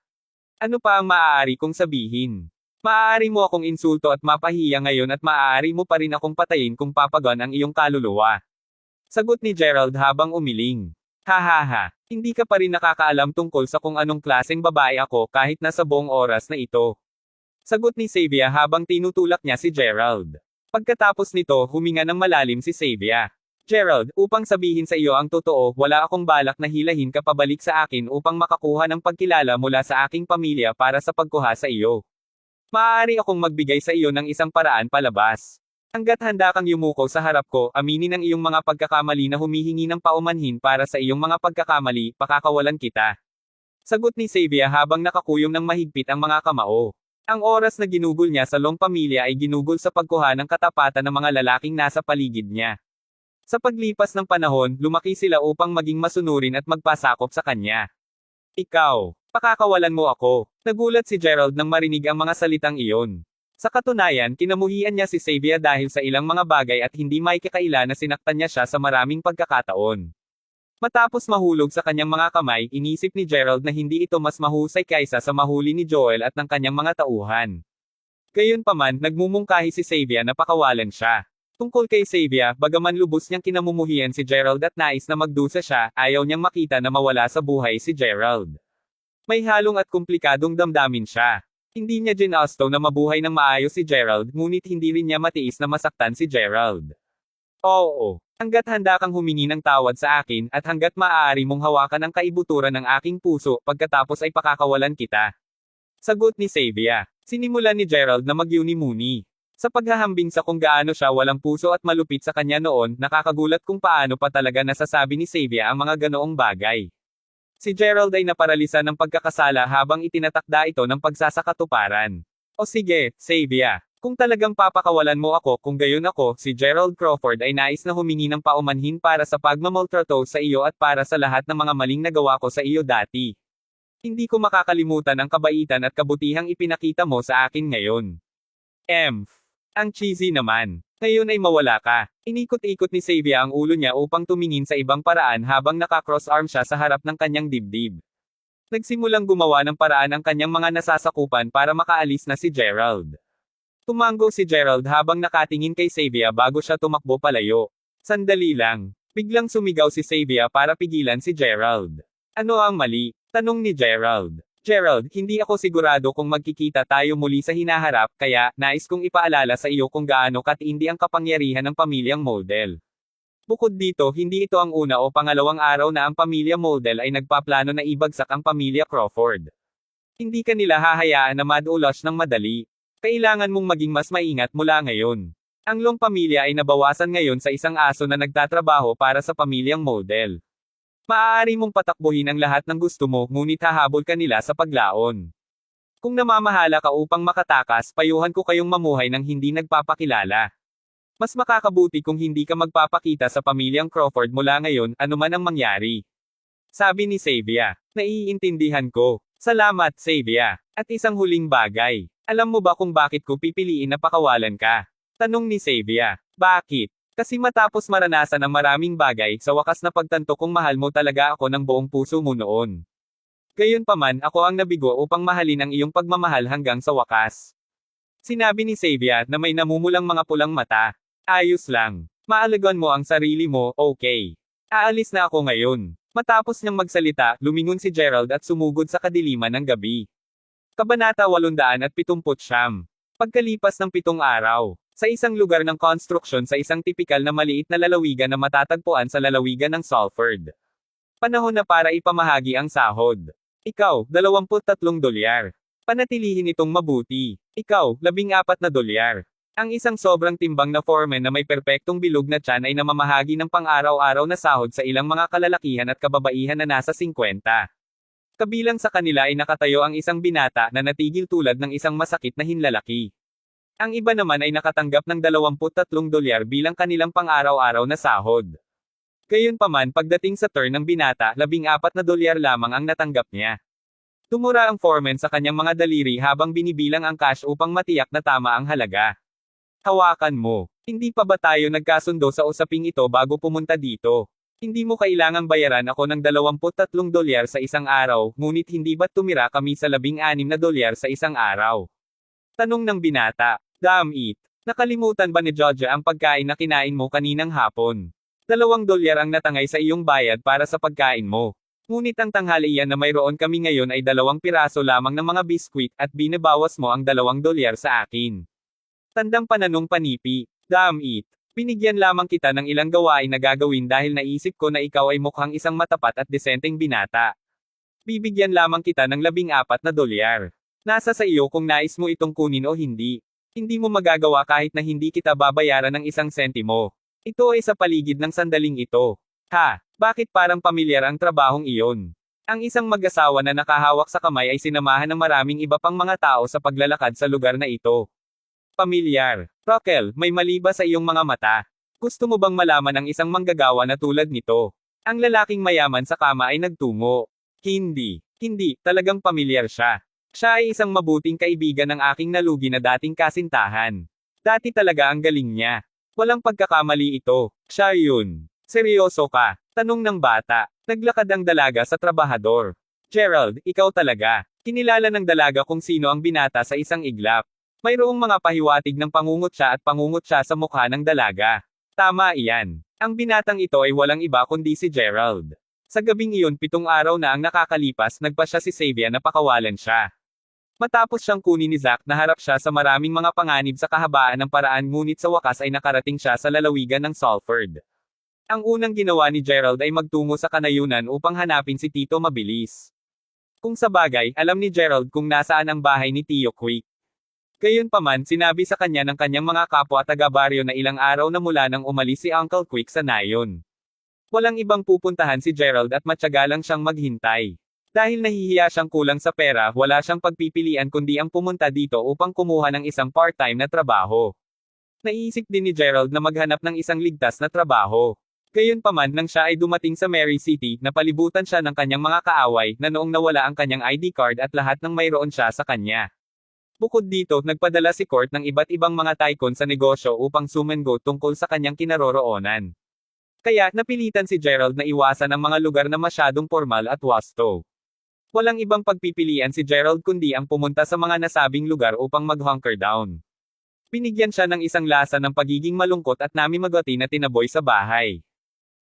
Ano pa ang maaari kong sabihin? Maaari mo akong insulto at mapahiya ngayon at maaari mo pa rin akong patayin kung papagon ang iyong kaluluwa. Sagot ni Gerald habang umiling. Hahaha, hindi ka pa rin nakakaalam tungkol sa kung anong klaseng babae ako kahit nasa buong oras na ito. Sagot ni Xavier habang tinutulak niya si Gerald. Pagkatapos nito, huminga ng malalim si Xavier. Gerald, upang sabihin sa iyo ang totoo, wala akong balak na hilahin ka pabalik sa akin upang makakuha ng pagkilala mula sa aking pamilya para sa pagkuha sa iyo. Maaari akong magbigay sa iyo ng isang paraan palabas. Hangga't handa kang yumuko sa harap ko, aminin ang iyong mga pagkakamali na humihingi ng paumanhin para sa iyong mga pagkakamali, pakakawalan kita. Sagot ni Xavier habang nakakuyom ng mahigpit ang mga kamao. Ang oras na ginugol niya sa Long pamilya ay ginugol sa pagkuha ng katapatan ng mga lalaking nasa paligid niya. Sa paglipas ng panahon, lumaki sila upang maging masunurin at magpasakop sa kanya. Ikaw, pakakawalan mo ako. Nagulat si Gerald nang marinig ang mga salitang iyon. Sa katunayan, kinamuhian niya si Xavier dahil sa ilang mga bagay at hindi may kakaila na sinaktan niya siya sa maraming pagkakataon. Matapos mahulog sa kanyang mga kamay, inisip ni Gerald na hindi ito mas mahusay kaysa sa mahuli ni Joel at ng kanyang mga tauhan. Gayunpaman, nagmumungkahi si Xavier na pakawalan siya. Tungkol kay Xavier, bagaman lubos niyang kinamumuhian si Gerald at nais na magdusa siya, ayaw niyang makita na mawala sa buhay si Gerald. May halong at komplikadong damdamin siya. Hindi niya ginusto na mabuhay ng maayos si Gerald, ngunit hindi rin niya matiis na masaktan si Gerald. Oo, hangga't handa kang humingi ng tawad sa akin, at hangga't maaari mong hawakan ang kaibuturan ng aking puso, pagkatapos ay pakakawalan kita. Sagot ni Xavier. Sinimulan ni Gerald na magyuni-muni. Sa paghahambing sa kung gaano siya walang puso at malupit sa kanya noon, nakakagulat kung paano pa talaga nasasabi ni Xavier ang mga ganoong bagay. Si Gerald ay naparalisa ng pagkakasala habang itinatakda ito ng pagsasakatuparan. O sige, Xavier, kung talagang papakawalan mo ako, kung gayon ako, si Gerald Crawford ay nais na humingi ng paumanhin para sa pagmamoltrato sa iyo at para sa lahat ng mga maling nagawa ko sa iyo dati. Hindi ko makakalimutan ang kabaitan at kabutihang ipinakita mo sa akin ngayon. Ang cheesy naman. Ngayon ay mawala ka. Inikot-ikot ni Xavier ang ulo niya upang tumingin sa ibang paraan habang naka-cross-arm siya sa harap ng kanyang dibdib. Nagsimulang gumawa ng paraan ang kanyang mga nasasakupan para makaalis na si Gerald. Tumango si Gerald habang nakatingin kay Xavier bago siya tumakbo palayo. Sandali lang. Biglang sumigaw si Xavier para pigilan si Gerald. Ano ang mali? Tanong ni Gerald. Gerald, hindi ako sigurado kung magkikita tayo muli sa hinaharap, kaya, nais kong ipaalala sa iyo kung gaano katindi ang kapangyarihan ng pamilyang Model. Bukod dito, hindi ito ang una o pangalawang araw na ang pamilya Model ay nagpaplano na ibagsak ang pamilya Crawford. Hindi ka nila hahayaan na madulas ng madali. Kailangan mong maging mas maingat mula ngayon. Ang Long pamilya ay nabawasan ngayon sa isang aso na nagtatrabaho para sa pamilyang Model. Maaari mong patakbuhin ang lahat ng gusto mo, ngunit hahabol ka nila sa paglaon. Kung namamahala ka upang makatakas, payuhan ko kayong mamuhay ng hindi nagpapakilala. Mas makakabuti kung hindi ka magpapakita sa pamilyang Crawford mula ngayon, anuman ang mangyari. Sabi ni Xavier. Naiintindihan ko. Salamat, Xavier. At isang huling bagay. Alam mo ba kung bakit ko pipiliin na pakawalan ka? Tanong ni Xavier. Bakit? Kasi matapos maranasan ang maraming bagay, sa wakas na pagtanto kung mahal mo talaga ako ng buong puso mo noon. Gayunpaman, ako ang nabigo upang mahalin ang iyong pagmamahal hanggang sa wakas. Sinabi ni Xavier na may namumulang mga pulang mata. Ayos lang. Maalagaan mo ang sarili mo, okay. Aalis na ako ngayon. Matapos niyang magsalita, lumingon si Gerald at sumugod sa kadiliman ng gabi. Kabanata 879. Pagkalipas ng 7 araw. Sa isang lugar ng construction sa isang tipikal na maliit na lalawigan na matatagpuan sa lalawigan ng Salford. Panahon na para ipamahagi ang sahod. Ikaw, $23. Panatilihin itong mabuti. Ikaw, $14. Ang isang sobrang timbang na foreman na may perpektong bilog na tiyan ay namamahagi ng pang-araw-araw na sahod sa ilang mga kalalakihan at kababaihan na nasa 50. Kabilang sa kanila ay nakatayo ang isang binata na natigil tulad ng isang masakit na hinlalaki. Ang iba naman ay nakatanggap ng $23 bilang kanilang pang-araw-araw na sahod. Gayunpaman, pagdating sa turn ng binata, $14 lamang ang natanggap niya. Tumura ang foreman sa kanyang mga daliri habang binibilang ang cash upang matiyak na tama ang halaga. Hawakan mo. Hindi pa ba tayo nagkasundo sa usaping ito bago pumunta dito? Hindi mo kailangang bayaran ako ng $23 sa isang araw, ngunit hindi ba't tumira kami sa $16 sa isang araw? Tanong ng binata. Damn it. Nakalimutan ba ni Georgia ang pagkain na kinain mo kaninang hapon? $2 ang natangay sa iyong bayad para sa pagkain mo. Ngunit ang tanghalian na mayroon kami ngayon ay 2 piraso lamang ng mga biskwit, at binabawas mo ang $2 sa akin. Tandang pananong panipi. Damn it. Binigyan lamang kita ng ilang gawain na gagawin dahil naisip ko na ikaw ay mukhang isang matapat at desenteng binata. Bibigyan lamang kita ng $14. Nasa sa iyo kung nais mo itong kunin o hindi. Hindi mo magagawa kahit na hindi kita babayaran ng 1 sentimo. Ito ay sa paligid ng sandaling ito. Ha, bakit parang pamilyar ang trabahong iyon? Ang isang mag-asawa na nakahawak sa kamay ay sinamahan ng maraming iba pang mga tao sa paglalakad sa lugar na ito. Pamilyar. Rockel, may mali ba sa iyong mga mata? Gusto mo bang malaman ang isang manggagawa na tulad nito? Ang lalaking mayaman sa kama ay nagtungo. Hindi. Hindi, talagang pamilyar siya. Siya ay isang mabuting kaibigan ng aking nalugi na dating kasintahan. Dati talaga ang galing niya. Walang pagkakamali ito. Siya yun. Seryoso ka? Tanong ng bata. Naglakad ang dalaga sa trabahador. Gerald, ikaw talaga. Kinilala ng dalaga kung sino ang binata sa isang iglap. Mayroong mga pahiwatig ng pangungutya at pangungutya sa mukha ng dalaga. Tama iyan. Ang binatang ito ay walang iba kundi si Gerald. Sa gabing iyon 7 araw na ang nakakalipas nagpa siya si Xavier na pakawalan siya. Matapos siyang kunin ni Zack naharap siya sa maraming mga panganib sa kahabaan ng paraan ngunit sa wakas ay nakarating siya sa lalawigan ng Salford. Ang unang ginawa ni Gerald ay magtungo sa kanayunan upang hanapin si Tito Mabilis. Kung sa bagay, alam ni Gerald kung nasaan ang bahay ni Tio Quick. Gayunpaman, sinabi sa kanya ng kanyang mga kapwa taga-baryo na ilang araw na mula nang umalis si Uncle Quick sa nayon. Walang ibang pupuntahan si Gerald at matyaga lang siyang maghintay. Dahil nahihiya siyang kulang sa pera, wala siyang pagpipilian kundi ang pumunta dito upang kumuha ng isang part-time na trabaho. Naiisip din ni Gerald na maghanap ng isang ligtas na trabaho. Gayunpaman nang siya ay dumating sa Mary City, napalibutan siya ng kanyang mga kaaway na noong nawala ang kanyang ID card at lahat ng mayroon siya sa kanya. Bukod dito, nagpadala si Court ng iba't ibang mga tycoon sa negosyo upang sumengo tungkol sa kanyang kinaroroonan. Kaya, napilitan si Gerald na iwasan ang mga lugar na masyadong formal at wasto. Walang ibang pagpipilian si Gerald kundi ang pumunta sa mga nasabing lugar upang mag-hunker down. Binigyan siya ng isang lasa ng pagiging malungkot at namimagati na tinaboy sa bahay.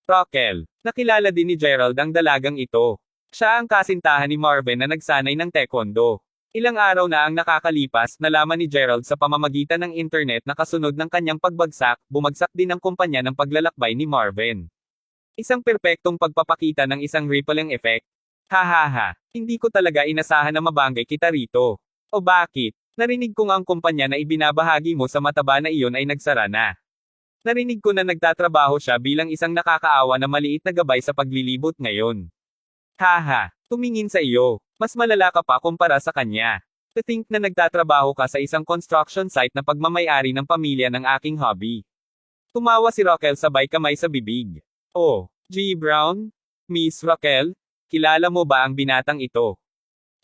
Rockel. Nakilala din ni Gerald ang dalagang ito. Siya ang kasintahan ni Marvin na nagsanay ng taekwondo. Ilang araw na ang nakakalipas, nalaman ni Gerald sa pamamagitan ng internet na kasunod ng kanyang pagbagsak, bumagsak din ang kumpanya ng paglalakbay ni Marvin. Isang perpektong pagpapakita ng isang rippling effect. Hahaha, hindi ko talaga inasahan na mabanggay kita rito. O bakit? Narinig ko nga ang kumpanya na ibinabahagi mo sa mataba na iyon ay nagsara na. Narinig ko na nagtatrabaho siya bilang isang nakakaawa na maliit na gabay sa paglilibot ngayon. Haha, tumingin sa iyo. Mas malala ka pa kumpara sa kanya. To think na nagtatrabaho ka sa isang construction site na pagmamayari ng pamilya ng aking hobby. Tumawa si Rockel sabay kamay sa bibig. Oh, G. Brown? Miss Rockel? Kilala mo ba ang binatang ito?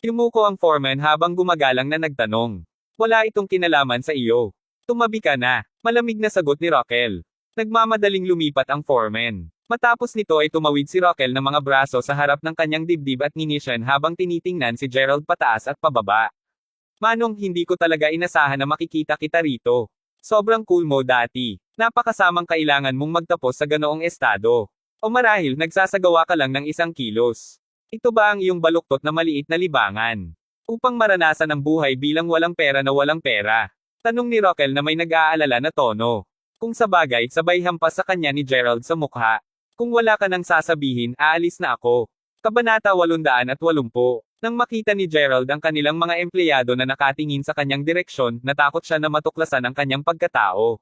Yumuko ang foreman habang gumagalang na nagtanong. Wala itong kinalaman sa iyo. Tumabi ka na. Malamig na sagot ni Rockel. Nagmamadaling lumipat ang foreman. Matapos nito ay tumawid si Rockel ng mga braso sa harap ng kanyang dibdib at nginisyan habang tinitingnan si Gerald pataas at pababa. Manong, hindi ko talaga inasahan na makikita kita rito. Sobrang cool mo dati. Napakasamang kailangan mong magtapos sa ganoong estado. O marahil nagsasagawa ka lang ng 1 kilos. Ito ba ang iyong baluktot na maliit na libangan? Upang maranasan ang buhay bilang walang pera na walang pera. Tanong ni Rockel na may nag-aalala na tono. Kung sa bagay, sabay hampas sa kanya ni Gerald sa mukha. Kung wala ka nang sasabihin, aalis na ako. Kabanata 880. Nang makita ni Gerald ang kanilang mga empleyado na nakatingin sa kanyang direksyon, natakot siya na matuklasan ang kanyang pagkatao.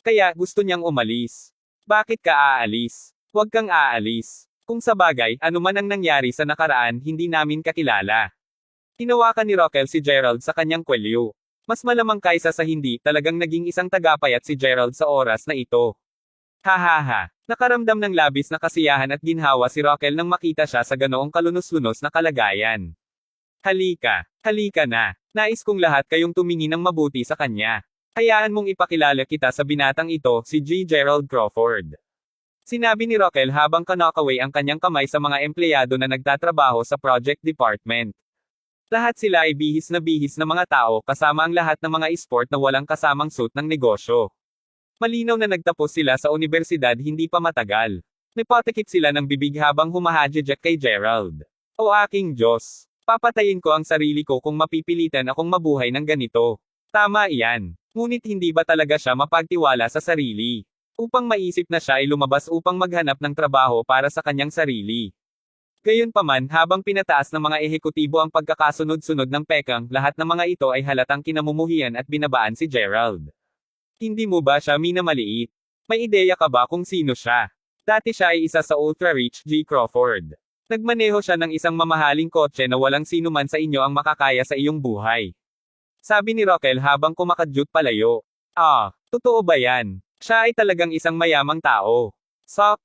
Kaya, gusto niyang umalis. Bakit ka aalis? Huwag kang aalis. Kung sa bagay, anuman ang nangyari sa nakaraan, hindi namin kakilala. Tinawakan ni Rockel si Gerald sa kanyang kwelyo. Mas malamang kaysa sa hindi, talagang naging isang tagapayat si Gerald sa oras na ito. Hahaha. Nakaramdam ng labis na kasiyahan at ginhawa si Rockel nang makita siya sa ganoong kalunos-lunos na kalagayan. Halika. Halika na. Nais kong lahat kayong tumingin ng mabuti sa kanya. Hayaan mong ipakilala kita sa binatang ito, si G. Gerald Crawford. Sinabi ni Rockel habang kinakaway ang kanyang kamay sa mga empleyado na nagtatrabaho sa project department. Lahat sila ay bihis na mga tao kasama ang lahat ng mga esport na walang kasamang suit ng negosyo. Malinaw na nagtapos sila sa unibersidad hindi pa matagal. Napatikip sila ng bibig habang humahadjejek kay Gerald. O aking Diyos! Papatayin ko ang sarili ko kung mapipilitan akong mabuhay ng ganito. Tama iyan. Ngunit hindi ba talaga siya mapagtiwala sa sarili? upang maisip na siya ay lumabas upang maghanap ng trabaho para sa kanyang sarili. Gayunpaman, habang pinataas ng mga ehekutibo ang pagkakasunod-sunod ng pekang, lahat ng mga ito ay halatang kinamumuhian at binabaan si Gerald. Hindi mo ba siya minamaliit? May ideya ka ba kung sino siya? Dati siya ay isa sa ultra-rich G. Crawford. Nagmaneho siya ng isang mamahaling kotse na walang sino man sa inyo ang makakaya sa iyong buhay. Sabi ni Rokel habang kumakadyut palayo. Totoo ba yan? Siya ay talagang isang mayamang tao. Sok.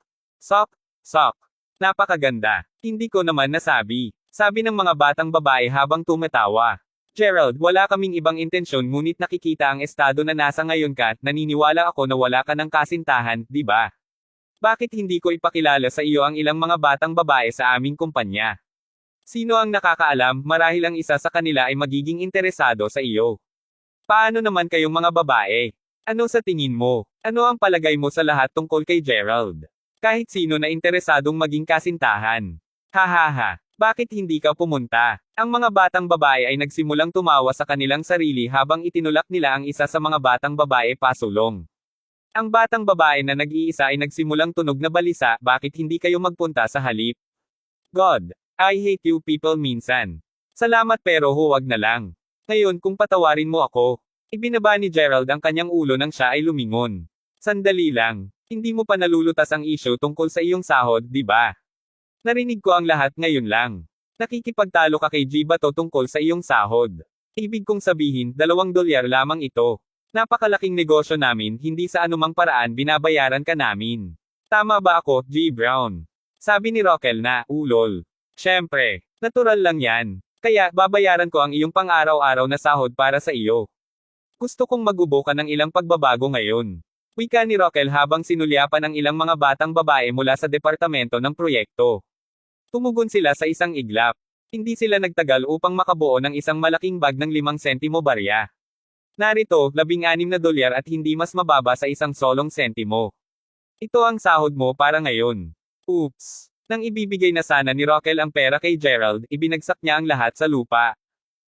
Napakaganda. Hindi ko naman nasabi. Sabi ng mga batang babae habang tumatawa. Gerald, wala kaming ibang intensyon ngunit nakikita ang estado na nasa ngayon ka, naniniwala ako na wala ka ng kasintahan, di ba? Bakit hindi ko ipakilala sa iyo ang ilang mga batang babae sa aming kumpanya? Sino ang nakakaalam, marahil ang isa sa kanila ay magiging interesado sa iyo. Paano naman kayong mga babae? Ano sa tingin mo? Ano ang palagay mo sa lahat tungkol kay Gerald? Kahit sino na interesadong maging kasintahan. Hahaha, bakit hindi ka pumunta? Ang mga batang babae ay nagsimulang tumawa sa kanilang sarili habang itinulak nila ang isa sa mga batang babae pasulong. Ang batang babae na nag-iisa ay nagsimulang tunog na balisa, bakit hindi kayo magpunta sa halip? God, I hate you people minsan. Salamat pero huwag na lang. Ngayon kung patawarin mo ako. Ibinaba ni Gerald ang kanyang ulo nang siya ay lumingon. Sandali lang. Hindi mo pa nalulutas ang issue tungkol sa iyong sahod, di ba? Narinig ko ang lahat ngayon lang. Nakikipagtalo ka kay G Bato tungkol sa iyong sahod. Ibig kong sabihin, $2 lamang ito. Napakalaking negosyo namin, hindi sa anumang paraan binabayaran ka namin. Tama ba ako, G Brown? Sabi ni Rokel na, ulol. Siyempre, natural lang yan. Kaya, babayaran ko ang iyong pang-araw-araw na sahod para sa iyo. Gusto kong magubo ka ng ilang pagbabago ngayon. Wika ni Rokel habang sinulyapan ang ilang mga batang babae mula sa departamento ng proyekto. Tumugon sila sa isang iglap. Hindi sila nagtagal upang makabuo ng isang malaking bag ng 5 sentimo barya. Narito, $16 at hindi mas mababa sa isang solong sentimo. Ito ang sahod mo para ngayon. Oops. Nang ibibigay na sana ni Rokel ang pera kay Gerald, ibinagsak niya ang lahat sa lupa.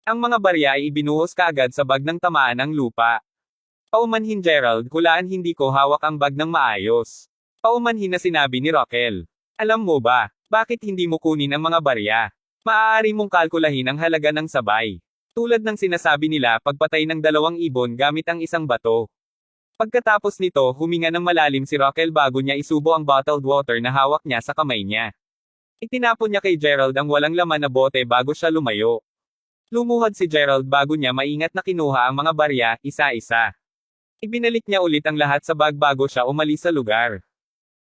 Ang mga barya ay ibinuhos kaagad sa bag ng tamaan ng lupa. Paumanhin Gerald, hulaan hindi ko hawak ang bag ng maayos. Paumanhin na sinabi ni Rokel. Alam mo ba, bakit hindi mo kunin ang mga barya? Maaari mong kalkulahin ang halaga ng sabay. Tulad ng sinasabi nila, pagpatay ng 2 ibon gamit ang isang bato. Pagkatapos nito, huminga ng malalim si Rokel bago niya isubo ang bottled water na hawak niya sa kamay niya. Itinapon niya kay Gerald ang walang laman na bote bago siya lumayo. Lumuhod si Gerald bago niya maingat na kinuha ang mga barya, isa-isa. Ibinalik niya ulit ang lahat sa bag bago siya umalis sa lugar.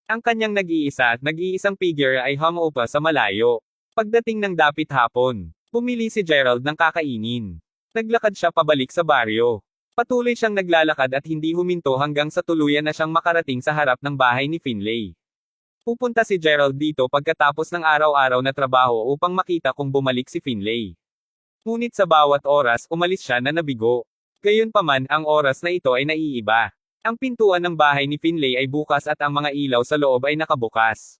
Ang kanyang nag-iisang figure ay humuupa sa malayo. Pagdating ng dapit hapon, pumili si Gerald ng kakainin. Naglakad siya pabalik sa baryo. Patuloy siyang naglalakad at hindi huminto hanggang sa tuluyan na siyang makarating sa harap ng bahay ni Finlay. Pupunta si Gerald dito pagkatapos ng araw-araw na trabaho upang makita kung bumalik si Finlay. Ngunit sa bawat oras, umalis siya na nabigo. Gayunpaman, ang oras na ito ay naiiba. Ang pintuan ng bahay ni Finlay ay bukas at ang mga ilaw sa loob ay nakabukas.